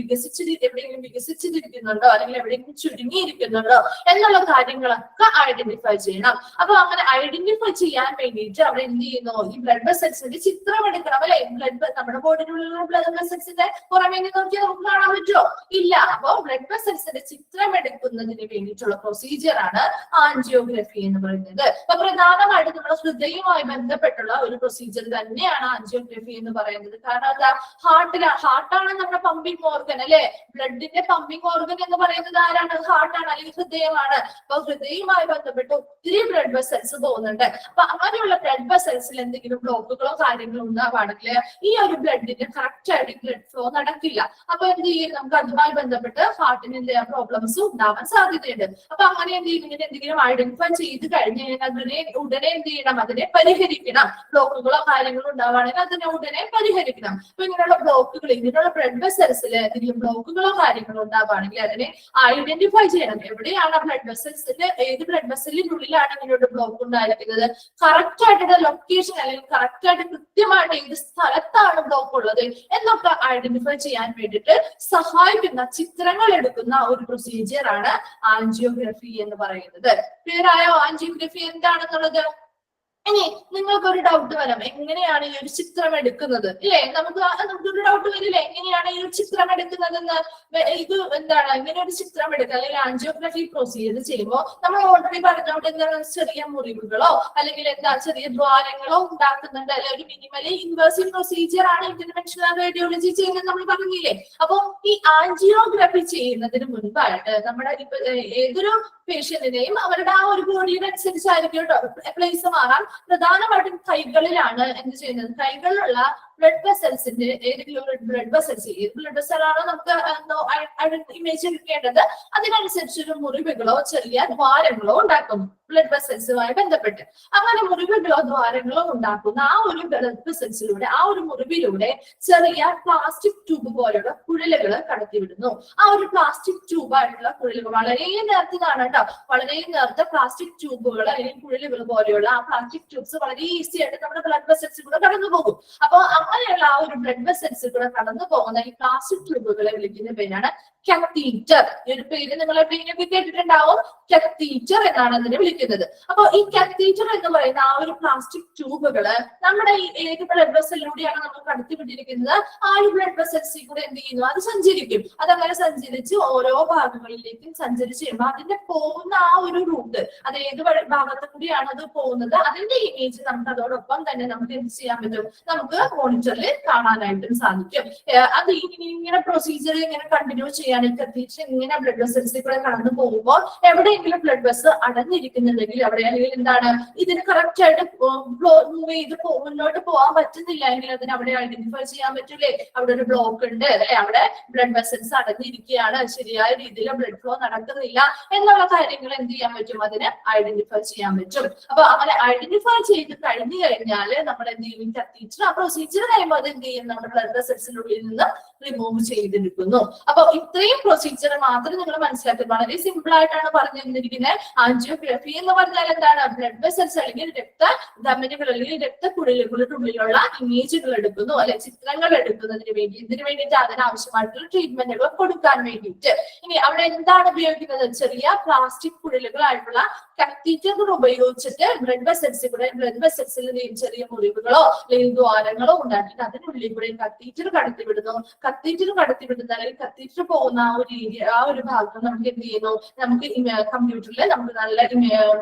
എവിടെയെങ്കിലും വികസിച്ചിരിക്കുന്നുണ്ടോ അല്ലെങ്കിൽ എവിടെയെങ്കിലും ചുരുങ്ങിയിരിക്കുന്നുണ്ടോ എന്നുള്ള കാര്യങ്ങളൊക്കെ ഐഡന്റിഫൈ ചെയ്യണം. അപ്പൊ അങ്ങനെ ഐഡന്റിഫൈ ചെയ്യാൻ വേണ്ടിയിട്ട് അവിടെ എന്ത് ചെയ്യുന്നു? ഈ ബ്ലഡ് വെസൽസിന്റെ ചിത്രം എടുക്കണം അല്ലെ? നമ്മുടെ ബോഡിയിലുള്ള ബ്ലഡ് വെസൽസിന്റെ പുറമേ നോക്കിയാൽ നമുക്ക് കാണാൻ പറ്റുമോ? ഇല്ല. അപ്പൊ ബ്ലഡ് വെസൽസിന്റെ ചിത്രം എടുക്കുന്നതിന് വേണ്ടിയിട്ടുള്ള പ്രൊസീജിയർ ആണ് ആൻജിയോഗ്രഫി എന്ന് പറയുന്നത്. അപ്പൊ പ്രധാനമായിട്ട് നമ്മുടെ ഹൃദയവുമായി ബന്ധപ്പെട്ടുള്ള ഒരു പ്രൊസീജിയർ തന്നെയാണ് ആൻജിയോഗ്രഫി എന്ന് പറയുന്നത്. കാരണം എന്താ? ഹാർട്ടാണ് നമ്മുടെ പമ്പിംഗ് ഓർഗൻ അല്ലെ? ബ്ലഡിന്റെ പമ്പിംഗ് ഓർഗൻ എന്ന് പറയുന്നത് ആരാണ്? ഹാർട്ടാണ് അല്ലെങ്കിൽ ഹൃദയമാണ്. അപ്പൊ ഹൃദയവുമായി ബന്ധപ്പെട്ട് ഒത്തിരി ബ്ലഡ് വെസൽസ് പോകുന്നുണ്ട്. അപ്പൊ അങ്ങനെയുള്ള ബ്ലഡ് വെസൽസിൽ എന്തെങ്കിലും എന്തെങ്കിലും ബ്ലോക്കുകളോ കാര്യങ്ങളോ ഉണ്ടാവുകയാണെങ്കിൽ ഈ ഒരു ബ്ലഡിന് കറക്റ്റ് ആയിട്ട് ബ്ലഡ് ഫ്ലോ നടക്കില്ല. അപ്പൊ എന്ത് ചെയ്യും, നമുക്ക് അതുമായി ബന്ധപ്പെട്ട് ഹാർട്ടിന് പ്രോബ്ലംസ് ഉണ്ടാവാൻ സാധ്യതയുണ്ട്. അപ്പൊ അങ്ങനെ എന്ത് ചെയ്യും, ഇങ്ങനെ എന്തെങ്കിലും ഐഡന്റിഫൈ ചെയ്ത് കഴിഞ്ഞ് കഴിഞ്ഞാൽ അതിനെ ഉടനെ എന്ത് ചെയ്യണം, അതിനെ പരിഹരിക്കണം. ബ്ലോക്കുകളോ കാര്യങ്ങളോ ഉണ്ടാവുകയാണെങ്കിൽ അതിനെ ഉടനെ പരിഹരിക്കണം. അപ്പൊ ഇങ്ങനെയുള്ള ബ്ലോക്കുകൾ, ഇങ്ങനെയുള്ള ബ്ലഡ് വെസൽസിൽ എന്തെങ്കിലും ബ്ലോക്കുകളോ കാര്യങ്ങളോ ഉണ്ടാവുകയാണെങ്കിൽ അതിനെ ഐഡന്റിഫൈ ചെയ്യണം. എവിടെയാണ് ബ്ലഡ് വെസൽസിൽ, ഏത് ബ്ലഡ് വെസലിന്റെ ഉള്ളിലാണ് ഇങ്ങനെയുള്ള ബ്ലോക്ക് ഉണ്ടായിരിക്കുന്നത്, കറക്റ്റ് ആയിട്ടുള്ള ലൊക്കേഷൻ അല്ലെങ്കിൽ കറക്റ്റ് ആയിട്ട് കൃത്യമായിട്ട് ഏത് സ്ഥലത്താണ് ബ്ലോക്ക് ഉള്ളത് എന്നൊക്കെ ഐഡന്റിഫൈ ചെയ്യാൻ വേണ്ടിയിട്ട് സഹായിക്കുന്ന ചിത്രങ്ങൾ എടുക്കുന്ന ഒരു പ്രൊസീജിയർ ആണ് ആൻജിയോഗ്രഫി എന്ന് പറയുന്നത്. ക്ലിയർ ആയോ ആൻജിയോഗ്രഫി എന്താണെന്നുള്ളത്? ഇനി നിങ്ങൾക്കൊരു ഡൗട്ട് വരാം, എങ്ങനെയാണ് ഈ ഒരു ചിത്രം എടുക്കുന്നത് ഇല്ലേ? നമുക്കൊരു ഡൗട്ട് വരില്ലേ, എങ്ങനെയാണ് ഈ ഒരു ചിത്രം എടുക്കുന്നതെന്ന്? ഇത് എന്താണ് ഇങ്ങനെ ഒരു ചിത്രം എടുക്കുക അല്ലെങ്കിൽ ആൻജിയോഗ്രഫി പ്രൊസീജിയർ ചെയ്യുമ്പോൾ നമ്മൾ ഓൾറെഡി പറഞ്ഞുകൊണ്ട് എന്താണ്, ചെറിയ മുറിവുകളോ അല്ലെങ്കിൽ എന്താ ചെറിയ ദ്വാരങ്ങളോ ഉണ്ടാക്കുന്നുണ്ട്, അല്ലെങ്കിൽ ഒരു മിനിമലി ഇൻവേസീവ് പ്രൊസീജിയർ ആണ് ഇന്റർവെൻഷണൽ റേഡിയോളജി ചെയ്യുന്നത് നമ്മൾ പറഞ്ഞില്ലേ. അപ്പൊ ഈ ആൻജിയോഗ്രഫി ചെയ്യുന്നതിന് മുൻപായിട്ട് നമ്മുടെ ഏതൊരു പേഷ്യന്റിനെയും അവരുടെ ആ ഒരു ബോഡിയുടെ അനുസരിച്ചായിരിക്കും കേട്ടോ പ്ലേസ് മാറാം. പ്രധാനമായിട്ടും കൈകളിലാണ് എന്ത് ചെയ്യുന്നത്, കൈകളിലുള്ള ബ്ലഡ് വെസൽസിന്റെ ഏതെങ്കിലും ബ്ലഡ് വെസൽസ്, ഏത് ബ്ലഡ് വെസലാണോ നമുക്ക് ഇമേജ് എടുക്കേണ്ടത് അതിനനുസരിച്ചൊരു മുറിവുകളോ ചെറിയ ദ്വാരങ്ങളോ ഉണ്ടാക്കും ബ്ലഡ് വെസൽസുമായി ബന്ധപ്പെട്ട്. അങ്ങനെ മുറിവുകളോ ദ്വാരങ്ങളോ ഉണ്ടാക്കുന്ന ആ ഒരു ബ്ലഡ് വെസൽസിലൂടെ, ആ ഒരു മുറിവിലൂടെ ചെറിയ പ്ലാസ്റ്റിക് ട്യൂബ് പോലെയുള്ള കുഴലുകൾ കടത്തിവിടുന്നു. ആ ഒരു പ്ലാസ്റ്റിക് ട്യൂബായിട്ടുള്ള കുഴലുകൾ വളരെ നേർത്തതാണ് കേട്ടോ, വളരെ നേർത്ത പ്ലാസ്റ്റിക് ട്യൂബുകൾ അല്ലെങ്കിൽ കുഴലുകൾ പോലെയുള്ള ആ പ്ലാസ്റ്റിക് ട്യൂബ്സ് വളരെ ഈസി ആയിട്ട് നമ്മുടെ ബ്ലഡ് വെസൽസിലൂടെ കടന്നു പോകും. അപ്പൊ അങ്ങനെയുള്ള ആ ഒരു ബ്ലഡ് വെസൽസിലൂടെ കടന്നു പോകുന്ന ഈ പ്ലാസ്റ്റിക് ട്യൂബുകളെ വിളിക്കുന്ന പേരാണ് കത്തീറ്റർ. ഈ ഒരു പേര് നിങ്ങൾ എവിടെയെങ്കിലും കേട്ടിട്ടുണ്ടാവും, കത്തീറ്റർ എന്നാണ് അതിനെ വിളിക്കുന്നത്. അപ്പൊ ഈ കത്തീറ്റർ എന്ന് പറയുന്ന ആ ഒരു പ്ലാസ്റ്റിക് ട്യൂബുകള് നമ്മുടെ ഈ ഏത് ബ്ലഡ് വെസലിലൂടെയാണ് നമ്മൾ കടത്തിവിട്ടിരിക്കുന്നത്, ആ ഒരു ബ്ലഡ് വെസൽസിൽ കൂടെ എന്ത് ചെയ്യുന്നു, അത് സഞ്ചരിക്കും. അതങ്ങനെ സഞ്ചരിച്ച് ഓരോ ഭാഗങ്ങളിലേക്കും സഞ്ചരിച്ച് കഴിയുമ്പോൾ അതിന്റെ പോകുന്ന ആ ഒരു റൂട്ട്, അത് ഏത് ഭാഗത്ത് കൂടിയാണ് അത് പോകുന്നത്, അതിന്റെ ഇമേജ് നമുക്ക് അതോടൊപ്പം തന്നെ നമുക്ക് എന്ത് ചെയ്യാൻ പറ്റും, നമുക്ക് മോണിറ്ററിൽ കാണാനായിട്ടും സാധിക്കും. അത് ഇങ്ങനെ പ്രൊസീജിയർ ഇങ്ങനെ കണ്ടിന്യൂ ചെയ്യാൻ ഇങ്ങനെ ബ്ലഡ് വെസൽസിൽ കൂടെ കടന്നു പോകുമ്പോൾ എവിടെയെങ്കിലും ബ്ലഡ് വെസൽ അടഞ്ഞിരിക്കുന്നുണ്ടെങ്കിൽ അവിടെ അല്ലെങ്കിൽ എന്താണ് ഇതിന് കറക്റ്റ് ആയിട്ട് മൂവ് ചെയ്ത് മുന്നോട്ട് പോകാൻ പറ്റുന്നില്ല എങ്കിൽ അതിന് അവിടെ ഐഡന്റിഫൈ ചെയ്യാൻ പറ്റൂലേ, അവിടെ ഒരു ബ്ലോക്ക് ഉണ്ട് അല്ലെ, അവിടെ ബ്ലഡ് വെസൽസ് അടഞ്ഞിരിക്കുകയാണ്, ശരിയായ രീതിയിൽ ബ്ലഡ് ഫ്ലോ നടക്കുന്നില്ല എന്നുള്ള കാര്യങ്ങൾ എന്ത് ചെയ്യാൻ പറ്റും, അതിന് ഐഡന്റിഫൈ ചെയ്യാൻ പറ്റും. അപ്പൊ അങ്ങനെ ഐഡന്റിഫൈ ചെയ്ത് കഴിഞ്ഞു കഴിഞ്ഞാൽ നമ്മൾ എന്ത് ചെയ്യും, കത്തീറ്റർ ആ പ്രൊസീജിയർ കഴിയുമ്പോൾ അത് എന്ത് ചെയ്യും, നമ്മുടെ ബ്ലഡ് വെസൽസിനുള്ളിൽ നിന്ന് റിമൂവ് ചെയ്തെടുക്കുന്നു. അപ്പൊ ഇത്രയും പ്രൊസീജിയർ മാത്രം നിങ്ങൾ മനസ്സിലാക്കി, വളരെ സിമ്പിൾ ആയിട്ടാണ് പറഞ്ഞു തന്നിരിക്കുന്നത്. ആൻജിയോഗ്രഫി എന്ന് പറഞ്ഞാൽ എന്താണ്, ബ്ലഡ് വെസൽസ് അല്ലെങ്കിൽ രക്തധമനികൾ അല്ലെങ്കിൽ രക്തക്കുഴലുകളുടെ ഉള്ളിലുള്ള ഇമേജുകൾ എടുക്കുന്നു അല്ലെ, ചിത്രങ്ങൾ എടുക്കുന്നതിന് വേണ്ടി, ഇതിനു വേണ്ടിയിട്ട് അതിനാവശ്യമായിട്ടുള്ള ട്രീറ്റ്മെന്റുകൾ കൊടുക്കാൻ വേണ്ടിയിട്ട്. ഇനി അവിടെ എന്താണ് ഉപയോഗിക്കുന്നത്, ചെറിയ പ്ലാസ്റ്റിക് കുഴലുകളായിട്ടുള്ള കത്തീറ്ററുകൾ ഉപയോഗിച്ചിട്ട് ബ്ലഡ് വെസൽസിൽ ചെറിയ മുറിവുകളോ അല്ലെങ്കിൽ ദ്വാരങ്ങളോ ഉണ്ടാക്കിയിട്ട് അതിനുള്ളിൽ കൂടെ കത്തീറ്റർ കടത്തിവിടുന്നു. കത്തീറ്റർ കടത്തിവിടുന്ന അല്ലെങ്കിൽ കത്തീറ്റർ പോകുന്ന ആ ഒരു ഏരിയ, ആ ഒരു ഭാഗം നമുക്ക് എന്ത് ചെയ്യുന്നു, നമുക്ക് കമ്പ്യൂട്ടറിൽ നമുക്ക് നല്ല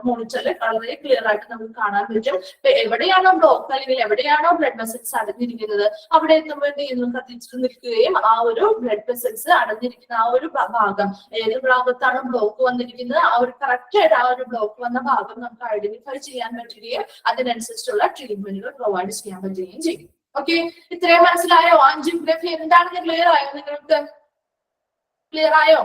മോണിറ്ററിൽ വളരെ ക്ലിയർ ആയിട്ട് നമുക്ക് കാണാൻ പറ്റും. എവിടെയാണോ ബ്ലോക്ക് അല്ലെങ്കിൽ എവിടെയാണോ ബ്ലഡ് വെസൽസ് അടഞ്ഞിരിക്കുന്നത് അവിടെ എത്തുമ്പോൾ എന്ത് ചെയ്യുന്നു, കത്തീറ്റർ നിൽക്കുകയും ആ ഒരു ബ്ലഡ് വെസൽസ് അടഞ്ഞിരിക്കുന്ന ആ ഒരു ഭാഗം, ഏത് ഭാഗത്താണ് ബ്ലോക്ക് വന്നിരിക്കുന്നത് ആ ഒരു കറക്റ്റ് ആയിട്ട് ആ ഒരു ബ്ലോക്ക് വന്ന ഭാഗം നമുക്ക് ഐഡന്റിഫൈ ചെയ്യാൻ പറ്റുകയും അതിനനുസരിച്ചുള്ള ട്രീറ്റ്മെന്റുകൾ പ്രൊവൈഡ് ചെയ്യാൻ പറ്റുകയും ചെയ്യും. ഓക്കെ, ഇത്രയും മനസ്സിലായോ? ആൻജിയോഗ്രഫി എന്താണെന്ന് ക്ലിയർ ആയോ? നിങ്ങൾക്ക് ക്ലിയർ ആയോ?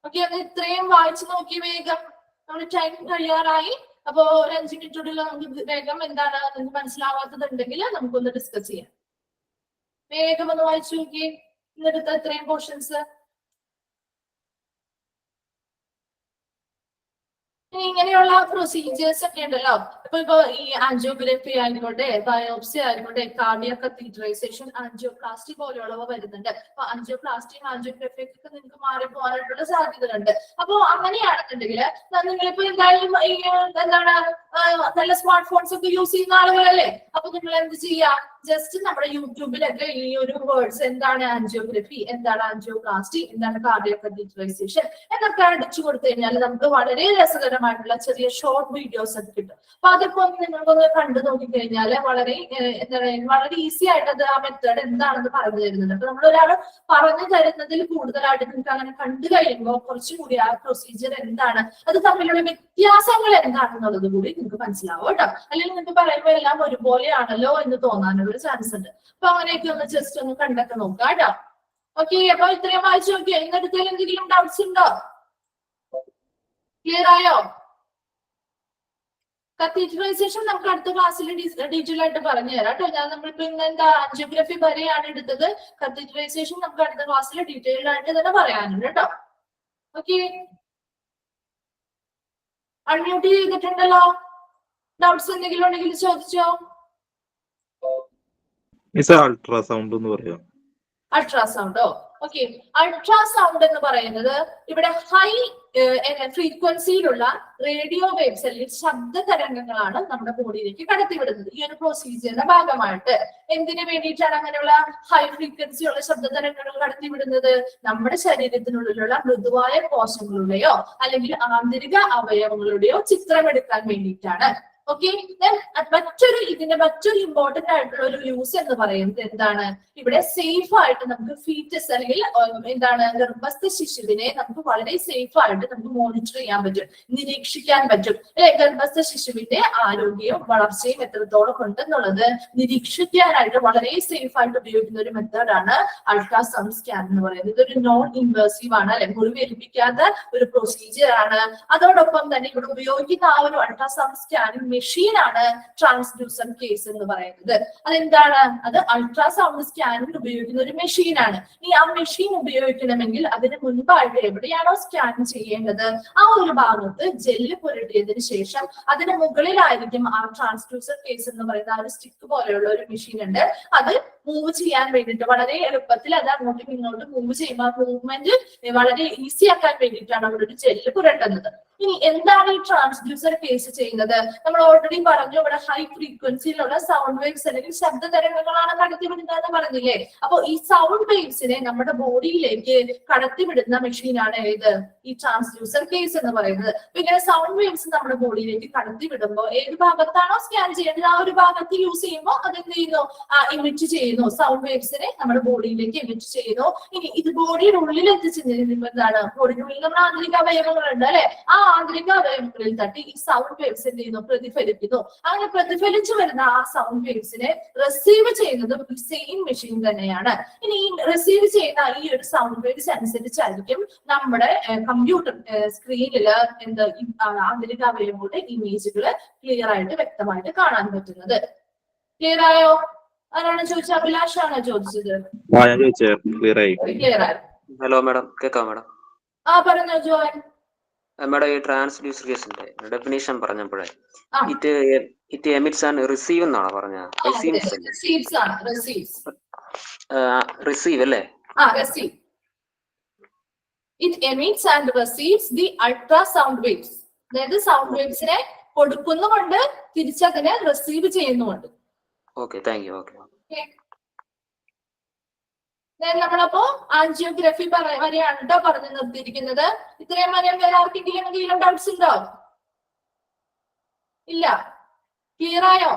ഓക്കെ, അത് ഇത്രയും വായിച്ചു നോക്കി വേഗം, നമ്മുടെ ടൈം കഴിയാറായി. അപ്പോ ഒരു 5 മിനിറ്റുള്ളിൽ നമുക്ക് വേഗം എന്താണ് നിങ്ങൾക്ക് മനസ്സിലാവാത്തതുണ്ടെങ്കിൽ നമുക്കൊന്ന് ഡിസ്കസ് ചെയ്യാം. വേഗം ഒന്ന് വായിച്ചു നോക്കി ഇന്നെടുത്ത ഇത്രയും പോർഷൻസ്. ഇങ്ങനെയുള്ള പ്രൊസീജിയേഴ്സ് ഒക്കെ ഉണ്ടല്ലോ, ഇപ്പൊ ഈ ആൻജിയോഗ്രഫി ആയിക്കോട്ടെ, ബയോപ്സി ആയിക്കോട്ടെ, കാർഡിയാക് കത്തീറ്ററൈസേഷൻ, ആൻജിയോപ്ലാസ്റ്റി പോലെയുള്ളവ വരുന്നുണ്ട്. അപ്പൊ ആൻജിയോപ്ലാസ്റ്റിയും ആൻജിയോഗ്രഫിയൊക്കെ നിങ്ങൾക്ക് മാറിപ്പോകാനായിട്ടുള്ള സാധ്യതകളുണ്ട്. അപ്പൊ അങ്ങനെയാണെന്നുണ്ടെങ്കിൽ നിങ്ങളിപ്പോ എന്തായാലും എന്താണ് നല്ല സ്മാർട്ട് ഫോൺസ് ഒക്കെ യൂസ് ചെയ്യുന്ന ആളുകളല്ലേ, അപ്പൊ നിങ്ങൾ എന്ത് ചെയ്യാ, ജസ്റ്റ് നമ്മുടെ യൂട്യൂബിലൊക്കെ ഈ ഒരു വേർഡ്സ്, എന്താണ് ആൻജിയോഗ്രഫി, എന്താണ് ആൻജിയോപ്ലാസ്റ്റി, എന്താണ് കാർഡിയാക് കത്തീറ്ററൈസേഷൻ എന്നൊക്കെ അടിച്ചു കൊടുത്തു കഴിഞ്ഞാൽ നമുക്ക് വളരെ രസകരമായിട്ടുള്ള ചെറിയ ഷോർട്ട് വീഡിയോസ് ഒക്കെ കിട്ടും. അപ്പൊ അത് അതൊക്കെ ഒന്ന് നിങ്ങൾക്കൊന്ന് കണ്ടു നോക്കിക്കഴിഞ്ഞാൽ വളരെ എന്താ പറയുക വളരെ ഈസി ആയിട്ട് അത് ആ മെത്തേഡ് എന്താണെന്ന് പറഞ്ഞു തരുന്നുണ്ട്. അപ്പൊ നമ്മൾ ഒരാൾ പറഞ്ഞു തരുന്നതിൽ കൂടുതലായിട്ട് നിങ്ങൾക്ക് അങ്ങനെ കണ്ടു കഴിയുമ്പോൾ കുറച്ചുകൂടി ആ പ്രൊസീജിയർ എന്താണ്, അത് തമ്മിലുള്ള വ്യത്യാസങ്ങൾ എന്താണെന്നുള്ളത് കൂടി നിങ്ങൾക്ക് മനസ്സിലാവും കേട്ടോ. അല്ലെങ്കിൽ നിങ്ങൾക്ക് പറയുമ്പോൾ എല്ലാം ഒരുപോലെയാണല്ലോ എന്ന് തോന്നാനുള്ള ചാൻസ് ഉണ്ട്. അപ്പൊ അങ്ങനെയൊക്കെ ഒന്ന് ജസ്റ്റ് ഒന്ന് കണ്ടൊക്കെ നോക്കാം കേട്ടോ. ഓക്കെ, അപ്പൊ ഇത്രയും വായിച്ചു നോക്കിയോ? ഇന്നടുത്തതിൽ എന്തെങ്കിലും ഡൗട്ട്സ് ഉണ്ടോ? ക്ലിയർ ആയോ? കത്തീഡ്രലൈസേഷൻ നമുക്ക് അടുത്ത ക്ലാസ്സിൽ ഡീറ്റെയിൽ ആയിട്ട് പറഞ്ഞു തരാം കേട്ടോ. ഞാൻ നമ്മളിപ്പോ ഇന്ന് എന്താ ആൻജിയോഗ്രഫി വരെയാണ് എടുത്തത്. കത്തീഡ്രലൈസേഷൻ നമുക്ക് അടുത്ത ക്ലാസ്സിൽ ഡീറ്റെയിൽഡ് ആയിട്ട് തന്നെ പറയാനുണ്ട് കേട്ടോ. ഓക്കെ, അൺമ്യൂട്ട് ചെയ്തിട്ടുണ്ടല്ലോ. ഡൗട്ട്സ് എന്തെങ്കിലും ഉണ്ടെങ്കിൽ ചോദിച്ചോ. അൾട്രാസൗണ്ട് എന്ന് പറയാം. അൾട്രാസൗണ്ടോ? ഓക്കെ, അൾട്രാസൗണ്ട് എന്ന് പറയുന്നത് ഇവിടെ ഹൈ ഫ്രീക്വൻസിയിലുള്ള റേഡിയോ വേവ്സ് അല്ലെങ്കിൽ ശബ്ദ തരംഗങ്ങളാണ് നമ്മുടെ ബോഡിയിലേക്ക് കടത്തിവിടുന്നത്. ഈ ഒരു പ്രൊസീജിയറിന്റെ ഭാഗമായിട്ട് എന്തിനു വേണ്ടിയിട്ടാണ് അങ്ങനെയുള്ള ഹൈ ഫ്രീക്വൻസിയുള്ള ശബ്ദ തരംഗങ്ങൾ കടത്തിവിടുന്നത്? നമ്മുടെ ശരീരത്തിനുള്ളിലുള്ള മൃദുവായ കോശങ്ങളുടെയോ അല്ലെങ്കിൽ ആന്തരിക അവയവങ്ങളുടെയോ ചിത്രമെടുക്കാൻ വേണ്ടിയിട്ടാണ്. ഓക്കെ, ഇതിന്റെ മറ്റൊരു ഇമ്പോർട്ടന്റ് ആയിട്ടുള്ള ഒരു യൂസ് എന്ന് പറയുന്നത് എന്താണ്? ഇവിടെ സേഫ് ആയിട്ട് നമുക്ക് ഫീറ്റസ് അല്ലെങ്കിൽ എന്താണ് ഗർഭസ്ഥ ശിശുവിനെ നമുക്ക് വളരെ സേഫ് ആയിട്ട് നമുക്ക് മോണിറ്റർ ചെയ്യാൻ പറ്റും, നിരീക്ഷിക്കാൻ പറ്റും അല്ലെ. ഗർഭസ്ഥ ശിശുവിന്റെ ആരോഗ്യവും വളർച്ചയും എത്രത്തോളം ഉണ്ടെന്നുള്ളത് നിരീക്ഷിക്കാനായിട്ട് വളരെ സേഫ് ആയിട്ട് ഉപയോഗിക്കുന്ന ഒരു മെത്തേഡാണ് അൾട്രാസൗണ്ട് സ്കാൻ എന്ന് പറയുന്നത്. ഇതൊരു നോൺ ഇൻവേസീവ് ആണ് അല്ലെ, മുറിവേൽപ്പിക്കാത്ത ഒരു പ്രൊസീജിയർ ആണ്. അതോടൊപ്പം തന്നെ ഇവിടെ ഉപയോഗിക്കുന്ന ആ ഒരു അൾട്രാസൗണ്ട് സ്കാനിങ് മെഷീനാണ് ട്രാൻസ്ഡ്യൂസർ കേസ് എന്ന് പറയുന്നത്. അതെന്താണ്? അത് അൾട്രാസൗണ്ട് സ്കാനിൽ ഉപയോഗിക്കുന്ന ഒരു മെഷീനാണ്. ഈ ആ മെഷീൻ ഉപയോഗിക്കണമെങ്കിൽ അതിന് മുൻപായിട്ട് എവിടെയാണോ സ്കാൻ ചെയ്യേണ്ടത് ആ ഒരു ഭാഗത്ത് ജെല്ല് പുരട്ടിയതിനു ശേഷം അതിന് മുകളിലായിരിക്കും ആ ട്രാൻസ്ഡ്യൂസർ കേസ് എന്ന് പറയുന്ന ആ ഒരു സ്റ്റിക്ക് പോലെയുള്ള ഒരു മെഷീൻ ഉണ്ട്. അത് മൂവ് ചെയ്യാൻ വേണ്ടിയിട്ട് വളരെ എളുപ്പത്തിൽ അത് അങ്ങോട്ടും ഇങ്ങോട്ടും മൂവ് ചെയ്യുമ്പോൾ മൂവ്മെന്റ് വളരെ ഈസി ആക്കാൻ വേണ്ടിയിട്ടാണ് അവിടെ ഒരു ജെല്ല് പുരട്ടുന്നത്. ഇനി എന്താണ് ഈ ട്രാൻസ്ഡ്യൂസർ കേസ് ചെയ്യുന്നത്? നമ്മൾ ഓൾറെഡി പറഞ്ഞു, ഇവിടെ ഹൈ ഫ്രീക്വൻസിയിലുള്ള സൗണ്ട് വേവ്സ് അല്ലെങ്കിൽ ശബ്ദ തരംഗങ്ങളാണ് കടത്തിവിടുന്നതെന്ന് പറഞ്ഞില്ലേ. അപ്പൊ ഈ സൗണ്ട് വേവ്സിനെ നമ്മുടെ ബോഡിയിലേക്ക് കടത്തിവിടുന്ന മെഷീനാണ് ഏത്? ഈ ട്രാൻസ്ഡ്യൂസർ കേസ് എന്ന് പറയുന്നത്. ഇങ്ങനെ സൗണ്ട് വേവ്സ് നമ്മുടെ ബോഡിയിലേക്ക് കടത്തിവിടുമ്പോൾ ഏത് ഭാഗത്താണോ സ്കാൻ ചെയ്യേണ്ടത് ആ ഒരു ഭാഗത്ത് യൂസ് ചെയ്യുമ്പോൾ അതെന്ത് ചെയ്യുന്നു? ഇമിറ്റ് ചെയ്യുന്നു. സൗണ്ട് വേവ്സിനെ നമ്മുടെ ബോഡിയിലേക്ക് എമിറ്റ് ചെയ്യുന്നു. ഇനി ഇത് ബോഡിയുടെ ഉള്ളിൽ എത്തിച്ചെന്നിരുമ്പോൾ എന്താണ്? ബോഡിയുടെ ഉള്ളിൽ നമ്മുടെ ആന്തരിക അവയവങ്ങളുണ്ട് അല്ലെ. ആ ആന്തരിക അവയവങ്ങളിൽ തട്ടി ഈ സൗണ്ട് വേവ്സ് എന്ത് ചെയ്യുന്നു? പ്രതിഫലിക്കുന്നു. അങ്ങനെ പ്രതിഫലിച്ചു വരുന്ന ആ സൗണ്ട് വേവ്സിനെ റിസീവ് ചെയ്യുന്നതും സെയിം മെഷീൻ തന്നെയാണ്. ഇനി ഈ റിസീവ് ചെയ്യുന്ന ഈ ഒരു സൗണ്ട് വേവ്സ് അനുസരിച്ചായിരിക്കും നമ്മുടെ കമ്പ്യൂട്ടർ സ്ക്രീനിൽ എന്ത് ആന്തരിക അവയവങ്ങളുടെ ഇമേജുകൾ ക്ലിയർ ആയിട്ട് വ്യക്തമായിട്ട് കാണാൻ പറ്റുന്നത്. ക്ലിയർ ആയോ? ആരാണ് ചോദിച്ചത്? അഭിലാഷാണോ ചോദിച്ചത്? ക്ലിയർ ആയി. ക്ലിയർ ആയി. ഹലോ മാഡം, കേൾക്കാം മാഡം? പറഞ്ഞോ ജോയൻ. മാഡം, ഈ ട്രാൻസ്ഡ്യൂസർ കേസിന്റെ ഡെഫിനേഷൻ പറഞ്ഞപ്പോഴേ ഇറ്റ് എമിറ്റ്സ് ആൻഡ് റിസീവ് എന്നാണോ പറഞ്ഞത്? റിസീവ് അല്ലേ? It emits and receives the ultrasound waves. അതായത് സൗണ്ട് വേവ്സിനെ കൊടുക്കുന്നുമുണ്ട്, തിരിച്ചതിനെ റിസീവ് ചെയ്യുന്നുമുണ്ട്. Okay, thank you. ഓക്കെ, നമ്മളപ്പോ ആൻജിയോഗ്രഫി വരെയാണ് കേട്ടോ പറഞ്ഞു നിർത്തിയിരിക്കുന്നത്. ഇത്രയും വരെ വേറെ ആർക്കെങ്കിലും എന്തെങ്കിലും ഡൗട്ട്സ് ഉണ്ടോ? ഇല്ല. ക്ലിയർ ആയോ?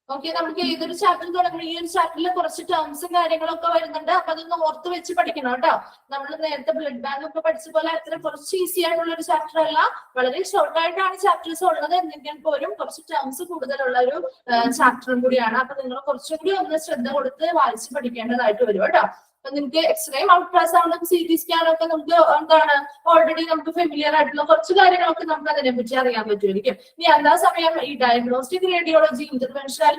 ഓക്കെ, നമുക്ക് ഏതൊരു ചാപ്റ്റർ തുടങ്ങണം. ഈ ഒരു ചാപ്റ്ററിൽ കുറച്ച് ടേംസും കാര്യങ്ങളൊക്കെ വരുന്നുണ്ട്. അപ്പൊ അതൊന്ന് ഓർത്ത് വെച്ച് പഠിക്കണം കേട്ടോ. നമ്മൾ നേരത്തെ ബ്ലഡ് ബാങ്ക് ഒക്കെ പഠിച്ച പോലെ അത്ര കുറച്ച് ഈസി ആയിട്ടുള്ള ഒരു ചാപ്റ്റർ അല്ല. വളരെ ഷോർട്ട് ആയിട്ടാണ് ചാപ്റ്റേഴ്സ് ഉള്ളത്. എന്നെങ്കിൽ പോലും കുറച്ച് ടേംസ് കൂടുതലുള്ള ഒരു ചാപ്റ്ററും കൂടിയാണ്. അപ്പൊ നിങ്ങൾ കുറച്ചും കൂടി ഒന്ന് ശ്രദ്ധ കൊടുത്ത് വായിച്ച് പഠിക്കേണ്ടതായിട്ട് വരും കേട്ടോ. അപ്പൊ നിങ്ങൾക്ക് എക്സ്റേയും അൾട്രാസൗണ്ടും സി ടി സ്കാനും ഒക്കെ നമുക്ക് എന്താണ് ഓൾറെഡി നമുക്ക് ഫെമിലിയർ ആയിട്ടുള്ള കുറച്ച് കാര്യങ്ങളൊക്കെ നമുക്ക് അതിനെ പറ്റി അറിയാൻ പറ്റുമായിരിക്കും. ഇനി എല്ലാ സമയം ഈ ഡയഗ്നോസ്റ്റിക് റേഡിയോളജി ഇന്റർവെൻഷണൽ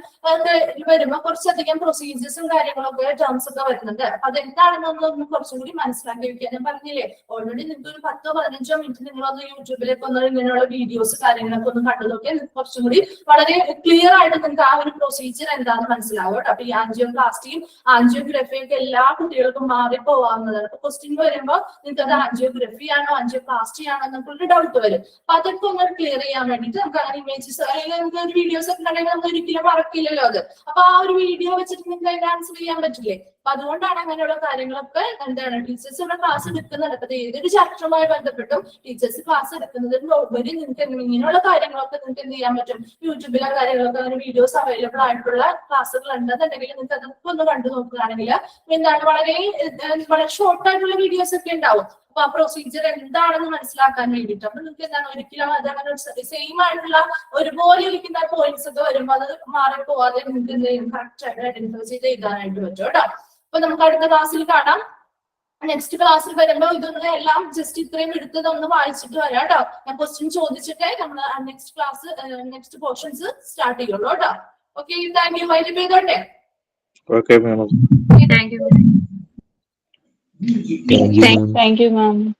വരുമ്പോൾ കുറച്ചധികം പ്രൊസീജിയേഴ്സും കാര്യങ്ങളൊക്കെ ടേംസ് ഒക്കെ വരുന്നുണ്ട്. അപ്പൊ അതെന്താണെന്നൊന്നും കുറച്ചും കൂടി മനസ്സിലാക്കി വെക്കാൻ ഞാൻ പറഞ്ഞില്ലേ. ഓൾറെഡി നിങ്ങൾക്ക് ഒരു 10-15 മിനിറ്റ് നിങ്ങളൊന്ന് യൂട്യൂബിലേക്ക് ഒന്ന് ഇങ്ങനെയുള്ള വീഡിയോസ് കാര്യങ്ങളൊക്കെ ഒന്ന് കണ്ടു നോക്കിയാൽ കുറച്ചും കൂടി വളരെ ക്ലിയർ ആയിട്ട് നിങ്ങൾക്ക് ആ ഒരു പ്രൊസീജിയർ എന്താണെന്ന് മനസ്സിലാവും കേട്ടോ. അപ്പൊ ഈ ആൻജിയോപ്ലാസ്റ്റിയും ആൻജിയോഗ്രഫിയും ഒക്കെ എല്ലാ കുട്ടികൾക്കും മാറിപ്പോവാവുന്നതാണ്. ക്വസ്റ്റ്യൻ വരുമ്പോൾ നിങ്ങൾക്ക് അത് ആൻജിയോഗ്രഫി ആണോ ആൻജിയോപ്ലാസ്റ്റി ആണോ എന്നൊക്കെ ഡൗട്ട് വരും. അപ്പൊ അതൊക്കെ ഒന്ന് ക്ലിയർ ചെയ്യാൻ വേണ്ടിയിട്ട് നമുക്ക് അങ്ങനെ ഇമേജസ് അല്ലെങ്കിൽ നമുക്ക് ഒരു വീഡിയോസ് ഒക്കെ ഉണ്ടെങ്കിൽ നമുക്ക് ഒരിക്കലും മറക്കില്ലല്ലോ അത്. അപ്പൊ ആ ഒരു വീഡിയോ വെച്ചിട്ട് നിങ്ങൾക്ക് അതിന് ആൻസർ ചെയ്യാൻ പറ്റില്ലേ? അപ്പൊ അതുകൊണ്ടാണ് അങ്ങനെയുള്ള കാര്യങ്ങളൊക്കെ എന്താണ് ടീച്ചേഴ്സ് ഇവിടെ ക്ലാസ് എടുക്കുന്നുണ്ട്. അപ്പൊ ഏതൊരു ചാപ്റ്ററുമായി ബന്ധപ്പെട്ടും ടീച്ചേഴ്സ് ക്ലാസ് എടുക്കുന്നതിനുപരി നിങ്ങൾക്ക് ഇങ്ങനെയുള്ള കാര്യങ്ങളൊക്കെ നിങ്ങൾക്ക് എന്ത് ചെയ്യാൻ പറ്റും, യൂട്യൂബിലെ കാര്യങ്ങളൊക്കെ അങ്ങനെ വീഡിയോസ് അവൈലബിൾ ആയിട്ടുള്ള ക്ലാസ്സുകൾ ഉണ്ടെന്നുണ്ടെങ്കിൽ നിങ്ങൾക്ക് അതൊക്കെ ഒന്ന് കണ്ടു നോക്കുകയാണെങ്കിൽ എന്താണ് വളരെ ഷോർട്ട് ആയിട്ടുള്ള വീഡിയോസ് ഒക്കെ ഉണ്ടാവും. അപ്പൊ ആ പ്രൊസീജിയർ എന്താണെന്ന് മനസ്സിലാക്കാൻ വേണ്ടിയിട്ട് അപ്പൊ നിങ്ങൾക്ക് എന്താണ് ഒരിക്കലും അതങ്ങനെ സെയിം ആയിട്ടുള്ള ഒരുപോലെ ഇരിക്കുന്ന പോയിന്റ്സ് ഒക്കെ വരുമ്പോൾ അത് മാറിപ്പോവാതെ നിങ്ങൾക്ക് എന്ത് ചെയ്യും കറക്റ്റ് ആയിട്ട് ഐഡന്റിഫൈ ചെയ്ത് എഴുതാനായിട്ട് പറ്റും കേട്ടോ. അപ്പൊ നമുക്ക് അടുത്ത ക്ലാസ്സിൽ കാണാം. നെക്സ്റ്റ് ക്ലാസ്സിൽ വരുമ്പോൾ ഇതൊന്ന് എല്ലാം ജസ്റ്റ് ഇത്രയും എടുത്തതൊന്ന് വായിച്ചിട്ട് വരാം കേട്ടോ. ഞാൻ ക്വസ്റ്റ്യൻ ചോദിച്ചിട്ടേ നമ്മൾ next class next portions start ചെയ്യുള്ളൂ കേട്ടോ. Okay, thank you. വൈകിട്ട് ചെയ്തോട്ടെ. Okay madam. Thank you, ma'am.